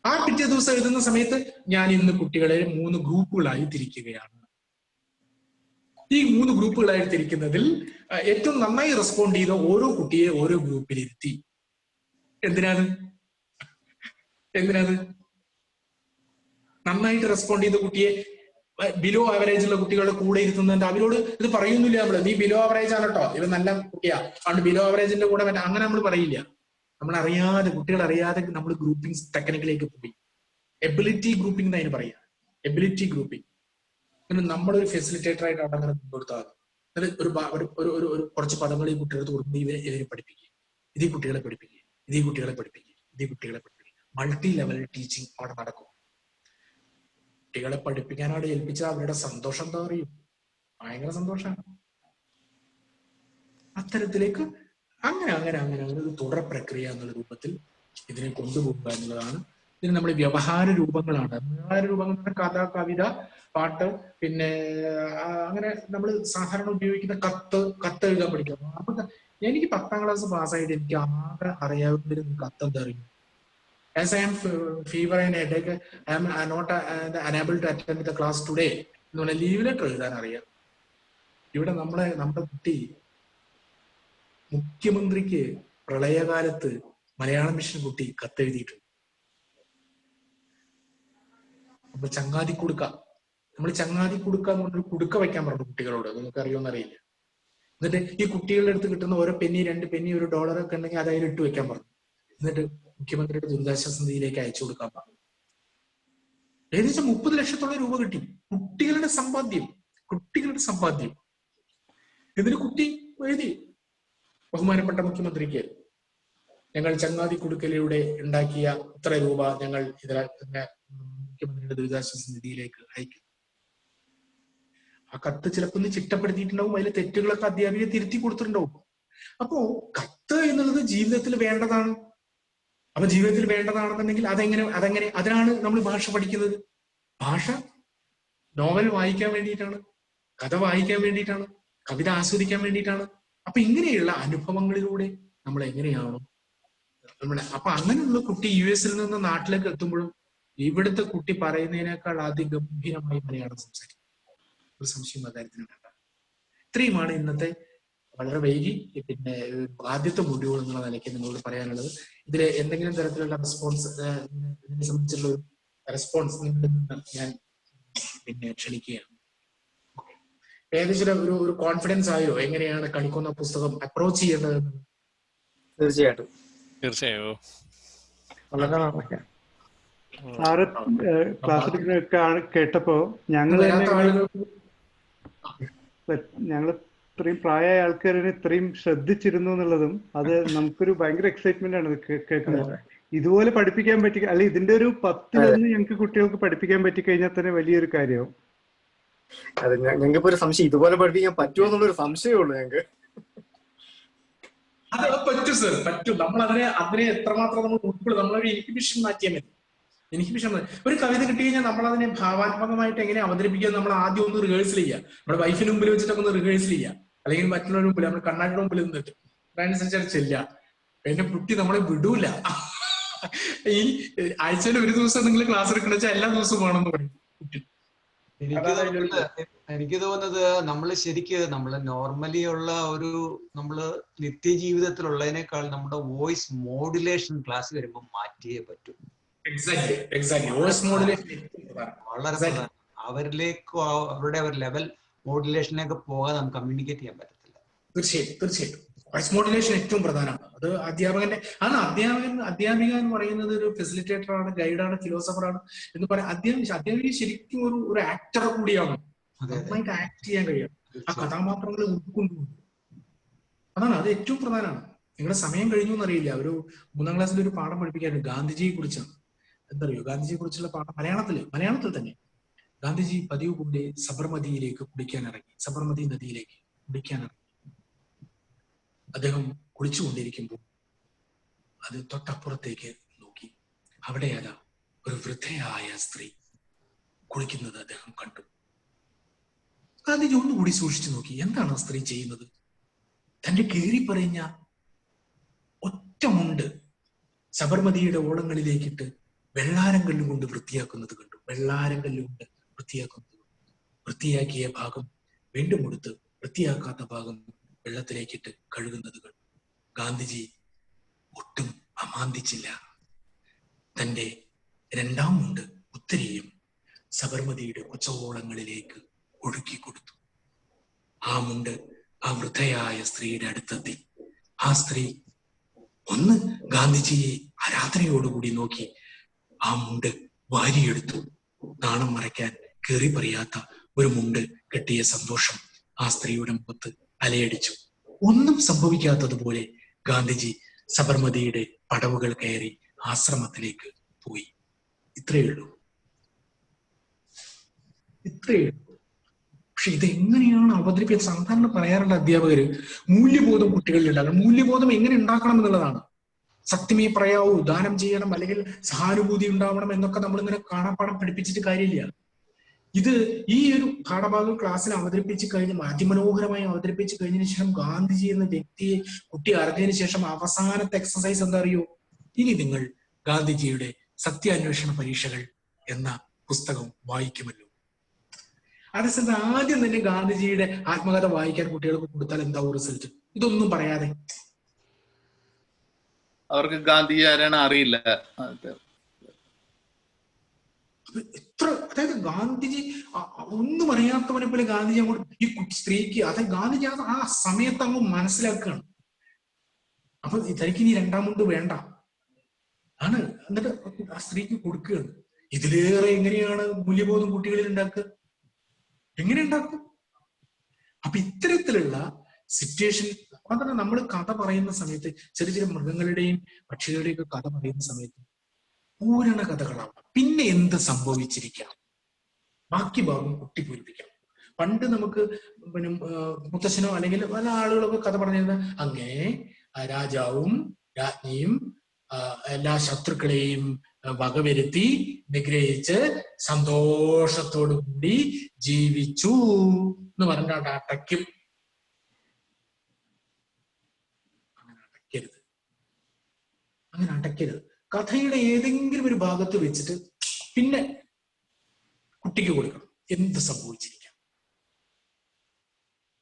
ആ പിറ്റേ ദിവസം എഴുതുന്ന സമയത്ത് ഞാൻ ഇന്ന് കുട്ടികളെ 3 ഗ്രൂപ്പുകളായി തിരിക്കുകയാണ്. ഈ 3 ഗ്രൂപ്പുകളായി തിരിക്കുന്നതിൽ ഏറ്റവും നന്നായി റെസ്പോണ്ട് ചെയ്ത ഓരോ കുട്ടിയെ ഓരോ ഗ്രൂപ്പിലിരുത്തി. എന്തിനാണ് നന്നായിട്ട് റെസ്പോണ്ട് ചെയ്ത കുട്ടിയെ ബിലോ ആവറേജ് ഉള്ള കുട്ടികളുടെ കൂടെ ഇരുത്തുന്നുണ്ട്. അവരോട് ഇത് പറയുന്നില്ല നമ്മള്, നീ ബിലോ ആവറേജ് ആണ് കേട്ടോ, ഇവ നല്ല കുട്ടിയാ, അതുകൊണ്ട് ബിലോ ആവറേജിന്റെ കൂടെ അങ്ങനെ നമ്മൾ പറയില്ല. നമ്മൾ അറിയാതെ, കുട്ടികൾ അറിയാതെ നമ്മൾ ഗ്രൂപ്പിംഗ് ടെക്നിക്കിലേക്ക് പോയി. എബിലിറ്റി ഗ്രൂപ്പിംഗ് എന്നതിന് പറയാ, എബിലിറ്റി ഗ്രൂപ്പിംഗ്. അങ്ങനെ നമ്മളൊരു ഫെസിലിറ്റേറ്റർ ആയിട്ട് അവിടെ അങ്ങനെ കൊടുത്താൽ ഒരു കുറച്ച് പദങ്ങൾ ഈ കുട്ടികൾക്ക് കൊടുക്കുമ്പോൾ ഇവരെ പഠിപ്പിക്കുക, ഇതീ കുട്ടികളെ പഠിപ്പിക്കുക, ഇതീ കുട്ടികളെ പഠിപ്പിക്കുക. മൾട്ടി ലെവൽ ടീച്ചിങ് അവിടെ നടക്കും. കുട്ടികളെ പഠിപ്പിക്കാനവിടെ ഏൽപ്പിച്ചാൽ അവരുടെ സന്തോഷം എന്താ പറയും, ഭയങ്കര സന്തോഷമാണ്. അത്തരത്തിലേക്ക് അങ്ങനെ ഒരു തുടർ പ്രക്രിയ എന്നുള്ള രൂപത്തിൽ ഇതിനെ കൊണ്ടുപോകുക എന്നുള്ളതാണ്. ഇതിന് നമ്മൾ വ്യവഹാര രൂപങ്ങളാണ്. വ്യവഹാര രൂപങ്ങൾ കഥ, കവിത, പാട്ട്, പിന്നെ അങ്ങനെ നമ്മൾ സാധാരണ ഉപയോഗിക്കുന്ന കത്ത് എഴുതാൻ പഠിക്കണം. അപ്പൊ എനിക്ക് 10ാം ക്ലാസ് പാസ്സായിട്ട് എനിക്ക് ആകെ അറിയാവുന്നൊരു കത്ത് എന്താ അറിയും, as I am fever and headache, I am not unable to attend the class today എന്ന് പറഞ്ഞാൽ ലീവ് ലെറ്റർ എഴുതാൻ അറിയാം. ഇവിടെ നമ്മുടെ കുട്ടി മുഖ്യമന്ത്രിക്ക് പ്രളയകാലത്ത് മലയാളം മിഷൻ കുട്ടി കത്തെഴുതിയിട്ടുണ്ട്. നമ്മൾ ചങ്ങാതി കുടുക്ക എന്ന് പറഞ്ഞൊരു കുടുക്ക വയ്ക്കാൻ പറഞ്ഞു കുട്ടികളോട്. നിങ്ങൾക്ക് അറിയുമെന്നറിയില്ല. എന്നിട്ട് ഈ കുട്ടികളുടെ അടുത്ത് കിട്ടുന്ന ഓരോ പെന്നി, 2 പെന്നി, $1 ഒക്കെ ഉണ്ടെങ്കിൽ അത് അതിൽ ഇട്ട് വെക്കാൻ പറഞ്ഞു. എന്നിട്ട് മുഖ്യമന്ത്രിയുടെ ദുരിതാശ്വാസ നിധിയിലേക്ക് അയച്ചു കൊടുക്കാൻ പറഞ്ഞു. ഏകദേശം 30 ലക്ഷത്തോളം രൂപ കിട്ടി. കുട്ടികളുടെ സമ്പാദ്യം. ഇതിന് കുട്ടി എഴുതി, ബഹുമാനപ്പെട്ട മുഖ്യമന്ത്രിക്ക് ഞങ്ങൾ ചങ്ങാതി കുടുക്കലിലൂടെ ഉണ്ടാക്കിയ ഇത്ര രൂപ ഞങ്ങൾ മുഖ്യമന്ത്രിയുടെ ദുരിതാശ്വാസ നിധിയിലേക്ക് അയക്കും. ആ കത്ത് ചിലപ്പോൾ ചിട്ടപ്പെടുത്തിയിട്ടുണ്ടാവും, അതിലെ തെറ്റുകളൊക്കെ അധ്യാപിക തിരുത്തി കൊടുത്തിട്ടുണ്ടാവും. അപ്പോ കത്ത് എന്നുള്ളത് ജീവിതത്തിൽ വേണ്ടതാണ്. അപ്പൊ ജീവിതത്തിൽ വേണ്ടതാണെന്നുണ്ടെങ്കിൽ അതിനാണ് നമ്മൾ ഭാഷ പഠിക്കുന്നത്. ഭാഷ നോവൽ വായിക്കാൻ വേണ്ടിയിട്ടാണ്, കഥ വായിക്കാൻ വേണ്ടിയിട്ടാണ്, കവിത ആസ്വദിക്കാൻ വേണ്ടിയിട്ടാണ്. അപ്പൊ ഇങ്ങനെയുള്ള അനുഭവങ്ങളിലൂടെ നമ്മൾ എങ്ങനെയാണോ അപ്പൊ അങ്ങനെയുള്ള കുട്ടി US നിന്ന് നാട്ടിലേക്ക് എത്തുമ്പോഴും ഇവിടുത്തെ കുട്ടി പറയുന്നതിനേക്കാൾ അതിഗംഭീരമായി മലയാളം സംസാരിക്കും. ഒരു സംശയം അക്കാര്യത്തിന് വേണ്ട. ഇത്രയുമാണ് ഇന്നത്തെ വളരെ വൈകി പിന്നെ ആദ്യത്തെ മൊഡ്യൂൾ എന്നുള്ള നിലയ്ക്ക് നിങ്ങളോട് പറയാനുള്ളത്. ഇതിൽ എന്തെങ്കിലും തരത്തിലുള്ള റെസ്പോൺസ്, ഇതിനെ സംബന്ധിച്ചുള്ള ഒരു റെസ്പോൺസ് നിങ്ങളിൽ നിന്ന് ഞാൻ പിന്നെ ക്ഷണിക്കുകയാണ്. ഏകദേശം ഒരു കോൺഫിഡൻസ് ആയോ എങ്ങനെയാണ് കണിക്കൊന്ന പുസ്തകം അപ്രോച്ച് ചെയ്യേണ്ടതെന്ന്? തീർച്ചയായിട്ടും വളരെ സാറ് ക്ലാസ്സിൽ കേട്ടപ്പോ ഞങ്ങൾ ഇത്രയും പ്രായമായ ആൾക്കാരെ ഇത്രയും ശ്രദ്ധിച്ചിരുന്നു എന്നുള്ളതും അത് നമുക്കൊരു ഭയങ്കര എക്സൈറ്റ്മെന്റ് ആണ് കേൾക്കുന്നത്. ഇതുപോലെ പഠിപ്പിക്കാൻ പറ്റി, അല്ലെ ഇതിന്റെ ഒരു 10-1 ഞങ്ങൾക്ക് കുട്ടികൾക്ക് പഠിപ്പിക്കാൻ പറ്റിക്കഴിഞ്ഞാൽ തന്നെ വലിയൊരു കാര്യമാവും. അതെ, ഞങ്ങൾക്ക് ഒരു സംശയം, ഇതുപോലെ പഠിപ്പിക്കാൻ പറ്റുമോ എന്നുള്ളൊരു സംശയമേ ഉള്ളൂ ഞങ്ങൾക്ക്. അത് പറ്റും സർ, പറ്റും. നമ്മൾ അതിനെ എത്രമാത്രം നമ്മൾ ഉൾപ്പെടും, നമ്മളൊരു ഇൻഹിബിഷൻ മാറ്റിയാൽ മതി. എനിക്ക് വിഷമം. ഒരു കവിത കിട്ടി കഴിഞ്ഞാൽ നമ്മൾ അതിനെ ഭാവാത്മകമായിട്ട് എങ്ങനെ അവതരിപ്പിക്കുക നമ്മൾ ആദ്യം ഒന്ന് റിഹേഴ്സൽ ചെയ്യുക. നമ്മുടെ വൈഫിന് മുമ്പിൽ വെച്ചിട്ടൊക്കെ ഒന്ന് റിഹേഴ്സൽ ചെയ്യുക, അല്ലെങ്കിൽ മറ്റുള്ളവരുടെ മുമ്പിൽ നമ്മൾ കണ്ണാടിയുടെ മുമ്പിൽ നിന്നിട്ട് അതനുസരിച്ച് ചെല്ലുക. എന്റെ കുട്ടി നമ്മളെ വിടൂല. ഈ ആഴ്ചയിൽ ഒരു ദിവസം നിങ്ങൾ ക്ലാസ് എടുക്കണ വെച്ചാൽ എല്ലാ ദിവസവും വേണമെന്ന് പറയും കുട്ടി. എനിക്ക് തോന്നുന്നത് നമ്മള് ശരിക്ക് നമ്മള് നോർമലി ഉള്ള ഒരു നമ്മള് നിത്യജീവിതത്തിലുള്ളതിനേക്കാൾ നമ്മുടെ വോയിസ് മോഡുലേഷൻ ക്ലാസ് വരുമ്പോൾ മാറ്റിയേ പറ്റൂ. വളരെ പ്രധാനം. അവരിലേക്ക് അവരുടെ ഒരു ലെവൽ മോഡുലേഷനിലേക്ക് പോകാതെ നമുക്ക് കമ്മ്യൂണിക്കേറ്റ് ചെയ്യാൻ പറ്റത്തില്ല. തീർച്ചയായിട്ടും വോയിസ് മോഡുലേഷൻ ഏറ്റവും പ്രധാനമാണ്. അത് അധ്യാപകന്റെ അധ്യാപിക എന്ന് പറയുന്നത് ഒരു ഫെസിലിറ്റേറ്റർ ആണ്, ഗൈഡാണ്, ഫിലോസഫറാണ് എന്ന് പറയാം. അധ്യാപിക ശരിക്കും ഒരു ആക്ടർ കൂടിയാണ്. നന്നായിട്ട് ആക്ട് ചെയ്യാൻ കഴിയണം, ആ കഥാപാത്രങ്ങളെ ഉൾക്കൊണ്ടുകൊണ്ട്. അതാണ്, അത് ഏറ്റവും പ്രധാനമാണ്. നിങ്ങളുടെ സമയം കഴിഞ്ഞു എന്നറിയില്ല. ഒരു 3ാം ക്ലാസ്സിൽ ഒരു പാഠം പഠിപ്പിക്കാറുണ്ട് ഗാന്ധിജിയെ കുറിച്ചാണ്. എന്തറിയോ ഗാന്ധിജിയെ കുറിച്ചുള്ള പാഠം? മലയാളത്തിൽ തന്നെ. ഗാന്ധിജി പതിവ് പോലെ സബർമതിയിലേക്ക് കുടിക്കാനിറങ്ങി, സബർമതി നദിയിലേക്ക് കുടിക്കാനിറങ്ങി. അദ്ദേഹം കുളിച്ചുകൊണ്ടിരിക്കുമ്പോൾ അത് തൊട്ടപ്പുറത്തേക്ക് നോക്കി. അവിടെ അതാ ഒരു വൃദ്ധയായ സ്ത്രീ കുളിക്കുന്നത് അദ്ദേഹം കണ്ടു. ഗാന്ധിജി ഒന്നുകൂടി സൂക്ഷിച്ചു നോക്കി. എന്താണ് ആ സ്ത്രീ ചെയ്യുന്നത്? തന്റെ കീറി പറഞ്ഞ ഒറ്റ മുണ്ട് സബർമതിയുടെ ഓളങ്ങളിലേക്കിട്ട് വെള്ളാരം കല്ലുകൊണ്ട് വൃത്തിയാക്കുന്നത് കണ്ടു. വെള്ളാരം കല്ലുകൊണ്ട് വൃത്തിയാക്കുന്നത്. വൃത്തിയാക്കിയ ഭാഗം വീണ്ടും എടുത്ത് വൃത്തിയാക്കാത്ത ഭാഗം വെള്ളത്തിലേക്കിട്ട് കഴുകുന്നത് കണ്ടു. ഗാന്ധിജി ഒട്ടും അമാന്തിച്ചില്ല. തന്റെ 2ാം മുണ്ട് ഉത്തരയും സബർമതിയുടെ കൊച്ചോളങ്ങളിലേക്ക് ഒഴുക്കി കൊടുത്തു. ആ മുണ്ട് ആ വൃദ്ധയായ സ്ത്രീയുടെ അടുത്തെത്തി. ആ സ്ത്രീ ഒന്ന് ഗാന്ധിജിയെ ആരാധനയോടുകൂടി നോക്കി. ആ മുണ്ട് വാരിയെടുത്തു. നാണം മറയ്ക്കാൻ കീറി പറയാത്ത ഒരു മുണ്ട് കിട്ടിയ സന്തോഷം ആ സ്ത്രീയുടെ മുഖത്ത് അലയടിച്ചു. ഒന്നും സംഭവിക്കാത്തതുപോലെ ഗാന്ധിജി സബർമതിയുടെ പടവുകൾ കയറി ആശ്രമത്തിലേക്ക് പോയി. ഇത്രയേ ഉള്ളൂ. പക്ഷെ ഇതെങ്ങനെയാണ് അവതരിപ്പിച്ചത്? സാധാരണ പറയാറുള്ള അധ്യാപകര് മൂല്യബോധം കുട്ടികളിൽ ഉണ്ടാക്കണം. മൂല്യബോധം എങ്ങനെ ഉണ്ടാക്കണം എന്നുള്ളതാണ്. സത്യമേ പറയാവൂ, ദാനം ചെയ്യണം, അല്ലെങ്കിൽ സഹാനുഭൂതി ഉണ്ടാവണം എന്നൊക്കെ നമ്മളിങ്ങനെ കാണാപ്പാടം പഠിപ്പിച്ചിട്ട് കാര്യമില്ല. ഇത് ഈ ഒരു പാഠഭാഗം ക്ലാസ്സിൽ അവതരിപ്പിച്ച് കഴിഞ്ഞ് അതിമനോഹരമായി അവതരിപ്പിച്ച് കഴിഞ്ഞതിന് ശേഷം ഗാന്ധിജി എന്ന വ്യക്തിയെ കുട്ടി അറിഞ്ഞതിന് ശേഷം അവസാനത്തെ എക്സസൈസ് എന്താ അറിയോ? ഇനി നിങ്ങൾ ഗാന്ധിജിയുടെ സത്യാന്വേഷണ പരീക്ഷകൾ എന്ന പുസ്തകം വായിക്കുമല്ലോ. അതേസമയത്ത് ആദ്യം തന്നെ ഗാന്ധിജിയുടെ ആത്മകഥ വായിക്കാൻ കുട്ടികൾക്ക് കൊടുത്താൽ എന്താവും റിസൾട്ട്? ഇതൊന്നും പറയാതെ. അവർക്ക് ഗാന്ധിജി ആരാണ് അറിയില്ല. എത്ര, അതായത് ഗാന്ധിജി ഒന്നും അറിയാത്തവനെ പോലെ ഗാന്ധിജി അങ്ങോട്ട് ഈ സ്ത്രീക്ക്, അതായത് ഗാന്ധിജി ആ സമയത്ത് അങ്ങ് മനസ്സിലാക്കുകയാണ്. അപ്പൊ തനിക്ക് ഇനി 2ാം മുണ്ട് വേണ്ട ആണ്. എന്നിട്ട് ആ സ്ത്രീക്ക് കൊടുക്കുകയാണ്. ഇതിലേറെ എങ്ങനെയാണ് മൂല്യബോധം കുട്ടികളിൽ ഉണ്ടാക്കുക? എങ്ങനെ ഉണ്ടാക്കും? അപ്പൊ ഇത്തരത്തിലുള്ള സിറ്റുവേഷൻ മാത്രമല്ല, നമ്മൾ കഥ പറയുന്ന സമയത്ത് ചെറിയ മൃഗങ്ങളുടെയും പക്ഷികളുടെയും ഒക്കെ കഥ പറയുന്ന സമയത്ത് പൂരണ കഥകളാണ്. പിന്നെ എന്ത് സംഭവിച്ചിരിക്കാം? ബാക്കി ഭാഗം കുട്ടി പൂരിപ്പിക്കണം. പണ്ട് നമുക്ക് പിന്നെ മുത്തശ്ശനോ അല്ലെങ്കിൽ പല ആളുകളൊക്കെ കഥ പറഞ്ഞിരുന്ന അങ്ങനെ രാജാവും രാജ്ഞിയും എല്ലാ ശത്രുക്കളെയും വകവരുത്തി നിഗ്രഹിച്ച് സന്തോഷത്തോടു കൂടി ജീവിച്ചു എന്ന് പറഞ്ഞാൽ അടയ്ക്കും. അങ്ങനെ അടയ്ക്കരുത്. കഥയുടെ ഏതെങ്കിലും ഒരു ഭാഗത്ത് വെച്ചിട്ട് പിന്നെ കുട്ടിക്ക് കൊടുക്കണം. എന്ത് സംഭവിച്ചിരിക്കാം,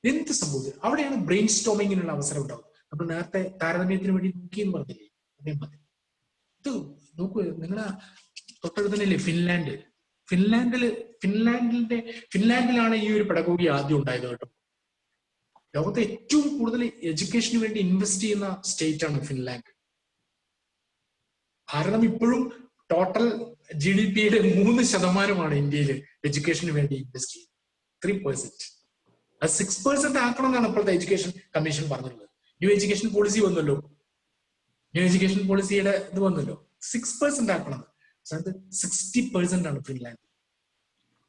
എന്ത് സംഭവിച്ചു? അവിടെയാണ് ബ്രെയിൻ സ്റ്റോമിങ്ങിനുള്ള അവസരം ഉണ്ടാവും. നമ്മൾ നേരത്തെ താരതമ്യത്തിന് വേണ്ടി നോക്കി എന്ന് പറഞ്ഞില്ലേ, അതേമാതിരി ഇത് നോക്കൂ. നിങ്ങളുടെ തൊട്ടടുത്ത് തന്നെയല്ലേ ഫിൻലാൻഡ്? ഫിൻലാൻഡിലാണ് ഈ ഒരു പെഡഗോഗി ആദ്യം ഉണ്ടായത് കേട്ടോ. ലോകത്തെ ഏറ്റവും കൂടുതൽ എഡ്യൂക്കേഷന് വേണ്ടി ഇൻവെസ്റ്റ് ചെയ്യുന്ന സ്റ്റേറ്റ് ആണ് ഫിൻലാൻഡ്. ഭാരതം ഇപ്പോഴും ടോട്ടൽ GDP-യുടെ 3% ഇന്ത്യയിൽ എഡ്യൂക്കേഷന് വേണ്ടി ഇൻവെസ്റ്റ് ചെയ്യുന്നത്. 3%. അത് 6% ആക്കണം എന്നാണ് ഇപ്പോഴത്തെ എഡ്യൂക്കേഷൻ കമ്മീഷൻ പറഞ്ഞിട്ടുള്ളത്. ന്യൂ എഡ്യൂക്കേഷൻ പോളിസി വന്നല്ലോ, ന്യൂ എഡ്യൂക്കേഷൻ പോളിസിയുടെ ഇത് വന്നല്ലോ, 6% ആക്കണം. 60% ആണ് ഫിൻലാൻഡ്,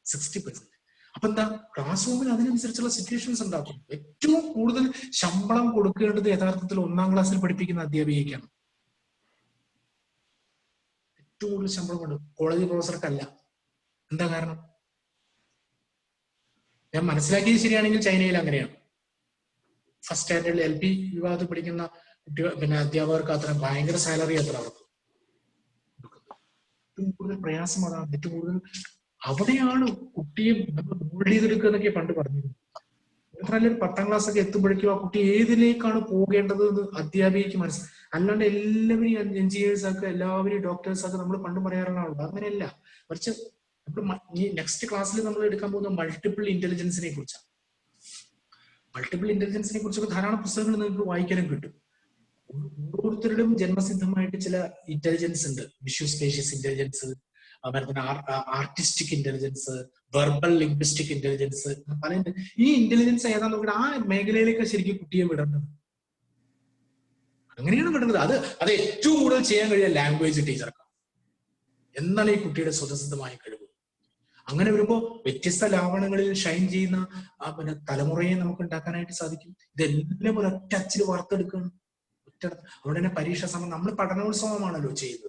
60%. അപ്പൊ എന്താ, ക്ലാസ് റൂമിൽ അതിനനുസരിച്ചുള്ള സിറ്റുവേഷൻസ് ഉണ്ടാക്കും. ഏറ്റവും കൂടുതൽ ശമ്പളം കൊടുക്കേണ്ടത് യഥാർത്ഥത്തിൽ 1ാം ക്ലാസ്സിൽ പഠിപ്പിക്കുന്ന അധ്യാപികയ്ക്കാണ്. ഏറ്റവും കൂടുതൽ ശമ്പളമുണ്ട്, കോളേജ് പ്രൊഫസർക്കല്ല. എന്താ കാരണം? ഞാൻ മനസ്സിലാക്കിയത് ശരിയാണെങ്കിൽ ചൈനയിൽ അങ്ങനെയാണ്. ഫസ്റ്റ് സ്റ്റാൻഡേർഡിൽ LP വിഭാഗത്തിൽ പഠിക്കുന്ന കുട്ടികൾ അധ്യാപകർക്ക് അത്ര ഭയങ്കര സാലറി അത്ര അവർക്ക്. ഏറ്റവും കൂടുതൽ പ്രയാസം അതാണ്. ഏറ്റവും കൂടുതൽ അവിടെയാണ് കുട്ടിയെ നമ്മൾ മോൾഡ് ചെയ്തെടുക്കുക എന്നൊക്കെ പണ്ട് പറഞ്ഞിരുന്നു. മാത്രമല്ല 10ാം ക്ലാസ് ഒക്കെ എത്തുമ്പോഴേക്കും ആ കുട്ടി ഏതിലേക്കാണ് പോകേണ്ടത് എന്ന് അധ്യാപികയ്ക്ക് മനസ്സിലായി. അല്ലാണ്ട് എല്ലാവരെയും എഞ്ചിനീയേഴ്സ് ആക്കുക, എല്ലാവരെയും ഡോക്ടേഴ്സ് ആക്കുക നമ്മൾ പണ്ട് പറയാറുള്ളതാണ്. അങ്ങനെയല്ല. മറിച്ച് നമ്മൾ ഈ നെക്സ്റ്റ് ക്ലാസ്സിൽ നമ്മൾ എടുക്കാൻ പോകുന്ന മൾട്ടിപ്പിൾ ഇന്റലിജൻസിനെ കുറിച്ചാണ്. മൾട്ടിപ്പിൾ ഇന്റലിജൻസിനെ കുറിച്ചൊക്കെ ധാരാളം പുസ്തകങ്ങൾ നിങ്ങൾക്ക് വായിക്കാനും കിട്ടും. ഓരോരുത്തരുടെയും ജന്മസിദ്ധമായിട്ട് ചില ഇന്റലിജൻസ് ഉണ്ട്. വിഷ്വൽ സ്പേഷ്യസ് ഇന്റലിജൻസ്, അതുപോലെ തന്നെ artistic intelligence, verbal linguistic intelligence, പല ഈ ഇന്റലിജൻസ് ഏതാന്ന് നോക്കിയിട്ട് ആ മേഖലയിലേക്ക് ശരിക്കും കുട്ടിയെ വിടേണ്ടത്. അങ്ങനെയാണ് വിടേണ്ടത്. അത് ഏറ്റവും കൂടുതൽ ചെയ്യാൻ കഴിയുക ലാംഗ്വേജ് ടീച്ചർക്കാണ്. എന്താണ് ഈ കുട്ടിയുടെ സ്വതസിദ്ധമായ കഴിവ്. അങ്ങനെ വരുമ്പോ വ്യത്യസ്ത ലാവണങ്ങളിൽ ഷൈൻ ചെയ്യുന്ന തലമുറയെ നമുക്ക് ഉണ്ടാക്കാനായിട്ട് സാധിക്കും. ഇതെല്ലാം ഒരു ഒറ്റ അച്ചിൽ വാർത്തെടുക്കണം. അതുകൊണ്ട് തന്നെ പരീക്ഷാ സമയം നമ്മൾ പഠനോത്സവമാണല്ലോ ചെയ്യുന്നത്.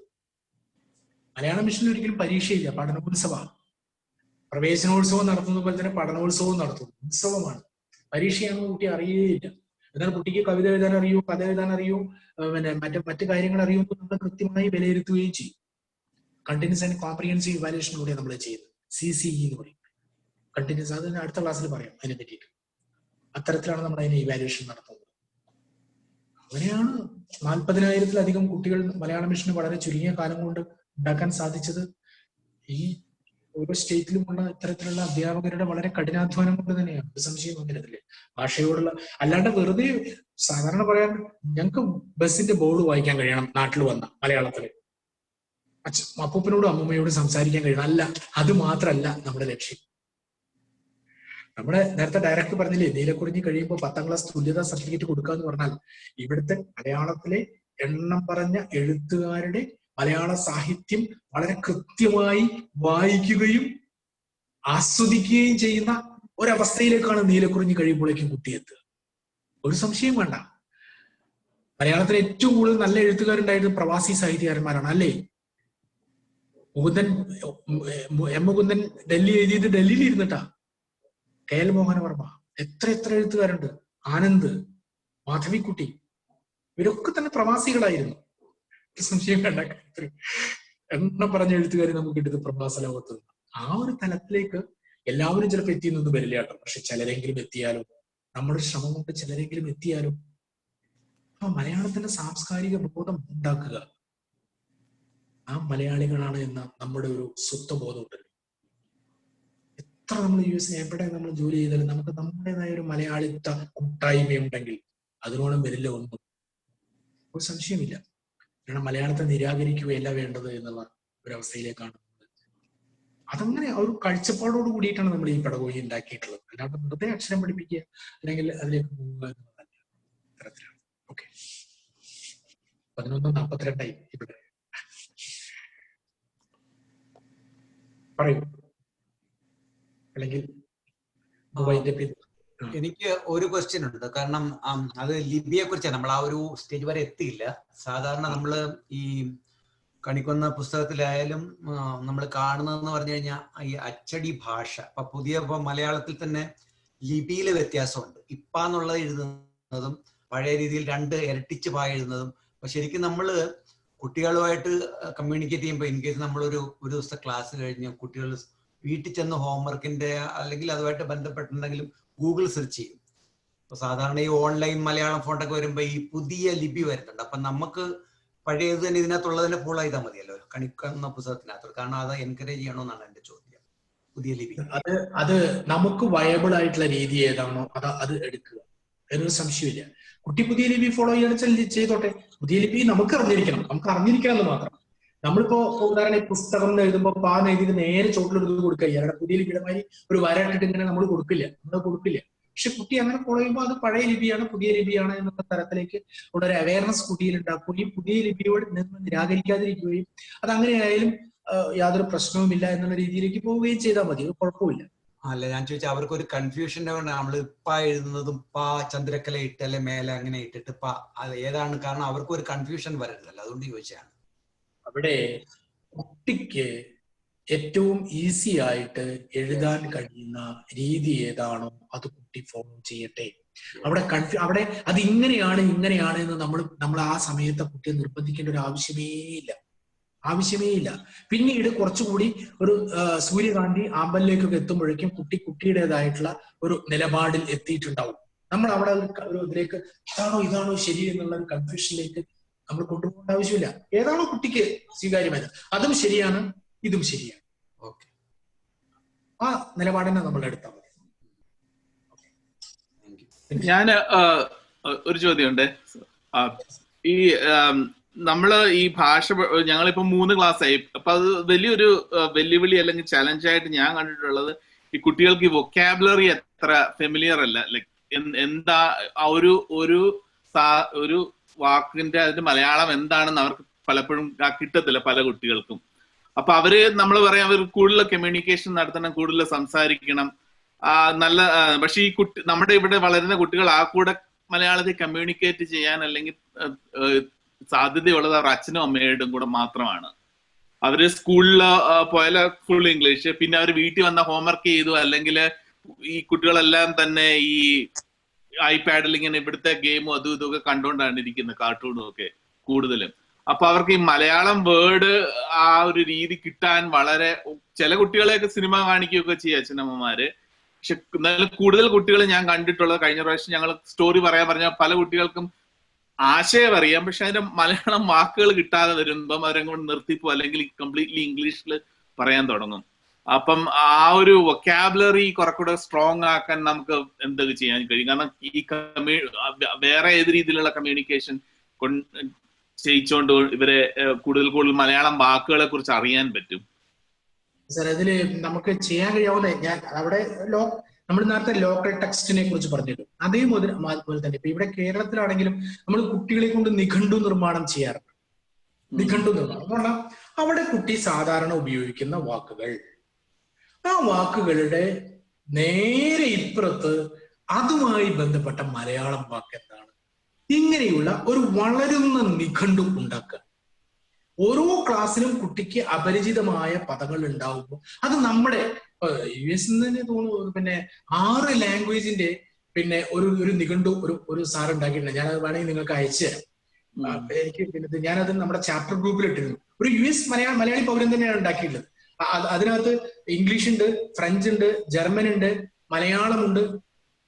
മലയാള മിഷനിൽ ഒരിക്കലും പരീക്ഷയില്ല, പഠനോത്സവമാണ്. പ്രവേശനോത്സവം നടത്തുന്ന പോലെ തന്നെ പഠനോത്സവം നടത്തുന്നു. ഉത്സവമാണ്. പരീക്ഷയാണെന്ന് കുട്ടി അറിയേയില്ല. എന്നാൽ കുട്ടിക്ക് കവിത എഴുതാൻ അറിയോ, കഥ എഴുതാൻ അറിയോ, മറ്റു കാര്യങ്ങൾ അറിയോ എന്ന് നമ്മൾ കൃത്യമായി വിലയിരുത്തുകയും ചെയ്യും. കണ്ടിന്യൂസ് ആൻഡ് കോംപ്രിഹെൻസീവ് ഇവാലുവേഷനിലൂടെ നമ്മൾ ചെയ്യുന്നത്. CCE എന്ന് പറയും. കണ്ടിന്യൂസ്. അത് അടുത്ത ക്ലാസ്സിൽ പറയാം അതിനെ പറ്റിയിട്ട്. അത്തരത്തിലാണ് നമ്മൾ അതിനെ ഇവാലുവേഷൻ നടത്തുന്നത്. അങ്ങനെയാണ് 40,000-ത്തിലധികം കുട്ടികൾ മലയാള മിഷന് വളരെ ചുരുങ്ങിയ കാലം കൊണ്ട് ഉണ്ടാക്കാൻ സാധിച്ചത്. ഈ ഓരോ സ്റ്റേറ്റിലുമുള്ള ഇത്തരത്തിലുള്ള അധ്യാപകരുടെ വളരെ കഠിനാധ്വാനം കൊണ്ട് തന്നെയാണ്. ഒരു സംശയം വന്നിരുന്നില്ലേ ഭാഷയോടുള്ള. അല്ലാണ്ട് വെറുതെ സാധാരണ പറയാൻ ഞങ്ങൾക്ക് ബസിന്റെ ബോർഡ് വായിക്കാൻ കഴിയണം നാട്ടിൽ വന്ന മലയാളത്തില്, അപ്പൂപ്പനോടും അമ്മൂമ്മയോടും സംസാരിക്കാൻ കഴിയണം. അല്ല, അത് മാത്രല്ല നമ്മുടെ ലക്ഷ്യം. നമ്മുടെ നേരത്തെ ഡയറക്ടർ പറഞ്ഞില്ലേ, നീലക്കുറിഞ്ഞി കഴിയുമ്പോൾ 10ാം ക്ലാസ് തുല്യതാ സർട്ടിഫിക്കറ്റ് കൊടുക്കുക എന്ന് പറഞ്ഞാൽ ഇവിടുത്തെ മലയാളത്തിലെ എണ്ണം പറഞ്ഞ എഴുത്തുകാരുടെ മലയാള സാഹിത്യം വളരെ കൃത്യമായി വായിക്കുകയും ആസ്വദിക്കുകയും ചെയ്യുന്ന ഒരവസ്ഥയിലേക്കാണ് നീലക്കുറിഞ്ഞി കഴിയുമ്പോഴേക്കും കുട്ടിയെത്തുക. ഒരു സംശയം വേണ്ട. മലയാളത്തിലെ ഏറ്റവും കൂടുതൽ നല്ല എഴുത്തുകാരുണ്ടായിരുന്നത് പ്രവാസി സാഹിത്യകാരന്മാരാണ്, അല്ലേ? മുകുന്ദൻ ഡൽഹി എഴുതിയത് ഡൽഹിയിൽ ഇരുന്നിട്ടാ. KL മോഹനവർമ്മ, എത്ര എഴുത്തുകാരുണ്ട്. ആനന്ദ്, മാധവിക്കുട്ടി, ഇവരൊക്കെ തന്നെ പ്രവാസികളായിരുന്നു. സംശയം വേണ്ട. എണ്ണം പറഞ്ഞ എഴുത്തുകാർ നമുക്ക് കിട്ടുന്നത് പ്രവാസ ലോകത്ത്. ആ ഒരു തലത്തിലേക്ക് എല്ലാവരും ചിലപ്പോൾ എത്തിയെന്നൊന്നും വരില്ല കേട്ടോ. പക്ഷെ ചിലരെങ്കിലും എത്തിയാലും, നമ്മുടെ ശ്രമം കൊണ്ട് ചിലരെങ്കിലും എത്തിയാലും മലയാളത്തിന്റെ സാംസ്കാരിക ബോധം ഉണ്ടാക്കുക. ആ മലയാളികളാണ് എന്ന നമ്മുടെ ഒരു സ്വത്വബോധം ഉണ്ടല്ലോ. എത്ര നമ്മൾ US എവിടെ നമ്മൾ ജോലി ചെയ്താലും നമുക്ക് നമ്മുടേതായ ഒരു മലയാളിത്ത കൂട്ടായ്മയുണ്ടെങ്കിൽ അതിനോളം വരില്ല ഒന്നും. ഒരു സംശയമില്ല. കാരണം മലയാളത്തെ നിരാകരിക്കുകയല്ല വേണ്ടത് എന്നുള്ള ഒരവസ്ഥയിലേക്കാണ്. അതങ്ങനെ ഒരു കാഴ്ചപ്പാടോട് കൂടിയിട്ടാണ് നമ്മൾ ഈ പെഡഗോഗി ഉണ്ടാക്കിയിട്ടുള്ളത്. അല്ലാണ്ട് വെറുതെ അക്ഷരം പഠിപ്പിക്കുക അല്ലെങ്കിൽ അതിലേക്ക് പോവുക എന്നുള്ളതല്ല. തരത്തിലാണ്. ഓക്കെ, 11:42 ഇവിടെ. പറയൂ. അല്ലെങ്കിൽ എനിക്ക് ഒരു ക്വസ്റ്റ്യൻ ഉണ്ട്. കാരണം അത് ലിപിയെ കുറിച്ചാണ്. നമ്മൾ ആ ഒരു സ്റ്റേജ് വരെ എത്തിയില്ല. സാധാരണ നമ്മള് ഈ കണിക്കൊന്ന പുസ്തകത്തിലായാലും നമ്മൾ കാണുന്നതെന്ന് പറഞ്ഞു കഴിഞ്ഞാൽ ഈ അച്ചടി ഭാഷ. ഇപ്പൊ പുതിയ മലയാളത്തിൽ തന്നെ ലിപിയിലെ വ്യത്യാസമുണ്ട്. ഇപ്പാന്നുള്ളത് എഴുതുന്നതും പഴയ രീതിയിൽ 2 ഇരട്ടിച്ച് എഴുതുന്നതും. അപ്പൊ ശരിക്കും നമ്മള് കുട്ടികളുമായിട്ട് കമ്മ്യൂണിക്കേറ്റ് ചെയ്യുമ്പോൾ ഇൻ കേസ് നമ്മളൊരു ദിവസത്തെ ക്ലാസ് കഴിഞ്ഞ് കുട്ടികൾ വീട്ടിൽ ചെന്ന് ഹോംവർക്കിന്റെ അല്ലെങ്കിൽ അതുമായിട്ട് ബന്ധപ്പെട്ടുണ്ടെങ്കിലും ഗൂഗിൾ സെർച്ച് ചെയ്യും. അപ്പൊ സാധാരണ ഈ ഓൺലൈൻ മലയാളം ഫോണ്ടൊക്കെ വരുമ്പോൾ ഈ പുതിയ ലിപി വരുന്നുണ്ട്. അപ്പൊ നമുക്ക് പഴയത് തന്നെ ഇതിനകത്തുള്ളതിനെ ഫോളോ ചെയ്താൽ മതിയല്ലോ കണിക്കുന്ന പുസ്തകത്തിനകത്ത്. കാരണം അത് എൻകറേജ് ചെയ്യണമെന്നാണ് എന്റെ ചോദ്യം. പുതിയ ലിപി അത് നമുക്ക് വയബിൾ ആയിട്ടുള്ള രീതി ഏതാണോ അത് എടുക്കുക. എന്നൊരു സംശയമില്ല. കുട്ടി പുതിയ ലിപി ഫോളോ ചെയ്യാൻ ചെയ്തോട്ടെ. പുതിയ ലിപി നമുക്ക് അറിഞ്ഞിരിക്കണം എന്ന് മാത്രം. നമ്മളിപ്പോ ഉദാഹരണം പുസ്തകം എഴുതുമ്പോൾ പാന്ന് എഴുതിയിട്ട് നേരെ ചോട്ടിലെടുത്ത് കൊടുക്കുക. പുതിയ ലിപിയുടെ മാതിരി ഒരു വരട്ടിട്ട് ഇങ്ങനെ നമ്മൾ കൊടുക്കില്ല. പക്ഷെ കുട്ടി അങ്ങനെ ഫോളോ ചെയ്യുമ്പോൾ അത് പഴയ ലിപിയാണ് പുതിയ ലിപിയാണ് എന്നുള്ള തരത്തിലേക്ക് ഉള്ള ഒരു അവയർനെസ് കുട്ടിയിൽ ഉണ്ടാക്കുകയും പുതിയ ലിപിയോട് നിരാകരിക്കാതിരിക്കുകയും അതങ്ങനെയായാലും യാതൊരു പ്രശ്നവുമില്ല എന്നുള്ള രീതിയിലേക്ക് പോവുകയും ചെയ്താൽ മതി. അത് കുഴപ്പമില്ല. അല്ല, ഞാൻ ചോദിച്ചാൽ അവർക്ക് ഒരു കൺഫ്യൂഷൻ നമ്മൾ ഇപ്പ എഴുതുന്നതും പാ ചന്ദ്രക്കല ഇട്ടല്ലേ മേലെ അങ്ങനെ ഇട്ടിട്ട് അത് ഏതാണ്? കാരണം അവർക്ക് ഒരു കൺഫ്യൂഷൻ വരരുതല്ലോ, അതുകൊണ്ട് ചോദിച്ചാണ്. അവിടെ കുട്ടിക്ക് ഏറ്റവും ഈസി ആയിട്ട് എഴുതാൻ കഴിയുന്ന രീതി ഏതാണോ അത് കുട്ടി ഫോളോ ചെയ്യട്ടെ. അവിടെ അത് ഇങ്ങനെയാണ് എന്ന് നമ്മൾ ആ സമയത്ത് കുട്ടിയെ നിർബന്ധിക്കേണ്ട ഒരു ആവശ്യമേ ഇല്ല. പിന്നീട് കുറച്ചുകൂടി ഒരു സൂര്യകാന്തി ആമ്പലിലേക്കൊക്കെ എത്തുമ്പോഴേക്കും കുട്ടിയുടേതായിട്ടുള്ള ഒരു നിലപാടിൽ എത്തിയിട്ടുണ്ടാവും. നമ്മൾ അവിടെ ഒരു ഇതിലേക്ക് ഇതാണോ ശരി എന്നുള്ള ഒരു കൺഫ്യൂഷനിലേക്ക് നമ്മൾ കൊണ്ടുപോകേണ്ട ആവശ്യമില്ല. ഏതാണോ കുട്ടിക്ക് സ്വീകാര്യമായത് അതും ശരിയാണ്, ഇതും ശരിയാണ്. ആ നിലപാടിനെ നമ്മൾ എടുത്താൽ മതി. ഞാൻ ഒരു ചോദ്യമുണ്ട്. ഈ നമ്മള് ഈ ഭാഷ ഞങ്ങളിപ്പോ 3 ക്ലാസ്സായി. അപ്പൊ അത് വലിയൊരു വെല്ലുവിളി അല്ലെങ്കിൽ ചലഞ്ചായിട്ട് ഞാൻ കണ്ടിട്ടുള്ളത് ഈ കുട്ടികൾക്ക് ഈ വൊക്കാബുലറി അത്ര ഫെമിലിയർ അല്ല. ലൈക് എന്താ ഒരു വാക്കിന്റെ അതിന്റെ മലയാളം എന്താണെന്ന് അവർക്ക് പലപ്പോഴും കിട്ടത്തില്ല പല കുട്ടികൾക്കും. അപ്പൊ അവര് നമ്മൾ പറയാം അവർ കൂടുതൽ കമ്മ്യൂണിക്കേഷൻ നടത്തണം, കൂടുതൽ സംസാരിക്കണം, നല്ല. പക്ഷെ ഈ നമ്മുടെ ഇവിടെ വളരുന്ന കുട്ടികൾ ആ കൂടെ മലയാളത്തിൽ കമ്മ്യൂണിക്കേറ്റ് ചെയ്യാൻ അല്ലെങ്കിൽ സാധ്യതയുള്ളത് അവർ അച്ഛനും അമ്മയോടും കൂടെ മാത്രമാണ്. അവര് സ്കൂളിൽ പോയാൽ ഫുൾ ഇംഗ്ലീഷ്, പിന്നെ അവർ വീട്ടിൽ വന്ന ഹോംവർക്ക് ചെയ്തു, അല്ലെങ്കിൽ ഈ കുട്ടികളെല്ലാം തന്നെ ഈ ഐപാഡിൽ ഇങ്ങനെ ഇവിടുത്തെ ഗെയിമും അതും ഇതൊക്കെ കണ്ടുകൊണ്ടാണ് ഇരിക്കുന്നത്, കാർട്ടൂണും ഒക്കെ കൂടുതലും. അപ്പൊ അവർക്ക് ഈ മലയാളം വേർഡ് ആ ഒരു രീതി കിട്ടാൻ വളരെ, ചില കുട്ടികളെയൊക്കെ സിനിമ കാണിക്കുകയൊക്കെ ചെയ്യും അച്ഛനമ്മമാര്. പക്ഷെ എന്നാലും കൂടുതൽ കുട്ടികൾ ഞാൻ കണ്ടിട്ടുള്ളത്, കഴിഞ്ഞ പ്രാവശ്യം ഞങ്ങൾ സ്റ്റോറി പറയാൻ പറഞ്ഞ പല കുട്ടികൾക്കും ആശയം അറിയാം, പക്ഷെ അതിന്റെ മലയാളം വാക്കുകൾ കിട്ടാതെ വരുമ്പം അവരെ കൊണ്ട് നിർത്തിപ്പോ അല്ലെങ്കിൽ കംപ്ലീറ്റ്ലി ഇംഗ്ലീഷിൽ പറയാൻ തുടങ്ങും. അപ്പം ആ ഒരു വൊക്കാബുലറി കുറച്ചുകൂടെ സ്ട്രോങ് ആക്കാൻ നമുക്ക് എന്തൊക്കെ ചെയ്യാൻ കഴിയും? കാരണം ഈ വേറെ ഏത് രീതിയിലുള്ള കമ്മ്യൂണിക്കേഷൻ ചെയ്യിച്ചുകൊണ്ട് ഇവരെ കൂടുതൽ മലയാളം വാക്കുകളെ കുറിച്ച് അറിയാൻ പറ്റും? സാർ, അതില് നമുക്ക് ചെയ്യാൻ കഴിയാവുന്ന, ഞാൻ അവിടെ നമ്മൾ നേരത്തെ ലോക്കൽ ടെക്സ്റ്റിനെ കുറിച്ച് പറഞ്ഞിരുന്നു. അതേപോലെ തന്നെ ഇപ്പൊ ഇവിടെ കേരളത്തിലാണെങ്കിലും നമ്മൾ കുട്ടികളെ കൊണ്ട് നിഘണ്ടു നിർമ്മാണം ചെയ്യാറുണ്ട്. നിഘണ്ടു നിർമ്മാണം എന്ന് പറഞ്ഞാൽ അവിടെ കുട്ടി സാധാരണ ഉപയോഗിക്കുന്ന വാക്കുകൾ, ആ വാക്കുകളുടെ നേരെ ഇപ്പുറത്ത് അതുമായി ബന്ധപ്പെട്ട മലയാളം വാക്ക് എന്താണ്, ഇങ്ങനെയുള്ള ഒരു വളരുന്ന നിഘണ്ടു ഉണ്ടാക്കുക. ഓരോ ക്ലാസ്സിലും കുട്ടിക്ക് അപരിചിതമായ പദങ്ങൾ ഉണ്ടാവുമ്പോൾ അത് നമ്മുടെ US തന്നെ തോന്നുന്നു പിന്നെ 6 ലാംഗ്വേജിന്റെ പിന്നെ ഒരു നിഘണ്ടു ഒരു സാർ ഉണ്ടാക്കിയിട്ടുണ്ട്. ഞാനത് വേണമെങ്കിൽ നിങ്ങൾക്ക് അയച്ചു തരാം. എനിക്ക് പിന്നെ ഞാനത് നമ്മുടെ ചാപ്റ്റർ ഗ്രൂപ്പിൽ ഇട്ടിരുന്നു. ഒരു US മലയാളി പൗരൻ തന്നെയാണ് ഉണ്ടാക്കിയിട്ടുള്ളത്. അതിനകത്ത് ഇംഗ്ലീഷ് ഉണ്ട്, ഫ്രഞ്ച് ഉണ്ട്, ജർമ്മൻ ഉണ്ട്, മലയാളമുണ്ട്,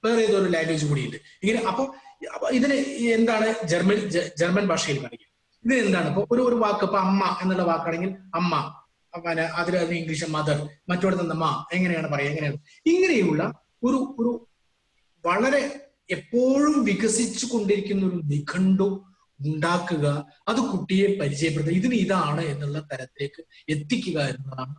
വേറെ ഏതൊരു ലാംഗ്വേജ് കൂടിയുണ്ട്. ഇങ്ങനെ അപ്പൊ ഇതിന് എന്താണ് ജർമ്മൻ ഭാഷയിൽ കാണിക്കുക. ഇത് എന്താണ് ഇപ്പൊ ഒരു വാക്ക്, ഇപ്പൊ അമ്മ എന്നുള്ള വാക്കാണെങ്കിൽ അമ്മ, അതിൽ ഇംഗ്ലീഷ് മദർ, മറ്റോടത്ത് നിന്ന് മാ, എങ്ങനെയാണ് പറയുക, എങ്ങനെയാണ് ഇങ്ങനെയുള്ള ഒരു വളരെ എപ്പോഴും വികസിച്ചു കൊണ്ടിരിക്കുന്ന ഒരു നിഘണ്ടു ഉണ്ടാക്കുക, അത് കുട്ടിയെ പരിചയപ്പെടുത്തുക, ഇതാണ് എന്നുള്ള തരത്തിലേക്ക് എത്തിക്കുക എന്നതാണ്.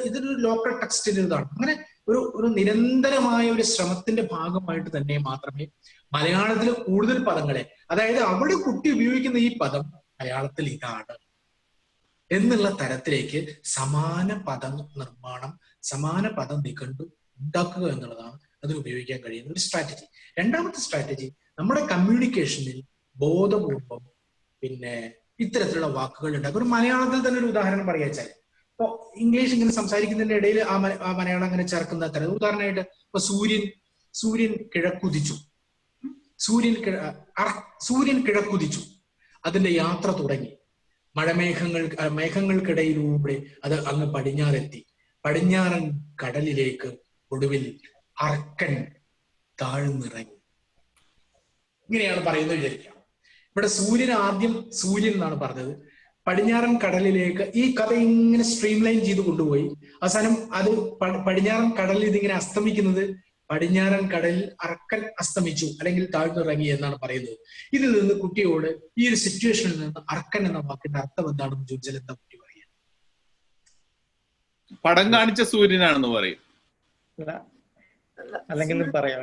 ഇതൊരു ലോക്കൽ ടെക്സ്റ്റിന്റെ ഇതാണ്. അങ്ങനെ ഒരു നിരന്തരമായ ഒരു ശ്രമത്തിന്റെ ഭാഗമായിട്ട് തന്നെ മാത്രമേ മലയാളത്തിൽ കൂടുതൽ പദങ്ങളെ, അതായത് അവിടെ കുട്ടി ഉപയോഗിക്കുന്ന ഈ പദം മലയാളത്തിൽ ഇതാണ് എന്നുള്ള തരത്തിലേക്ക് സമാന പദ നിർമ്മാണം, സമാന പദം നിഘണ്ടു ഉണ്ടാക്കുക എന്നുള്ളതാണ് അതിന് ഉപയോഗിക്കാൻ കഴിയുന്ന ഒരു സ്ട്രാറ്റജി. രണ്ടാമത്തെ സ്ട്രാറ്റജി, നമ്മുടെ കമ്മ്യൂണിക്കേഷനിൽ ബോധപൂർവം പിന്നെ ഇത്തരത്തിലുള്ള വാക്കുകൾ ഉണ്ടാക്കുക. ഒരു മലയാളത്തിൽ തന്നെ ഒരു ഉദാഹരണം പറയാച്ചാൽ, ഇപ്പൊ ഇംഗ്ലീഷ് ഇങ്ങനെ സംസാരിക്കുന്നതിന്റെ ഇടയിൽ ആ മലയാളം അങ്ങനെ ചേർക്കുന്ന തരം. ഉദാഹരണമായിട്ട് ഇപ്പൊ സൂര്യൻ കിഴക്കുദിച്ചു, സൂര്യൻ കിഴക്കുദിച്ചു, അതിന്റെ യാത്ര തുടങ്ങി, മേഘങ്ങൾക്കിടയിലൂടെ അത് അങ്ങ് പടിഞ്ഞാറെത്തി, പടിഞ്ഞാറൻ കടലിലേക്ക് ഒടുവിൽ അർക്കൻ താഴ്ന്നിറങ്ങി. ഇങ്ങനെയാണ് പറയുന്നത് വിചാരിക്കാം. ഇവിടെ ആദ്യം സൂര്യൻ എന്നാണ് പറഞ്ഞത്, പടിഞ്ഞാറൻ കടലിലേക്ക് ഈ കഥ ഇങ്ങനെ സ്ട്രീം ലൈൻ ചെയ്ത് കൊണ്ടുപോയി അവസാനം അത് പടിഞ്ഞാറൻ കടലിൽ ഇതിങ്ങനെ അസ്തമിക്കുന്നത്, പടിഞ്ഞാറൻ കടലിൽ അർക്കൻ അസ്തമിച്ചു അല്ലെങ്കിൽ താഴ്ന്നിറങ്ങി എന്നാണ് പറയുന്നത്. ഇതിൽ നിന്ന് കുട്ടിയോട് ഈ ഒരു സിറ്റുവേഷനിൽ നിന്ന് അർക്കൻ എന്ന വാക്കിന്റെ അർത്ഥം എന്താണെന്ന് ചോദിച്ചാൽ എന്താ കുട്ടി പറയാ? പടം കാണിച്ച സൂര്യനാണെന്ന് പറയും, അല്ലെങ്കിൽ പറയാം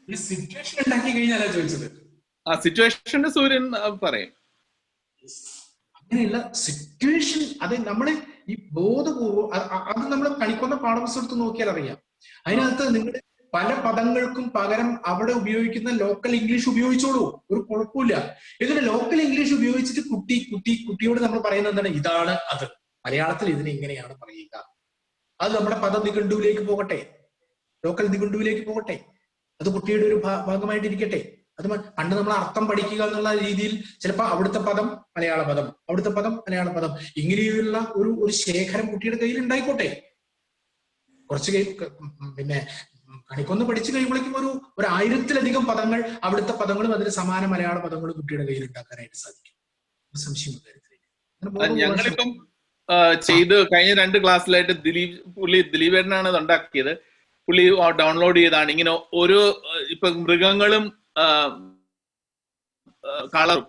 ഈ സിറ്റുവേഷൻ ഉണ്ടാക്കി കഴിഞ്ഞാലാ ചോദിച്ചത്. ആ സിറ്റുവേഷന്റെ സൂര്യൻ പറയും. അങ്ങനെയുള്ള സിറ്റുവേഷൻ, അത് നമ്മള് ഈ ബോധപൂർവ്വം അത് നമ്മൾ കണിക്കൊന്ന പാഠപുസ്തകത്ത് നോക്കിയാൽ അറിയാം. അതിനകത്ത് നിങ്ങളുടെ പല പദങ്ങൾക്കും പകരം അവിടെ ഉപയോഗിക്കുന്ന ലോക്കൽ ഇംഗ്ലീഷ് ഉപയോഗിച്ചോളൂ, ഒരു കുഴപ്പമില്ല. ഇതിന് ലോക്കൽ ഇംഗ്ലീഷ് ഉപയോഗിച്ചിട്ട് കുട്ടിയോട് നമ്മൾ പറയുന്നത് എന്താണ്? ഇതാണ് അത്, മലയാളത്തിൽ ഇതിനെ ഇങ്ങനെയാണ് പറയുക. അത് നമ്മുടെ പദ നിഘണ്ടുവിലേക്ക് പോകട്ടെ, ലോക്കൽ നിഘണ്ടുവിലേക്ക് പോകട്ടെ, അത് കുട്ടിയുടെ ഒരു ഭാഗമായിട്ടിരിക്കട്ടെ. അത് പണ്ട് നമ്മൾ അർത്ഥം പഠിക്കുക എന്നുള്ള രീതിയിൽ ചിലപ്പോൾ അവിടുത്തെ പദം മലയാള പദം, അവിടുത്തെ പദം മലയാള പദം, ഇങ്ങനെയുള്ള ഒരു ശേഖരം കുട്ടിയുടെ കയ്യിൽ ഉണ്ടായിക്കോട്ടെ. കുറച്ച് പിന്നെ കണിക്കൊന്ന് പഠിച്ചു കഴിയുമ്പോഴേക്കും ഒരു 1000-ലധികം പദങ്ങൾ, അവിടുത്തെ പദങ്ങളും അതിന് സമാന മലയാള പദങ്ങളും കുട്ടിയുടെ കയ്യിൽ ഉണ്ടാക്കാനായിട്ട് സാധിക്കും. സംശയം ഞങ്ങളിപ്പം ചെയ്ത് കഴിഞ്ഞ 2 ക്ലാസ്സിലായിട്ട് ദിലീപേട്ടനാണ് അത് ഉണ്ടാക്കിയത്. പുള്ളി ഡൗൺലോഡ് ചെയ്താണ് ഇങ്ങനെ ഓരോ ഇപ്പൊ മൃഗങ്ങളും കളറും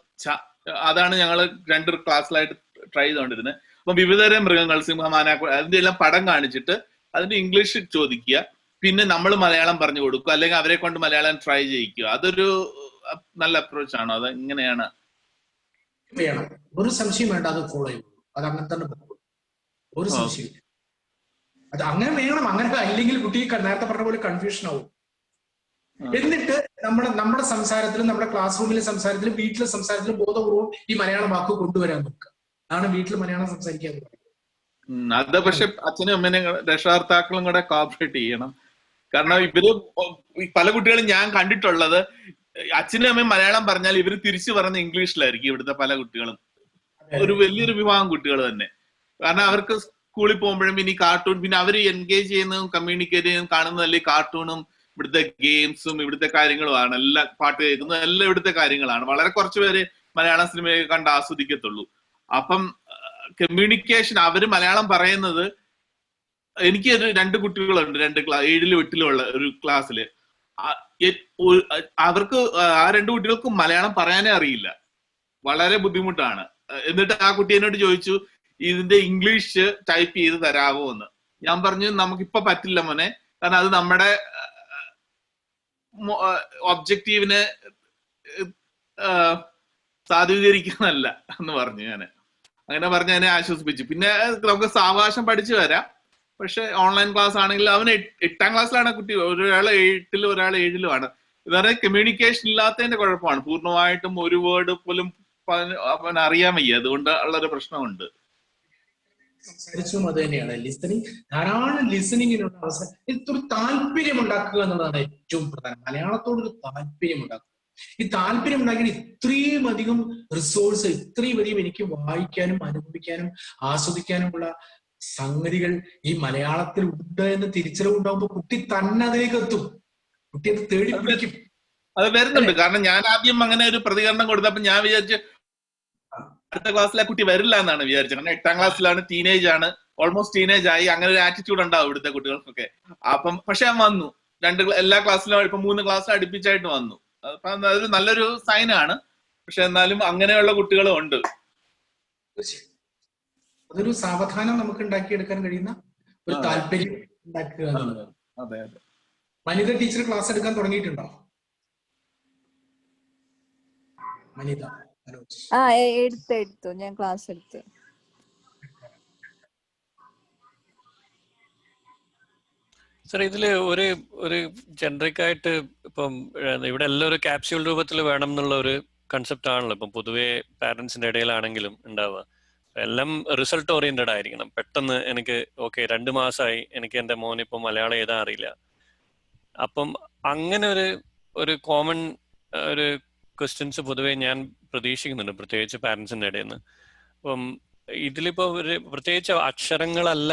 അതാണ് ഞങ്ങൾ 2 ക്ലാസ്സിലായിട്ട് ട്രൈ ചെയ്തുകൊണ്ടിരുന്നത്. അപ്പൊ വിവിധതരം മൃഗങ്ങൾ, സിംഹമാന, അതിന്റെ എല്ലാം പടം കാണിച്ചിട്ട് അതിന്റെ ഇംഗ്ലീഷ് ചോദിക്കുക, പിന്നെ നമ്മൾ മലയാളം പറഞ്ഞു കൊടുക്കുക, അല്ലെങ്കിൽ അവരെ കൊണ്ട് മലയാളം ട്രൈ ചെയ്യിക്കുക. അതൊരു നല്ല അപ്രോച്ച് ആണോ? അത് എങ്ങനെയാണ്? വേണം, ഒരു സംശയം വേണ്ട, അത് ഫോളോ ചെയ്യും. അത് അങ്ങനെ തന്നെ പോകും, ഒരു സംശയമില്ല. അത് അങ്ങനെ വേണം. അങ്ങനെ അല്ലെങ്കിൽ കുട്ടി നേരത്തെ പറഞ്ഞ പോലെ കൺഫ്യൂഷൻ ആവും. എന്നിട്ട് നമ്മുടെ സംസാരത്തിലും, നമ്മുടെ ക്ലാസ് റൂമിലെ സംസാരത്തിലും, വീട്ടിലെ സംസാരത്തിലും ബോധപൂർവ്വം ഈ മലയാളം വാക്ക് കൊണ്ടുവരാൻ നോക്കുക. അതാണ് വീട്ടിൽ മലയാളം സംസാരിക്കാൻ. അത് പക്ഷെ അച്ഛനും അമ്മേനും രക്ഷകർത്താക്കളും കൂടെ കോപ്പറേറ്റ് ചെയ്യണം. കാരണം ഇവര് പല കുട്ടികളും ഞാൻ കണ്ടിട്ടുള്ളത്, അച്ഛനും അമ്മയും മലയാളം പറഞ്ഞാൽ ഇവര് തിരിച്ചു പറഞ്ഞ ഇംഗ്ലീഷിലായിരിക്കും. ഇവിടുത്തെ പല കുട്ടികളും, ഒരു വലിയൊരു വിഭാഗം കുട്ടികൾ തന്നെ. കാരണം അവർക്ക് സ്കൂളിൽ പോകുമ്പോഴും ഇനി കാർട്ടൂൺ, പിന്നെ അവർ എൻഗേജ് ചെയ്യുന്നതും കമ്മ്യൂണിക്കേറ്റ് ചെയ്യുന്നതും കാണുന്നതല്ലേ കാർട്ടൂണും ഇവിടുത്തെ ഗെയിംസും ഇവിടുത്തെ കാര്യങ്ങളുമാണ്. എല്ലാ പാട്ട് കേൾക്കുന്നതും എല്ലാം ഇവിടുത്തെ കാര്യങ്ങളാണ്. വളരെ കുറച്ച് പേര് മലയാളം സിനിമയൊക്കെ കണ്ട് ആസ്വദിക്കത്തുള്ളൂ. അപ്പം കമ്മ്യൂണിക്കേഷൻ, അവര് മലയാളം പറയുന്നത്, എനിക്ക് 2 കുട്ടികളുണ്ട്, 7ലും 8ലും ഉള്ള ഒരു ക്ലാസ്സില്. അവർക്ക് ആ 2 കുട്ടികൾക്കും മലയാളം പറയാനേ അറിയില്ല, വളരെ ബുദ്ധിമുട്ടാണ്. എന്നിട്ട് ആ കുട്ടി എന്നോട് ചോദിച്ചു, ഇതിന്റെ ഇംഗ്ലീഷ് ടൈപ്പ് ചെയ്ത് തരാമോ എന്ന്. ഞാൻ പറഞ്ഞു, നമുക്കിപ്പൊ പറ്റില്ല മോനെ, കാരണം അത് നമ്മുടെ ഒബ്ജക്റ്റീവിനെ സാധൂകരിക്കുന്നല്ല എന്ന് പറഞ്ഞു. അങ്ങനെ പറഞ്ഞ് എന്നെ ആശ്വസിപ്പിച്ചു. പിന്നെ നമുക്ക് സാവകാശം പഠിച്ചു വരാം. പക്ഷെ ഓൺലൈൻ ക്ലാസ് ആണെങ്കിൽ അവന് 8ാം ക്ലാസ്സിലാണ് കുട്ടി, ഒരാൾ 8ലും ഒരാൾ 7ലും. ഇവരുടെ കമ്മ്യൂണിക്കേഷൻ ഇല്ലാത്തതിന്റെ കുഴപ്പമാണ്. പൂർണ്ണമായിട്ടും ഒരു വേർഡ് പോലും അവൻ അറിയാൻ വയ്യ, അതുകൊണ്ട് ഉള്ളൊരു പ്രശ്നമുണ്ട്. സംസാരിച്ചും അത് തന്നെയാണ് ലിസണിങ്. ധാരാളം ലിസണിങ്ങിനുള്ള അവസരം, ഒരു താല്പര്യം ഉണ്ടാക്കുക എന്നുള്ളതാണ് ഏറ്റവും പ്രധാനം. മലയാളത്തോടൊരു താല്പര്യം ഉണ്ടാക്കുക. ഈ താല്പര്യം ഉണ്ടാക്കി ഇത്രയും അധികം റിസോഴ്സ്, ഇത്രയും അധികം എനിക്ക് വായിക്കാനും അനുഭവിക്കാനും ആസ്വദിക്കാനുമുള്ള സംഗതികൾ ഈ മലയാളത്തിൽ ഉണ്ട് എന്ന് തിരിച്ചറിവുണ്ടാകുമ്പോൾ കുട്ടി തന്നെ അതിലേക്ക് എത്തും, കുട്ടി അത് തേടി പിടിക്കും. അത് വരുന്നുണ്ട്. കാരണം ഞാൻ ആദ്യം അങ്ങനെ ഒരു പ്രതികരണം കൊടുത്തപ്പോ ഞാൻ വിചാരിച്ചു അടുത്ത ക്ലാസ്സിലെ കുട്ടി വരില്ല എന്നാണ് വിചാരിച്ചത്. കാരണം 8ാം ക്ലാസ്സിലാണ്, ടീനേജ് ആണ്, ഓൾമോസ്റ്റ് ടീനേജ് ആയി. അങ്ങനെ ഒരു ആറ്റിറ്റ്യൂഡ് ഉണ്ടാവും ഇവിടുത്തെ കുട്ടികൾക്കൊക്കെ. അപ്പം പക്ഷെ ഞാൻ വന്നു, എല്ലാ ക്ലാസ്സിലും ഇപ്പൊ 3 ക്ലാസ് അടുപ്പിച്ചായിട്ട് വന്നു. അപ്പൊ അതൊരു നല്ലൊരു സൈനാണ്. പക്ഷെ എന്നാലും അങ്ങനെയുള്ള കുട്ടികളും ഉണ്ട്. അതൊരു സാവധാനം നമുക്ക് ഉണ്ടാക്കിയെടുക്കാൻ കഴിയുന്ന ഒരു താല്പര്യം ഉണ്ടാക്കുക എന്നുള്ളത്. അതെ അതെ. വനിത ടീച്ചർ ക്ലാസ് എടുക്കാൻ തുടങ്ങിയിട്ടുണ്ടോ? വനിത എടുത്തു, ഞാൻ ക്ലാസ് എടുത്തു. സാർ, ഇതില് ഒരു ജനറിക് ആയിട്ട് ഇപ്പം ഇവിടെ എല്ലാം ഒരു ക്യാപ്സ്യൂൾ രൂപത്തിൽ വേണം എന്നുള്ള ഒരു കൺസെപ്റ്റ് ആണല്ലോ ഇപ്പം പൊതുവെ പാരന്റ്സിന്റെ ഇടയിലാണെങ്കിലും ഉണ്ടാവുക. എല്ലാം റിസൾട്ട് ഓറിയന്റഡ് ആയിരിക്കണം. പെട്ടെന്ന് എനിക്ക് 2 മാസമായി എനിക്ക് എന്റെ മോനിപ്പം മലയാളം എഴുതാൻ അറിയില്ല. അപ്പം അങ്ങനെ ഒരു കോമൺ ഒരു ക്വസ്റ്റ്യൻസ് പൊതുവെ ഞാൻ പ്രതീക്ഷിക്കുന്നുണ്ട്, പ്രത്യേകിച്ച് പാരന്റ്സിന്റെ ഇടയിൽ നിന്ന്. അപ്പം ഇതിലിപ്പോ പ്രത്യേകിച്ച് അക്ഷരങ്ങളല്ല,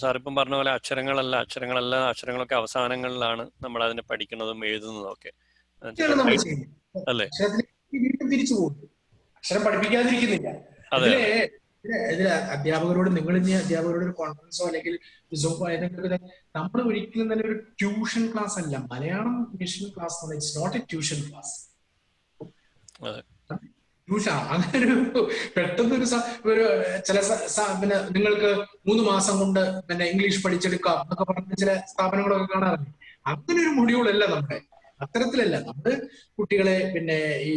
സാറിപ്പം പറഞ്ഞ പോലെ അക്ഷരങ്ങളൊക്കെ അവസാനങ്ങളിലാണ് നമ്മൾ അതിനെ പഠിക്കുന്നതും എഴുതുന്നതും ഒക്കെ അല്ലേ? തിരിച്ചു പോകും, അക്ഷരം പഠിപ്പിക്കാതിരിക്കുന്നില്ല. ഇതില് അധ്യാപകരോട്, നിങ്ങൾ ഇനി അധ്യാപകരോട് ഒരു കോൺഫറൻസോ അല്ലെങ്കിൽ നമ്മൾ ഒരിക്കലും തന്നെ ഒരു ട്യൂഷൻ ക്ലാസ് അല്ല Malayalam mission class. It's not a tuition class. അങ്ങനെ ഒരു പെട്ടെന്നൊരു ചില പിന്നെ നിങ്ങൾക്ക് 3 മാസം കൊണ്ട് പിന്നെ ഇംഗ്ലീഷ് പഠിച്ചെടുക്കാം എന്നൊക്കെ പറഞ്ഞ ചില സ്ഥാപനങ്ങളൊക്കെ കാണാറുണ്ട്. അങ്ങനെ ഒരു മൊഡ്യൂൾ അല്ല നമ്മുടെ, അത്തരത്തിലല്ല. നമ്മള് കുട്ടികളെ പിന്നെ ഈ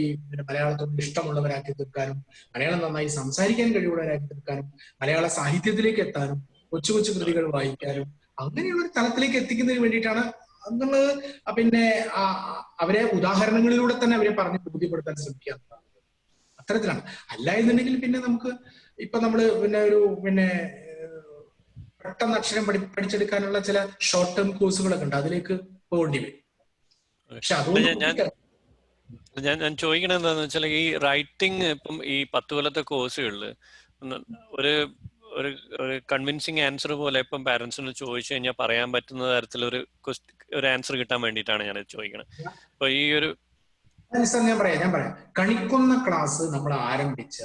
മലയാളത്തോട് ഇഷ്ടമുള്ളവരാക്കി തീർക്കാനും, മലയാളം നന്നായി സംസാരിക്കാൻ കഴിവുള്ളവരാക്കി തീർക്കാനും, മലയാള സാഹിത്യത്തിലേക്ക് എത്താനും, കൊച്ചു കൊച്ചു കൃതികൾ വായിക്കാനും, അങ്ങനെയുള്ള ഒരു തലത്തിലേക്ക് എത്തിക്കുന്നതിന് വേണ്ടിയിട്ടാണ് എന്നുള്ളത് പിന്നെ അവരെ ഉദാഹരണങ്ങളിലൂടെ തന്നെ അവരെ പറഞ്ഞ് ബോധ്യപ്പെടുത്താൻ ശ്രമിക്കുക എന്നതാണ്. അത്തരത്തിലാണ്. അല്ല എന്നുണ്ടെങ്കിൽ പിന്നെ നമുക്ക് ഇപ്പൊ നമ്മള് പിന്നെ പെട്ടെന്ന് അക്ഷരം പഠിച്ചെടുക്കാനുള്ള ചില ഷോർട്ട് ടേം കോഴ്സുകളൊക്കെ ഉണ്ട്, അതിലേക്ക് പോകേണ്ടി വരും. പക്ഷെ അതുകൊണ്ട് ഞാൻ ചോദിക്കണത് എന്താന്ന് വെച്ചാൽ ഈ റൈറ്റിംഗ് ഇപ്പം ഈ 10 കൊല്ലത്തെ കോഴ്സുകളിൽ ഒരു ഒരു കൺവിൻസിങ് ആൻസർ പോലെ ഇപ്പം പാരന്റ്സിന് ചോദിച്ചു കഴിഞ്ഞാൽ പറയാൻ പറ്റുന്ന തരത്തിലൊരു ഒരു ആൻസർ കിട്ടാൻ വേണ്ടിയിട്ടാണ് ഞാൻ ചോദിക്കണത്. അപ്പൊ ഈ ഒരു ഞാൻ പറയാം കണിക്കുന്ന ക്ലാസ് നമ്മൾ ആരംഭിച്ച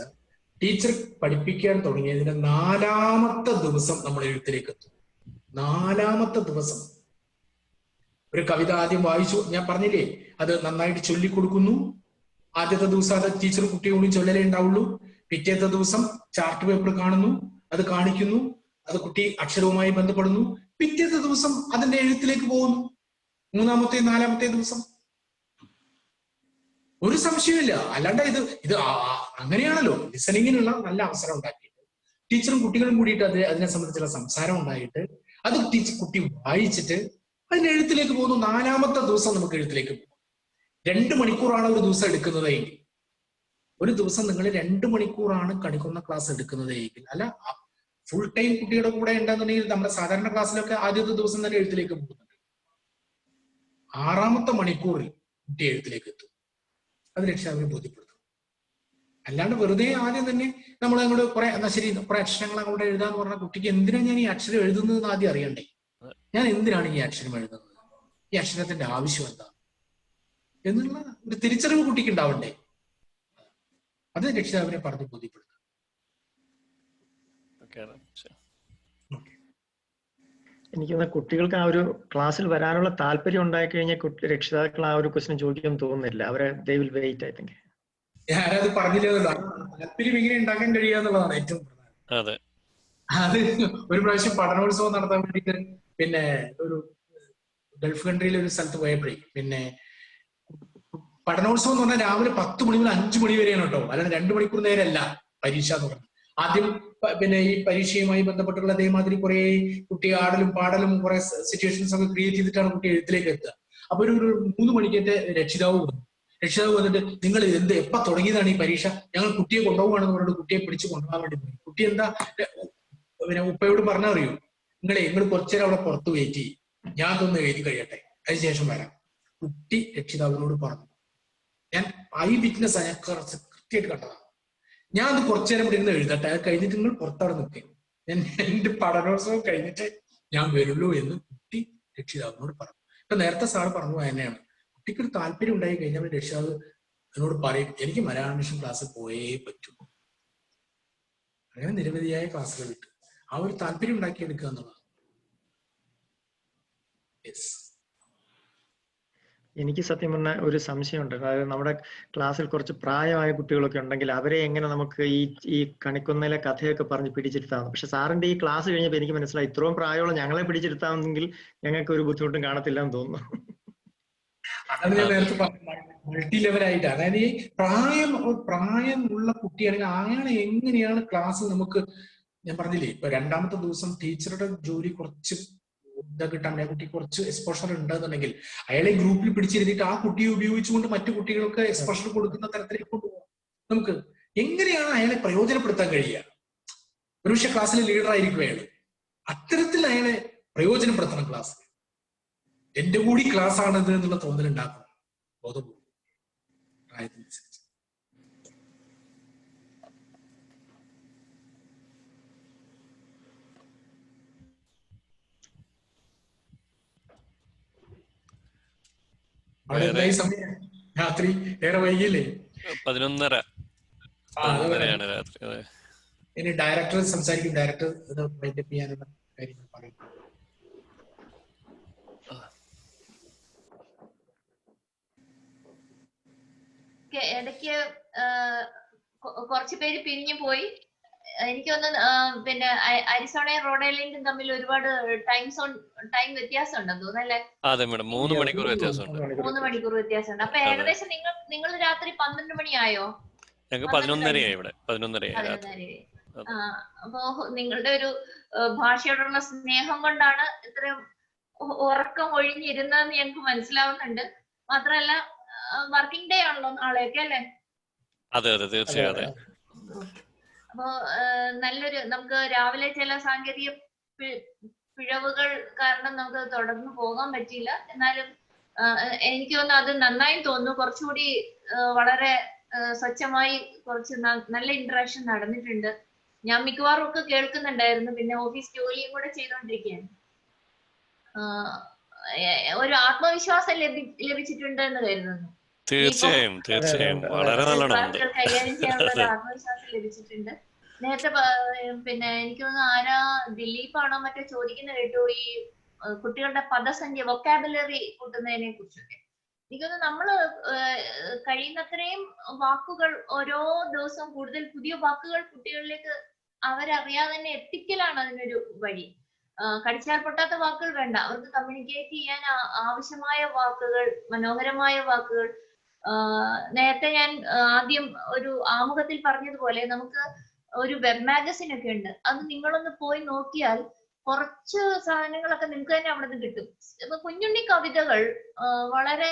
ടീച്ചർ പഠിപ്പിക്കാൻ തുടങ്ങിയതിന്റെ 4-ാമത്തെ ദിവസം നമ്മൾ എഴുത്തിലേക്ക് എത്തും. 4-ാമത്തെ ദിവസം ഒരു കവിത ആദ്യം വായിച്ചു, ഞാൻ പറഞ്ഞില്ലേ അത് നന്നായിട്ട് ചൊല്ലിക്കൊടുക്കുന്നു. ആദ്യത്തെ ദിവസം അത് ടീച്ചർ കുട്ടിയോട് ചൊല്ലലേ ഉണ്ടാവുള്ളൂ. പിറ്റേത്തെ ദിവസം ചാർട്ട് പേപ്പർ കാണുന്നു, അത് കാണിക്കുന്നു, അത് കുട്ടി അക്ഷരവുമായി ബന്ധപ്പെടുന്നു. പിറ്റേത്തെ ദിവസം അതിന്റെ എഴുത്തിലേക്ക് പോകുന്നു. 3-ാമത്തെ 4-ാമത്തെ ദിവസം ഒരു സംശയമില്ല. അല്ലാണ്ട് ഇത് അങ്ങനെയാണല്ലോ ലിസണിങ്ങിനുള്ള നല്ല അവസരം ഉണ്ടാക്കിയിട്ട് ടീച്ചറും കുട്ടികളും കൂടിയിട്ട് അതിനെ സംബന്ധിച്ചുള്ള സംസാരം ഉണ്ടായിട്ട് അത് കുട്ടി വായിച്ചിട്ട് അതിന്റെ എഴുത്തിലേക്ക് പോകുന്നു. 4-ാമത്തെ ദിവസം നമുക്ക് എഴുത്തിലേക്ക് പോകും. 2 മണിക്കൂറാണ് ഒരു ദിവസം എടുക്കുന്നത് എങ്കിൽ, ഒരു ദിവസം നിങ്ങൾ 2 മണിക്കൂറാണ് കണിക്കുന്ന ക്ലാസ് എടുക്കുന്നത് എങ്കിൽ, അല്ല ഫുൾ ടൈം കുട്ടിയുടെ കൂടെ ഉണ്ടെന്നുണ്ടെങ്കിൽ നമ്മുടെ സാധാരണ ക്ലാസ്സിലൊക്കെ ആദ്യത്തെ ദിവസം തന്നെ എഴുത്തിലേക്ക് പോകുന്നുണ്ട്. 6-ാമത്തെ മണിക്കൂറിൽ കുട്ടി എഴുത്തിലേക്ക് എത്തും. അത് രക്ഷിതാവിനെ ബോധ്യപ്പെടുത്തും. അല്ലാണ്ട് വെറുതെ ആദ്യം തന്നെ നമ്മൾ അങ്ങോട്ട് കുറെ അക്ഷരങ്ങൾ അങ്ങോട്ട് എഴുതാന്ന് പറഞ്ഞാൽ കുട്ടിക്ക് എന്തിനാണ് ഞാൻ ഈ അക്ഷരം എഴുതുന്നതെന്ന് ആദ്യം അറിയണ്ടേ. ഞാൻ എന്തിനാണ് ഈ അക്ഷരം എഴുതുന്നത്, ഈ അക്ഷരത്തിന്റെ ആവശ്യം എന്താ എന്നുള്ള ഒരു തിരിച്ചറിവ് കുട്ടിക്ക് ഉണ്ടാവണ്ടേ. അത് രക്ഷിതാവിനെ പറഞ്ഞ് ബോധ്യപ്പെടുത്തും. എനിക്ക് കുട്ടികൾക്ക് ആ ഒരു ക്ലാസ്സിൽ വരാനുള്ള താല്പര്യം ഉണ്ടായി കഴിഞ്ഞാൽ രക്ഷിതാക്കൾ ആ ഒരു ക്വസ്റ്റ്യൻ ചോദിക്കാൻ തോന്നുന്നില്ല. അവരെ they will wait, I think. ഞാനത് പറഞ്ഞില്ല, താല്പര്യം ഇങ്ങനെ ഉണ്ടാക്കാൻ കഴിയുക എന്നുള്ളതാണ് ഏറ്റവും പ്രധാനം. അത് ഒരു പ്രാവശ്യം പഠനോത്സവം നടത്താൻ വേണ്ടിയിട്ട് പിന്നെ ഒരു ഗൾഫ് കൺട്രിയിലെ ഒരു സ്ഥലത്ത് പോയപ്പോഴേ പിന്നെ പഠനോത്സവം എന്ന് പറഞ്ഞാൽ രാവിലെ 10 മണി മുതൽ 5 മണി വരെയാണ് കേട്ടോ, അല്ലാണ്ട് 2 മണിക്കൂർ നേരമല്ല പരീക്ഷ എന്ന് പറഞ്ഞത്. ആദ്യം പിന്നെ ഈ പരീക്ഷയുമായി ബന്ധപ്പെട്ടുള്ള അതേമാതിരി കുറെ കുട്ടി ആടലും പാടലും കുറെ സിറ്റുവേഷൻസ് ഒക്കെ ക്രിയേറ്റ് ചെയ്തിട്ടാണ് കുട്ടി എഴുത്തിലേക്ക് എത്തുക. അപ്പൊ ഒരു 3 മണിക്കേറ്റ് രക്ഷിതാവ് വന്നിട്ട് നിങ്ങൾ എപ്പ തുടങ്ങിയതാണ് ഈ പരീക്ഷ, ഞങ്ങൾ കുട്ടിയെ കൊണ്ടുപോകുകയാണെന്ന് പറഞ്ഞിട്ട് കുട്ടിയെ പിടിച്ച് കൊണ്ടുപോകാൻ വേണ്ടി പോയി. കുട്ടി എന്താ പിന്നെ ഉപ്പയോട് പറഞ്ഞറിയൂ, നിങ്ങൾ കുറച്ചേരം അവിടെ പുറത്ത് വെയിറ്റ് ചെയ്യും, ഞാൻ അതൊന്ന് എഴുതി കഴിയട്ടെ, അതിനുശേഷം വരാം. കുട്ടി രക്ഷിതാവിനോട് പറഞ്ഞു, ഞാൻ ഐ വിറ്റ്നസ് ഞാൻ കൃത്യമായിട്ട് കണ്ടതാണ്, ഞാൻ അത് കുറച്ചേരം ഇവിടെ ഇരുന്ന് എഴുതട്ടെ, അത് കഴിഞ്ഞിട്ട് നിങ്ങൾ പുറത്തവിടെ നിൽക്കും, ഞാൻ എന്റെ പഠനോത്സവം കഴിഞ്ഞിട്ട് ഞാൻ വരുള്ളൂ എന്ന് കുട്ടി രക്ഷിതാവിനോട് പറഞ്ഞു. ഇപ്പൊ നേരത്തെ സാറ് പറഞ്ഞു തന്നെയാണ്, കുട്ടിക്കൊരു താല്പര്യം ഉണ്ടായി കഴിഞ്ഞാൽ രക്ഷിതാവ് എന്നോട് പറയും എനിക്ക് മലയാളം മിഷൻ ക്ലാസ് പോയേ പറ്റൂ. അങ്ങനെ നിരവധിയായ ക്ലാസ്സുകൾ ഇട്ട് ആ ഒരു താല്പര്യം ഉണ്ടാക്കിയെടുക്കുക എന്നുള്ളതാണ്. എനിക്ക് സത്യം പറഞ്ഞാൽ ഒരു സംശയമുണ്ട്. അതായത് നമ്മുടെ ക്ലാസ്സിൽ കുറച്ച് പ്രായമായ കുട്ടികളൊക്കെ ഉണ്ടെങ്കിൽ അവരെ എങ്ങനെ നമുക്ക് ഈ കണിക്കൊന്നയിലെ കഥയൊക്കെ പറഞ്ഞ് പിടിച്ചിരുത്താമെന്ന്. പക്ഷെ സാറിന്റെ ഈ ക്ലാസ് കഴിഞ്ഞപ്പോൾ എനിക്ക് മനസ്സിലായി ഇത്രയും പ്രായമുള്ള ഞങ്ങളെ പിടിച്ചിരുത്താമെങ്കിൽ ഞങ്ങൾക്ക് ഒരു ബുദ്ധിമുട്ടും കാണത്തില്ല എന്ന് തോന്നുന്നു. അതാണ് ഞാൻ നേരത്തെ പറഞ്ഞത്, മൾട്ടി ലെവലായിട്ട്. അതായത് ഈ പ്രായമുള്ള കുട്ടിയാണെങ്കിൽ അയാൾ എങ്ങനെയാണ് ക്ലാസ് നമുക്ക്, ഞാൻ പറഞ്ഞില്ലേ ഇപ്പൊ 2-ാമത്തെ ദിവസം ടീച്ചറുടെ ജോലി കുറച്ച് കിട്ടാൻ ആ കുട്ടി കുറച്ച് എക്സ്പോഷർ ഉണ്ടെന്നുണ്ടെങ്കിൽ അയാളെ ഗ്രൂപ്പിൽ പിടിച്ചിരുന്നിട്ട് ആ കുട്ടിയെ ഉപയോഗിച്ചുകൊണ്ട് മറ്റു കുട്ടികൾക്ക് എക്സ്പോഷർ കൊടുക്കുന്ന തരത്തിലേക്ക് കൊണ്ടുപോകാം. നമുക്ക് എങ്ങനെയാണ് അയാളെ പ്രയോജനപ്പെടുത്താൻ കഴിയുക? ഒരുപക്ഷെ ക്ലാസ്സിലെ ലീഡർ ആയിരിക്കും അയാള്, അത്തരത്തിൽ അയാളെ പ്രയോജനപ്പെടുത്തണം. ക്ലാസ് എന്റെ കൂടി ക്ലാസ് ആണിത് എന്നുള്ള തോന്നലുണ്ടാക്കണം ബോധപൂർവ്വം പ്രായത്തിനനുസരിച്ച്. അവിടെ എന്തായി സമയം? രാത്രി ഏറെ വൈകില്ലേ? 11:30 രാത്രി. ഇനി ഡയറക്ടർ സംസാരിക്കും. ഡയറക്ടർ ഇത് വൈൻഡപ്പ് ചെയ്യാനുള്ള കാര്യങ്ങൾ പറയും. ഇടയ്ക്ക് കുറച്ച് പേര് പിരിഞ്ഞു പോയി. എനിക്കൊന്ന് പിന്നെ അരിസോണയും റോഡ് ഐലൻഡും തമ്മിൽ ഒരുപാട് ടൈം വ്യത്യാസം ഉണ്ടെന്ന് തോന്നുന്നല്ലേ? അതെ മേഡം, 3 മണിക്കൂർ വ്യത്യാസമുണ്ട്. 3 മണിക്കൂർ വ്യത്യാസമുണ്ട്. അപ്പൊ ഏകദേശം നിങ്ങൾ രാത്രി 12 മണിയായോ? ഞങ്ങൾക്ക് 11:30 ഇവിടെ 11:30. അപ്പോ നിങ്ങളുടെ ഒരു ഭാഷയോടുള്ള സ്നേഹം കൊണ്ടാണ് ഇത്രയും ഉറക്കം ഒഴിഞ്ഞിരുന്നെന്ന് ഞങ്ങൾക്ക് മനസ്സിലാവുന്നുണ്ട്. മാത്രമല്ല വർക്കിംഗ് ഡേ ആണല്ലോ നാളെയൊക്കെ അല്ലേ? അതെ അതെ തീർച്ചയായും അതെ. അപ്പോ നല്ലൊരു നമുക്ക് രാവിലെ ചില സാങ്കേതിക പിഴവുകൾ കാരണം നമുക്ക് തുടർന്ന് പോകാൻ പറ്റിയില്ല. എന്നാലും എനിക്ക് തോന്നുന്നു അത് നന്നായി തോന്നുന്നു. കുറച്ചുകൂടി വളരെ സ്വച്ഛമായി കുറച്ച് നല്ല ഇന്ററാക്ഷൻ നടന്നിട്ടുണ്ട്. ഞാൻ മിക്കവാറും ഒക്കെ കേൾക്കുന്നുണ്ടായിരുന്നു. പിന്നെ ഓഫീസ് ജോലിയും കൂടെ ചെയ്തുകൊണ്ടിരിക്കുകയാണ്. ഒരു ആത്മവിശ്വാസം ലഭിച്ചിട്ടുണ്ട് എന്ന് കരുതുന്നു. തീർച്ചയായും തീർച്ചയായും വളരെ നല്ലോണം കൈകാര്യം ചെയ്യാനുള്ള ഒരു ആത്മവിശ്വാസം ലഭിച്ചിട്ടുണ്ട്. നേരത്തെ പിന്നെ എനിക്ക് തോന്നുന്നു ആരാ ദിലീപാണോ മറ്റോ ചോദിക്കുന്ന കേട്ടു ഈ കുട്ടികളുടെ പദസംഖ്യ വൊക്കാബുലറി കൂട്ടുന്നതിനെ കുറിച്ചൊക്കെ. എനിക്ക് തോന്നുന്നു നമ്മള് കഴിയുന്നത്രയും വാക്കുകൾ ഓരോ ദിവസവും കൂടുതൽ പുതിയ വാക്കുകൾ കുട്ടികളിലേക്ക് അവരറിയാതെ തന്നെ എത്തിക്കലാണ് അതിനൊരു വഴി. കടിച്ചാൽ പൊട്ടാത്ത വാക്കുകൾ വേണ്ട, അവർക്ക് കമ്മ്യൂണിക്കേറ്റ് ചെയ്യാൻ ആവശ്യമായ വാക്കുകൾ, മനോഹരമായ വാക്കുകൾ. നേരത്തെ ഞാൻ ആദ്യം ഒരു ആമുഖത്തിൽ പറഞ്ഞതുപോലെ നമുക്ക് ഒരു വെബ് മാഗസിൻ ഒക്കെ ഉണ്ട്. അത് നിങ്ങളൊന്ന് പോയി നോക്കിയാൽ കുറച്ച് സാധനങ്ങളൊക്കെ നിങ്ങൾക്ക് തന്നെ അവിടെ നിന്ന് കിട്ടും. ഇപ്പൊ കുഞ്ഞുണ്ണി കവിതകൾ വളരെ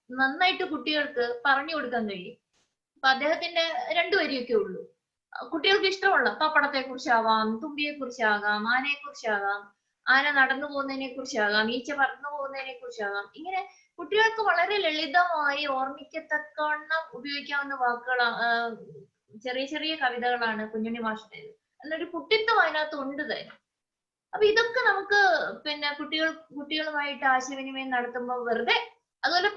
നന്നായിട്ട് കുട്ടികൾക്ക് പറഞ്ഞു കൊടുക്കാൻ കഴിയും. അപ്പൊ അദ്ദേഹത്തിന്റെ 2 വരിയൊക്കെ ഉള്ളൂ. കുട്ടികൾക്ക് ഇഷ്ടമുള്ള പപ്പടത്തെ കുറിച്ചാവാം, തുമ്പിയെ കുറിച്ചാകാം, ആനയെ കുറിച്ചാകാം, ആന നടന്നു പോകുന്നതിനെ കുറിച്ചാകാം, ഈച്ച പറന്നു പോകുന്നതിനെ കുറിച്ചാകാം. ഇങ്ങനെ കുട്ടികൾക്ക് വളരെ ലളിതമായി ഓർമ്മിക്കത്തക്കവണ്ണം ഉപയോഗിക്കാവുന്ന വാക്കുകൾ, ചെറിയ ചെറിയ കവിതകളാണ് കുഞ്ഞുണ്ണി മാഷിൻ്റെത്. എന്നൊരു കുട്ടിത്വം അതിനകത്ത് ഉണ്ട് തന്നെ. അപ്പൊ ഇതൊക്കെ നമുക്ക് പിന്നെ കുട്ടികളുമായിട്ട് ആശയവിനിമയം നടത്തുമ്പോൾ വെറുതെ. അതുപോലെ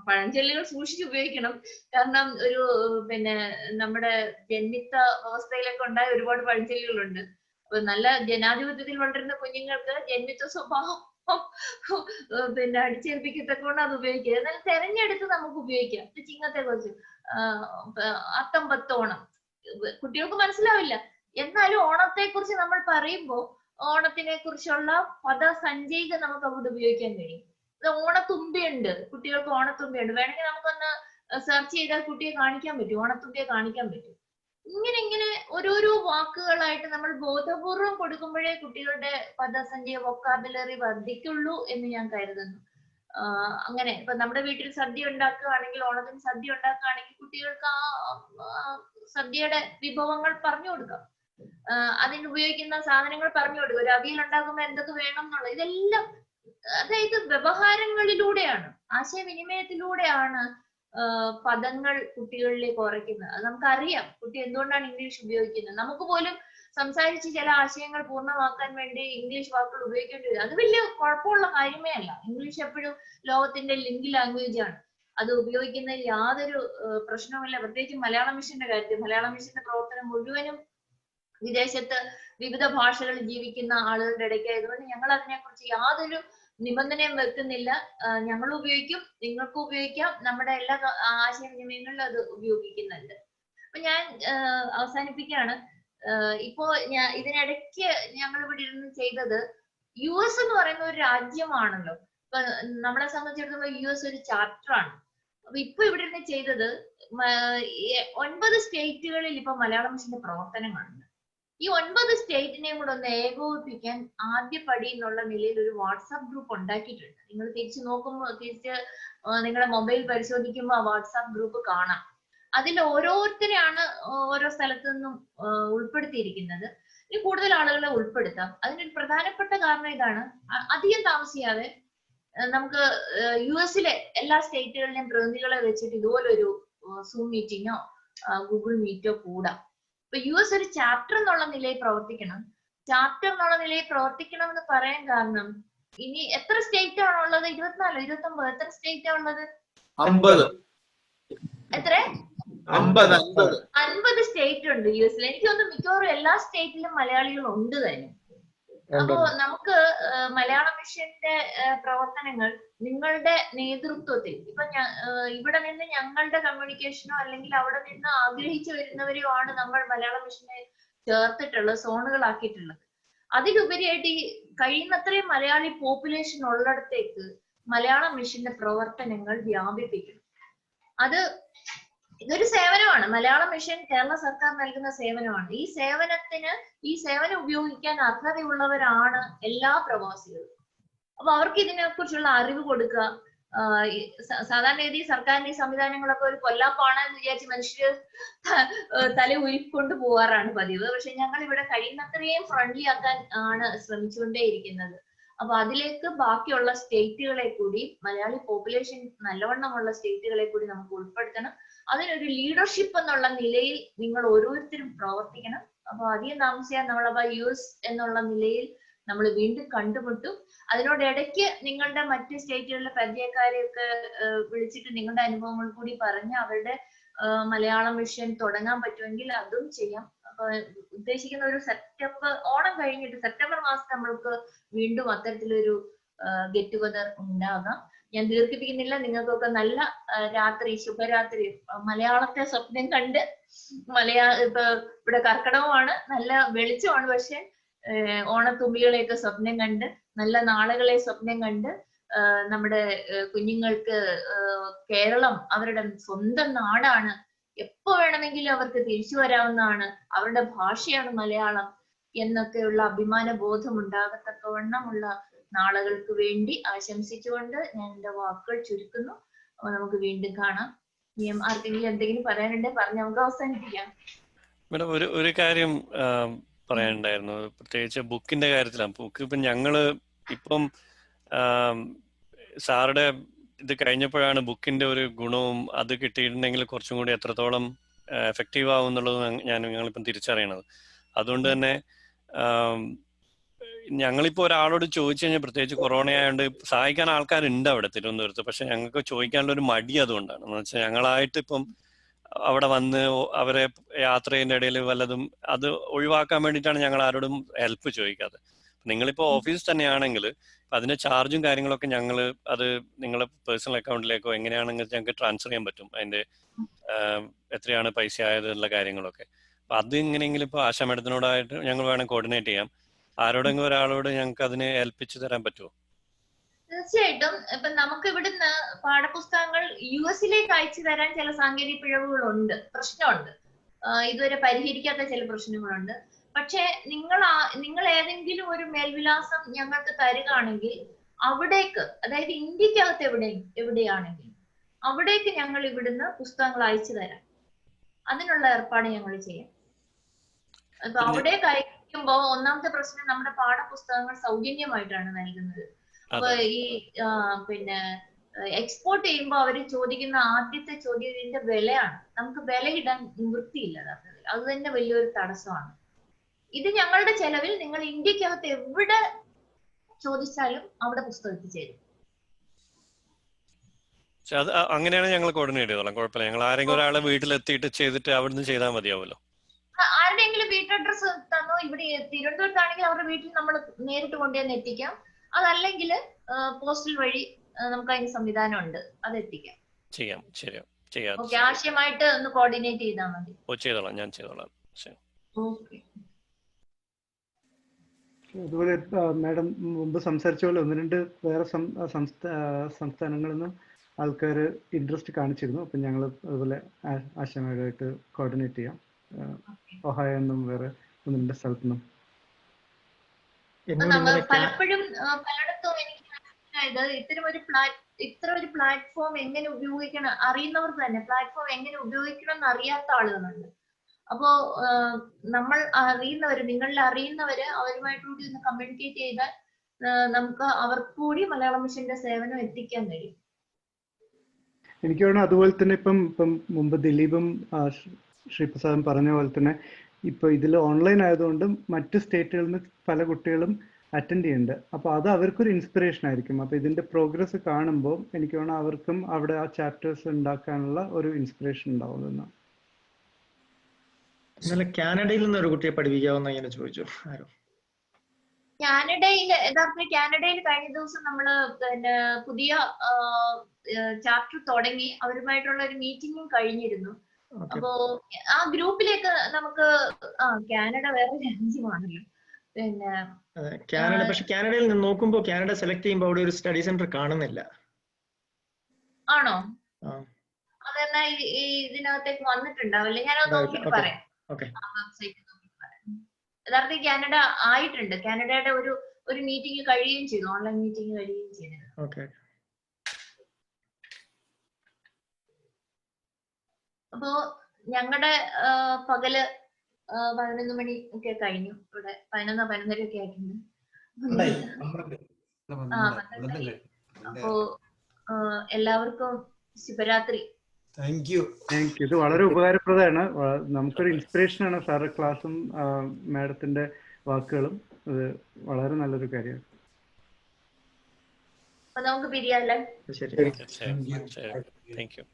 പഴഞ്ചൊല്ലുകൾ സൂക്ഷിച്ച് ഉപയോഗിക്കണം. കാരണം ഒരു പിന്നെ നമ്മുടെ ജന്മിത്ത വ്യവസ്ഥയിലൊക്കെ ഉണ്ടായ ഒരുപാട് പഴഞ്ചൊല്ലുകളുണ്ട്. അപ്പൊ നല്ല ജനാധിപത്യത്തിൽ വളരുന്ന കുഞ്ഞുങ്ങൾക്ക് ജന്മിത്വ സ്വഭാവം പിന്നെ അടിച്ചേൽപ്പിക്കത്തക്കൊണ്ട് അത് ഉപയോഗിക്കുക. എന്നാൽ തെരഞ്ഞെടുത്ത് നമുക്ക് ഉപയോഗിക്കാം. ചിങ്ങത്തെ കുറിച്ച് അത്തം പത്തോണം കുട്ടികൾക്ക് മനസ്സിലാവില്ല. എന്നാലും ഓണത്തെ കുറിച്ച് നമ്മൾ പറയുമ്പോൾ ഓണത്തിനെ കുറിച്ചുള്ള പദസഞ്ചയിക നമുക്ക് അവിടെ ഉപയോഗിക്കാൻ കഴിയും. ഓണത്തുമ്പിയുണ്ട്, കുട്ടികൾക്ക് ഓണത്തുമ്പിയുണ്ട്. വേണമെങ്കിൽ നമുക്കൊന്ന് സെർച്ച് ചെയ്താൽ കുട്ടിയെ കാണിക്കാൻ പറ്റും, ഓണത്തുമ്പിയെ കാണിക്കാൻ പറ്റും. ഇങ്ങനെ ഓരോരോ വാക്കുകളായിട്ട് നമ്മൾ ബോധപൂർവം കൊടുക്കുമ്പോഴേ കുട്ടികളുടെ പദസഞ്ചയ വൊക്കാബുലറി വർദ്ധിക്കുള്ളൂ എന്ന് ഞാൻ കരുതുന്നു. അങ്ങനെ ഇപ്പൊ നമ്മുടെ വീട്ടിൽ സദ്യ ഉണ്ടാക്കുകയാണെങ്കിൽ, ഓണത്തിന് സദ്യ ഉണ്ടാക്കുകയാണെങ്കിൽ കുട്ടികൾക്ക് ആ സദ്യയുടെ വിഭവങ്ങൾ പറഞ്ഞു കൊടുക്കാം. അതിന് ഉപയോഗിക്കുന്ന സാധനങ്ങൾ പറഞ്ഞു കൊടുക്കുക. ഒരു അവിയൽ ഉണ്ടാക്കുമ്പോൾ എന്തൊക്കെ വേണം എന്നുള്ളത് ഇതെല്ലാം, അതായത് വ്യവഹാരങ്ങളിലൂടെയാണ്, ആശയവിനിമയത്തിലൂടെയാണ് പദങ്ങൾ കുട്ടികളിലേക്ക് ഉറയ്ക്കുന്നത്. അത് നമുക്കറിയാം കുട്ടി എന്തുകൊണ്ടാണ് ഇംഗ്ലീഷ് ഉപയോഗിക്കുന്നത്. നമുക്ക് പോലും സംസാരിച്ച് ചില ആശയങ്ങൾ പൂർണ്ണമാക്കാൻ വേണ്ടി ഇംഗ്ലീഷ് വാക്കുകൾ ഉപയോഗിക്കേണ്ടി വരും. അത് വലിയ കുഴപ്പമുള്ള കാര്യമേ അല്ല. ഇംഗ്ലീഷ് എപ്പോഴും ലോകത്തിന്റെ ലിങ്ക് ലാംഗ്വേജ് ആണ്. അത് ഉപയോഗിക്കുന്നതിൽ യാതൊരു പ്രശ്നവുമില്ല. പ്രത്യേകിച്ച് മലയാള മിഷന്റെ കാര്യത്തിൽ, മലയാള മിഷന്റെ പ്രവർത്തനം മുഴുവനും വിദേശത്ത് വിവിധ ഭാഷകളിൽ ജീവിക്കുന്ന ആളുകളുടെ ഇടയ്ക്കായതുകൊണ്ട് ഞങ്ങൾ അതിനെക്കുറിച്ച് യാതൊരു നിബന്ധനയും വെക്കുന്നില്ല. ഞങ്ങൾ ഉപയോഗിക്കും, നിങ്ങൾക്കും ഉപയോഗിക്കാം. നമ്മുടെ എല്ലാ ആശയവിനിമയങ്ങളിലും അത് ഉപയോഗിക്കുന്നുണ്ട്. അപ്പൊ ഞാൻ അവസാനിപ്പിക്കുകയാണ്. ഇപ്പോ ഇതിനിടയ്ക്ക് ഞങ്ങൾ ഇവിടെ ഇരുന്ന് ചെയ്തത്, US എന്ന് പറയുന്ന ഒരു രാജ്യമാണല്ലോ. ഇപ്പൊ നമ്മളെ സംബന്ധിച്ചിടത്തോളം US ഒരു ചാപ്റ്റർ ആണ്. അപ്പൊ ഇപ്പൊ ഇവിടെ ഇരുന്ന് ചെയ്തത് 9 സ്റ്റേറ്റുകളിൽ ഇപ്പൊ മലയാള മിഷന്റെ പ്രവർത്തനങ്ങളുണ്ട്. ഈ 9 സ്റ്റേറ്റിനെയും കൂടെ ഒന്ന് ഏകോപിപ്പിക്കാൻ ആദ്യ പടി എന്നുള്ള നിലയിൽ ഒരു വാട്സാപ്പ് ഗ്രൂപ്പ് ഉണ്ടാക്കിയിട്ടുണ്ട്. നിങ്ങൾ തിരിച്ചു നോക്കുമ്പോൾ, നിങ്ങളുടെ മൊബൈൽ പരിശോധിക്കുമ്പോൾ ആ വാട്സാപ്പ് ഗ്രൂപ്പ് കാണാം. അതിൽ ഓരോരുത്തരെയാണ് ഓരോ സ്ഥലത്തു നിന്നും ഉൾപ്പെടുത്തിയിരിക്കുന്നത്. ഇനി കൂടുതൽ ആളുകളെ ഉൾപ്പെടുത്താം. അതിനൊരു പ്രധാനപ്പെട്ട കാരണം ഇതാണ്, അധികം താമസിയാതെ നമുക്ക് US എല്ലാ സ്റ്റേറ്റുകളിലെയും പ്രതിനിധികളെ വെച്ചിട്ട് ഇതുപോലൊരു സൂം മീറ്റിങ്ങോ ഗൂഗിൾ മീറ്റോ കൂടാം. ഇപ്പൊ US ഒരു ചാപ്റ്റർ എന്നുള്ള നിലയിൽ പ്രവർത്തിക്കണം. ചാപ്റ്റർ എന്നുള്ള നിലയിൽ പ്രവർത്തിക്കണം എന്ന് പറയാൻ കാരണം, ഇനി എത്ര സ്റ്റേറ്റ് ആണുള്ളത്? 24, 29, എത്ര സ്റ്റേറ്റ് ആണുള്ളത്? 50. എത്ര? 50 സ്റ്റേറ്റ് ഉണ്ട് US. എനിക്ക് തോന്നുന്നു മിക്കവാറും എല്ലാ സ്റ്റേറ്റിലും മലയാളികൾ ഉണ്ട് തന്നെ. അപ്പോ നമുക്ക് മലയാള മിഷന്റെ പ്രവർത്തനങ്ങൾ നിങ്ങളുടെ നേതൃത്വത്തിൽ, ഇപ്പൊ ഇവിടെ നിന്ന് ഞങ്ങളുടെ കമ്മ്യൂണിക്കേഷനോ അല്ലെങ്കിൽ അവിടെ നിന്ന് ആഗ്രഹിച്ചു വരുന്നവരെയോ ആണ് നമ്മൾ മലയാള മിഷനെ ചേർത്തിട്ടുള്ളത്, സോണുകളാക്കിയിട്ടുള്ളത്. അതിലുപരിയായിട്ട് ഈ കഴിയുന്നത്രയും മലയാളി പോപ്പുലേഷൻ ഉള്ളിടത്തേക്ക് മലയാള മിഷന്റെ പ്രവർത്തനങ്ങൾ വ്യാപിപ്പിക്കണം. അത് ഇതൊരു സേവനമാണ്. മലയാളം മിഷൻ കേരള സർക്കാർ നൽകുന്ന സേവനമാണ്. ഈ സേവനം ഉപയോഗിക്കാൻ അർഹതയുള്ളവരാണ് എല്ലാ പ്രവാസികളും. അപ്പൊ അവർക്ക് ഇതിനെ കുറിച്ചുള്ള അറിവ് കൊടുക്കുക. സാധാരണ രീതി സർക്കാരിന്റെ ഈ സംവിധാനങ്ങളൊക്കെ ഒരു കൊല്ലാപ്പാണെന്ന് വിചാരിച്ച് മനുഷ്യര് തല ഉരുക്കൊണ്ട് പോവാറാണ് പതിവ്. പക്ഷെ ഞങ്ങൾ ഇവിടെ കഴിയുന്നത്രയും ഫ്രണ്ട്ലി ആക്കാൻ ആണ് ശ്രമിച്ചുകൊണ്ടേയിരിക്കുന്നത്. അപ്പൊ അതിലേക്ക് ബാക്കിയുള്ള സ്റ്റേറ്റുകളെ കൂടി, മലയാളി പോപ്പുലേഷൻ നല്ലവണ്ണമുള്ള സ്റ്റേറ്റുകളെ കൂടി നമുക്ക് ഉൾപ്പെടുത്തണം. അതിനൊരു ലീഡർഷിപ്പ് എന്നുള്ള നിലയിൽ നിങ്ങൾ ഓരോരുത്തരും പ്രവർത്തിക്കണം. അപ്പൊ അധികം താമസിയാൻ നമ്മളപ്പോ US എന്നുള്ള നിലയിൽ നമ്മൾ വീണ്ടും കണ്ടുമുട്ടും. അതിനോടിടയ്ക്ക് നിങ്ങളുടെ മറ്റ് സ്റ്റേറ്റുകളിലെ പരിചയക്കാരെയൊക്കെ വിളിച്ചിട്ട് നിങ്ങളുടെ അനുഭവങ്ങൾ കൂടി പറഞ്ഞ് അവരുടെ മലയാളം മിഷൻ തുടങ്ങാൻ പറ്റുമെങ്കിൽ അതും ചെയ്യാം. അപ്പൊ ഉദ്ദേശിക്കുന്ന ഒരു സെറ്റപ്പ് ഓണം കഴിഞ്ഞിട്ട് സെപ്റ്റംബർ മാസം നമ്മൾക്ക് വീണ്ടും അത്തരത്തിലൊരു ഗെറ്റ് ടുഗദർ ഉണ്ടാകാം. ഞാൻ ദീർഘിപ്പിക്കുന്നില്ല. നിങ്ങൾക്കൊക്കെ നല്ല രാത്രി, ശുഭരാത്രി. മലയാളത്തെ സ്വപ്നം കണ്ട് ഇപ്പൊ ഇവിടെ കർക്കിടകമാണ്, നല്ല വെളിച്ചമാണ്. പക്ഷെ ഓണത്തുമ്പികളെയൊക്കെ സ്വപ്നം കണ്ട്, നല്ല നാളുകളെ സ്വപ്നം കണ്ട്, നമ്മുടെ കുഞ്ഞുങ്ങൾക്ക് കേരളം അവരുടെ സ്വന്തം നാടാണ്, എപ്പോ വേണമെങ്കിലും അവർക്ക് തിരിച്ചു വരാവുന്നതാണ്, അവരുടെ ഭാഷയാണ് മലയാളം എന്നൊക്കെയുള്ള അഭിമാന ബോധം ഉണ്ടാകത്തക്കവണ്ണമുള്ള നാളുകൾക്ക് വേണ്ടി ആശംസിച്ചുകൊണ്ട് ഞാൻ എന്റെ വാക്കുകൾ ചുരുക്കുന്നു. അപ്പൊ നമുക്ക് വീണ്ടും കാണാം. ആർക്കെങ്കിലും എന്തെങ്കിലും പറയാനുണ്ടെങ്കിൽ പറഞ്ഞ് നമുക്ക് അവസാനിപ്പിക്കാം. മേഡം, ഒരു കാര്യം പറയാനുണ്ടായിരുന്നു. പ്രത്യേകിച്ച് ബുക്കിന്റെ കാര്യത്തിലാണ്. ബുക്ക് ഇപ്പം ഞങ്ങള് ഇപ്പം സാറുടെ ഇത് കഴിഞ്ഞപ്പോഴാണ് ബുക്കിന്റെ ഒരു ഗുണവും അത് കിട്ടിയിട്ടുണ്ടെങ്കിൽ കുറച്ചും കൂടി എത്രത്തോളം എഫക്റ്റീവ് ആവും എന്നുള്ളത് ഞങ്ങളിപ്പം തിരിച്ചറിയണത്. അതുകൊണ്ട് തന്നെ ഞങ്ങളിപ്പോൾ ഒരാളോട് ചോദിച്ചു കഴിഞ്ഞാൽ, പ്രത്യേകിച്ച് കൊറോണ ആയതുകൊണ്ട് സഹായിക്കാൻ ആൾക്കാരുണ്ട് അവിടെ തിരുവനന്തപുരത്ത്. പക്ഷെ ഞങ്ങൾക്ക് ചോദിക്കാനുള്ള ഒരു മടി അതുകൊണ്ടാണ്. എന്ന് വെച്ചാൽ ഞങ്ങളായിട്ട് ഇപ്പം അവിടെ വന്ന് അവരെ യാത്രയുടെ ഇടയിൽ വല്ലതും അത് ഒഴിവാക്കാൻ വേണ്ടിയിട്ടാണ് ഞങ്ങൾ ആരോടും ഹെൽപ്പ് ചോദിക്കാതെ. നിങ്ങളിപ്പോ ഓഫീസ് തന്നെയാണെങ്കിൽ അതിന്റെ ചാർജും കാര്യങ്ങളൊക്കെ ഞങ്ങൾ അത് നിങ്ങളെ പേഴ്സണൽ അക്കൗണ്ടിലേക്കോ എങ്ങനെയാണെങ്കിൽ ഞങ്ങൾക്ക് ട്രാൻസ്ഫർ ചെയ്യാൻ പറ്റും. അതിന്റെ എത്രയാണ് പൈസ ആയതുള്ള കാര്യങ്ങളൊക്കെ. അപ്പൊ അത് എങ്ങനെയെങ്കിലും ഇപ്പൊ ആശാ മേഡത്തിനോടായിട്ട് ഞങ്ങൾ വേണം കോർഡിനേറ്റ് ചെയ്യാം. ആരോടെങ്കിലും ഒരാളോട് ഞങ്ങൾക്ക് അതിനെ ഏൽപ്പിച്ചു തരാൻ പറ്റുമോ? തീർച്ചയായിട്ടും. ഇപ്പൊ നമുക്ക് ഇവിടുന്ന് പാഠപുസ്തകങ്ങൾ US-ലേക്ക് അയച്ചു തരാൻ ചില സാങ്കേതിക പിഴവുകളുണ്ട്, പ്രശ്നമുണ്ട്. ഇതുവരെ പരിഹരിക്കാത്ത ചില പ്രശ്നങ്ങളുണ്ട്. പക്ഷെ നിങ്ങൾ ഏതെങ്കിലും ഒരു മേൽവിലാസം ഞങ്ങൾക്ക് തരികയാണെങ്കിൽ അവിടേക്ക്, അതായത് ഇന്ത്യക്കകത്ത് എവിടെയാണെങ്കിൽ അവിടേക്ക് ഞങ്ങൾ ഇവിടുന്ന് പുസ്തകങ്ങൾ അയച്ചു തരാം. അതിനുള്ള ഏർപ്പാട് ഞങ്ങൾ ചെയ്യാം. അപ്പൊ അവിടേക്ക് അയക്കുമ്പോ ഒന്നാമത്തെ പ്രശ്നം, നമ്മുടെ പാഠപുസ്തകങ്ങൾ സൗജന്യമായിട്ടാണ് നൽകുന്നത്. അപ്പൊ ഈ പിന്നെ എക്സ്പോർട്ട് ചെയ്യുമ്പോൾ അവര് ചോദിക്കുന്ന ആദ്യത്തെ ചോദ്യം ഇതിന്റെ വിലയാണ്. നമുക്ക് വിലയിടാൻ നിവൃത്തിയില്ല. അത് തന്നെ വലിയൊരു തടസ്സമാണ്. ഇത് ഞങ്ങളുടെ ചെലവിൽ നിങ്ങൾ ഇന്ത്യക്കകത്ത് എവിടെ ചോദിച്ചാലും അവിടെ പുസ്തകം എത്തിച്ചേരും. അത് അങ്ങനെയാണ് ഞങ്ങൾ കോർഡിനേറ്റ് ചെയ്തോളാം, കുഴപ്പമില്ല. ഞങ്ങൾ ആരെങ്കിലും ഒരാളെ വീട്ടിലെത്തിയിട്ട് ചെയ്തിട്ട് അവിടുന്ന് ചെയ്താൽ മതിയാവുമല്ലോ. ആരുടെയെങ്കിലും വീട്ട് അഡ്രസ് തന്നോ, ഇവിടെ തിരുവനന്തപുരത്താണെങ്കിൽ അവരുടെ വീട്ടിൽ നമ്മൾ നേരിട്ട് കൊണ്ടുവന്ന് എത്തിക്കാം. അതല്ലെങ്കിൽ പോസ്റ്റൽ വഴി നമുക്ക് അതിന് സംവിധാനം ഉണ്ട്, അത് എത്തിക്കാം. ചെയ്യാം, ശരിയാ, ചെയ്യാം. ഓക്കെ, ആശയമായിട്ട് ഒന്ന് കോർഡിനേറ്റ് ചെയ്താൽ മതി. ചെയ്തോളാം, ഞാൻ ചെയ്തോളാം. ഓക്കെ. അതുപോലെ മാഡം മുമ്പ് സംസാരിച്ച പോലെ ഒന്ന് രണ്ട് വേറെ സംസ്ഥാനങ്ങളിൽ നിന്നും ആൾക്കാർ ഇൻട്രസ്റ്റ് കാണിച്ചിരുന്നു. അപ്പം ഞങ്ങൾ അതുപോലെ ആശയമായിട്ട് കോർഡിനേറ്റ് ചെയ്യാം. ഒഹായോ എന്നും വേറെ ഒന്ന് രണ്ട് സ്ഥലത്തുനിന്നും. പലപ്പോഴും പലയിടത്തും എനിക്ക് മനസ്സിലായത് ഇത്തരം ഒരു പ്ലാറ്റ്ഫോം എങ്ങനെ ഉപയോഗിക്കണം അറിയുന്നവർക്ക് തന്നെ പ്ലാറ്റ്ഫോം എങ്ങനെ ഉപയോഗിക്കണം എന്ന് അറിയാത്ത ആളുകളുണ്ട്. അപ്പോ നമ്മൾ നിങ്ങളിൽ അറിയുന്നവര് അവരുമായിട്ടുകൂടി ഒന്ന് കമ്മ്യൂണിക്കേറ്റ് ചെയ്താൽ നമുക്ക് അവർക്ക് കൂടി മലയാളം മിഷന്റെ സേവനം എത്തിക്കാൻ കഴിയും. എനിക്ക് തോന്നുന്നു അതുപോലെ തന്നെ ഇപ്പം മുമ്പ് ദിലീപും ശ്രീപ്രസാദും പറഞ്ഞ പോലെ തന്നെ ഇപ്പൊ ഇതിൽ ഓൺലൈൻ ആയതുകൊണ്ട് മറ്റു സ്റ്റേറ്റുകളിൽ നിന്ന് പല കുട്ടികളും അറ്റൻഡ് ചെയ്യുന്നുണ്ട്. അപ്പൊ അത് അവർക്കൊരു ഇൻസ്പിറേഷൻ ആയിരിക്കും. അപ്പൊ ഇതിന്റെ പ്രോഗ്രസ് കാണുമ്പോൾ എനിക്ക് തോന്നുന്നു അവർക്കും അവിടെ ആ ചാപ്റ്റേഴ്സ് ഉണ്ടാക്കാനുള്ള ഒരു ഇൻസ്പിറേഷൻ ഉണ്ടാവുമെന്ന്. ഇന്നലെ കാനഡയിൽ നിന്ന് ഒരു കുട്ടിയെ പഠിപ്പിക്കാമെന്ന് ഇങ്ങനെ ചോദിച്ചു ആരോ. യഥാർത്ഥത്തിൽ കാനഡയിൽ കഴിഞ്ഞ ദിവസം നമ്മള് പിന്നെ പുതിയ ചാപ്റ്റർ തുടങ്ങി അവരുമായിട്ടുള്ള ഒരു മീറ്റിംഗും കഴിഞ്ഞിരുന്നു. അപ്പോ ആ ഗ്രൂപ്പിലേക്ക് നമുക്ക് കാനഡ വേറെ രാജ്യമാണല്ലോ. പിന്നെ കാനഡ, പക്ഷെ കാനഡയിൽ നിന്ന് നോക്കുമ്പോൾ കാനഡ സെലക്ട് ചെയ്യുമ്പോൾ അവിടെ ഒരു സ്റ്റഡി സെന്റർ കാണുന്നില്ല. ആണോ? അതെ, തന്നെ ഈ ഇതിനകത്തേക്ക് വന്നിട്ടുണ്ടാവില്ല. ഞാനത് നോക്കിയിട്ട് പറയാം. വെബ്സൈറ്റ് നോക്കിയിട്ട് പറയാം. യഥാർത്ഥത്തിൽ കാനഡ ആയിട്ടുണ്ട്. കാനഡയുടെ ഒരു മീറ്റിംഗ് കഴിയുകയും ചെയ്തു, ഓൺലൈൻ മീറ്റിംഗ് കഴിയുകയും ചെയ്തത്. അപ്പോ ഞങ്ങളുടെ പകല് 11 മണി ഒക്കെ കഴിഞ്ഞു. ഇവിടെ 11:30 ഒക്കെ ആയിട്ടുണ്ട്. അപ്പോ എല്ലാവർക്കും ശുഭരാത്രി. Thank you. ഇത് വളരെ ഉപകാരപ്രദമാണ്. നമുക്കൊരു ഇൻസ്പിറേഷൻ ആണ് സാറ് ക്ലാസ്സും മാഡത്തിന്റെ വാക്കുകളും. അത് വളരെ നല്ലൊരു കാര്യമാണ്. അപ്പൊ നമുക്ക് പിരിയാല്ലേ? Thank you.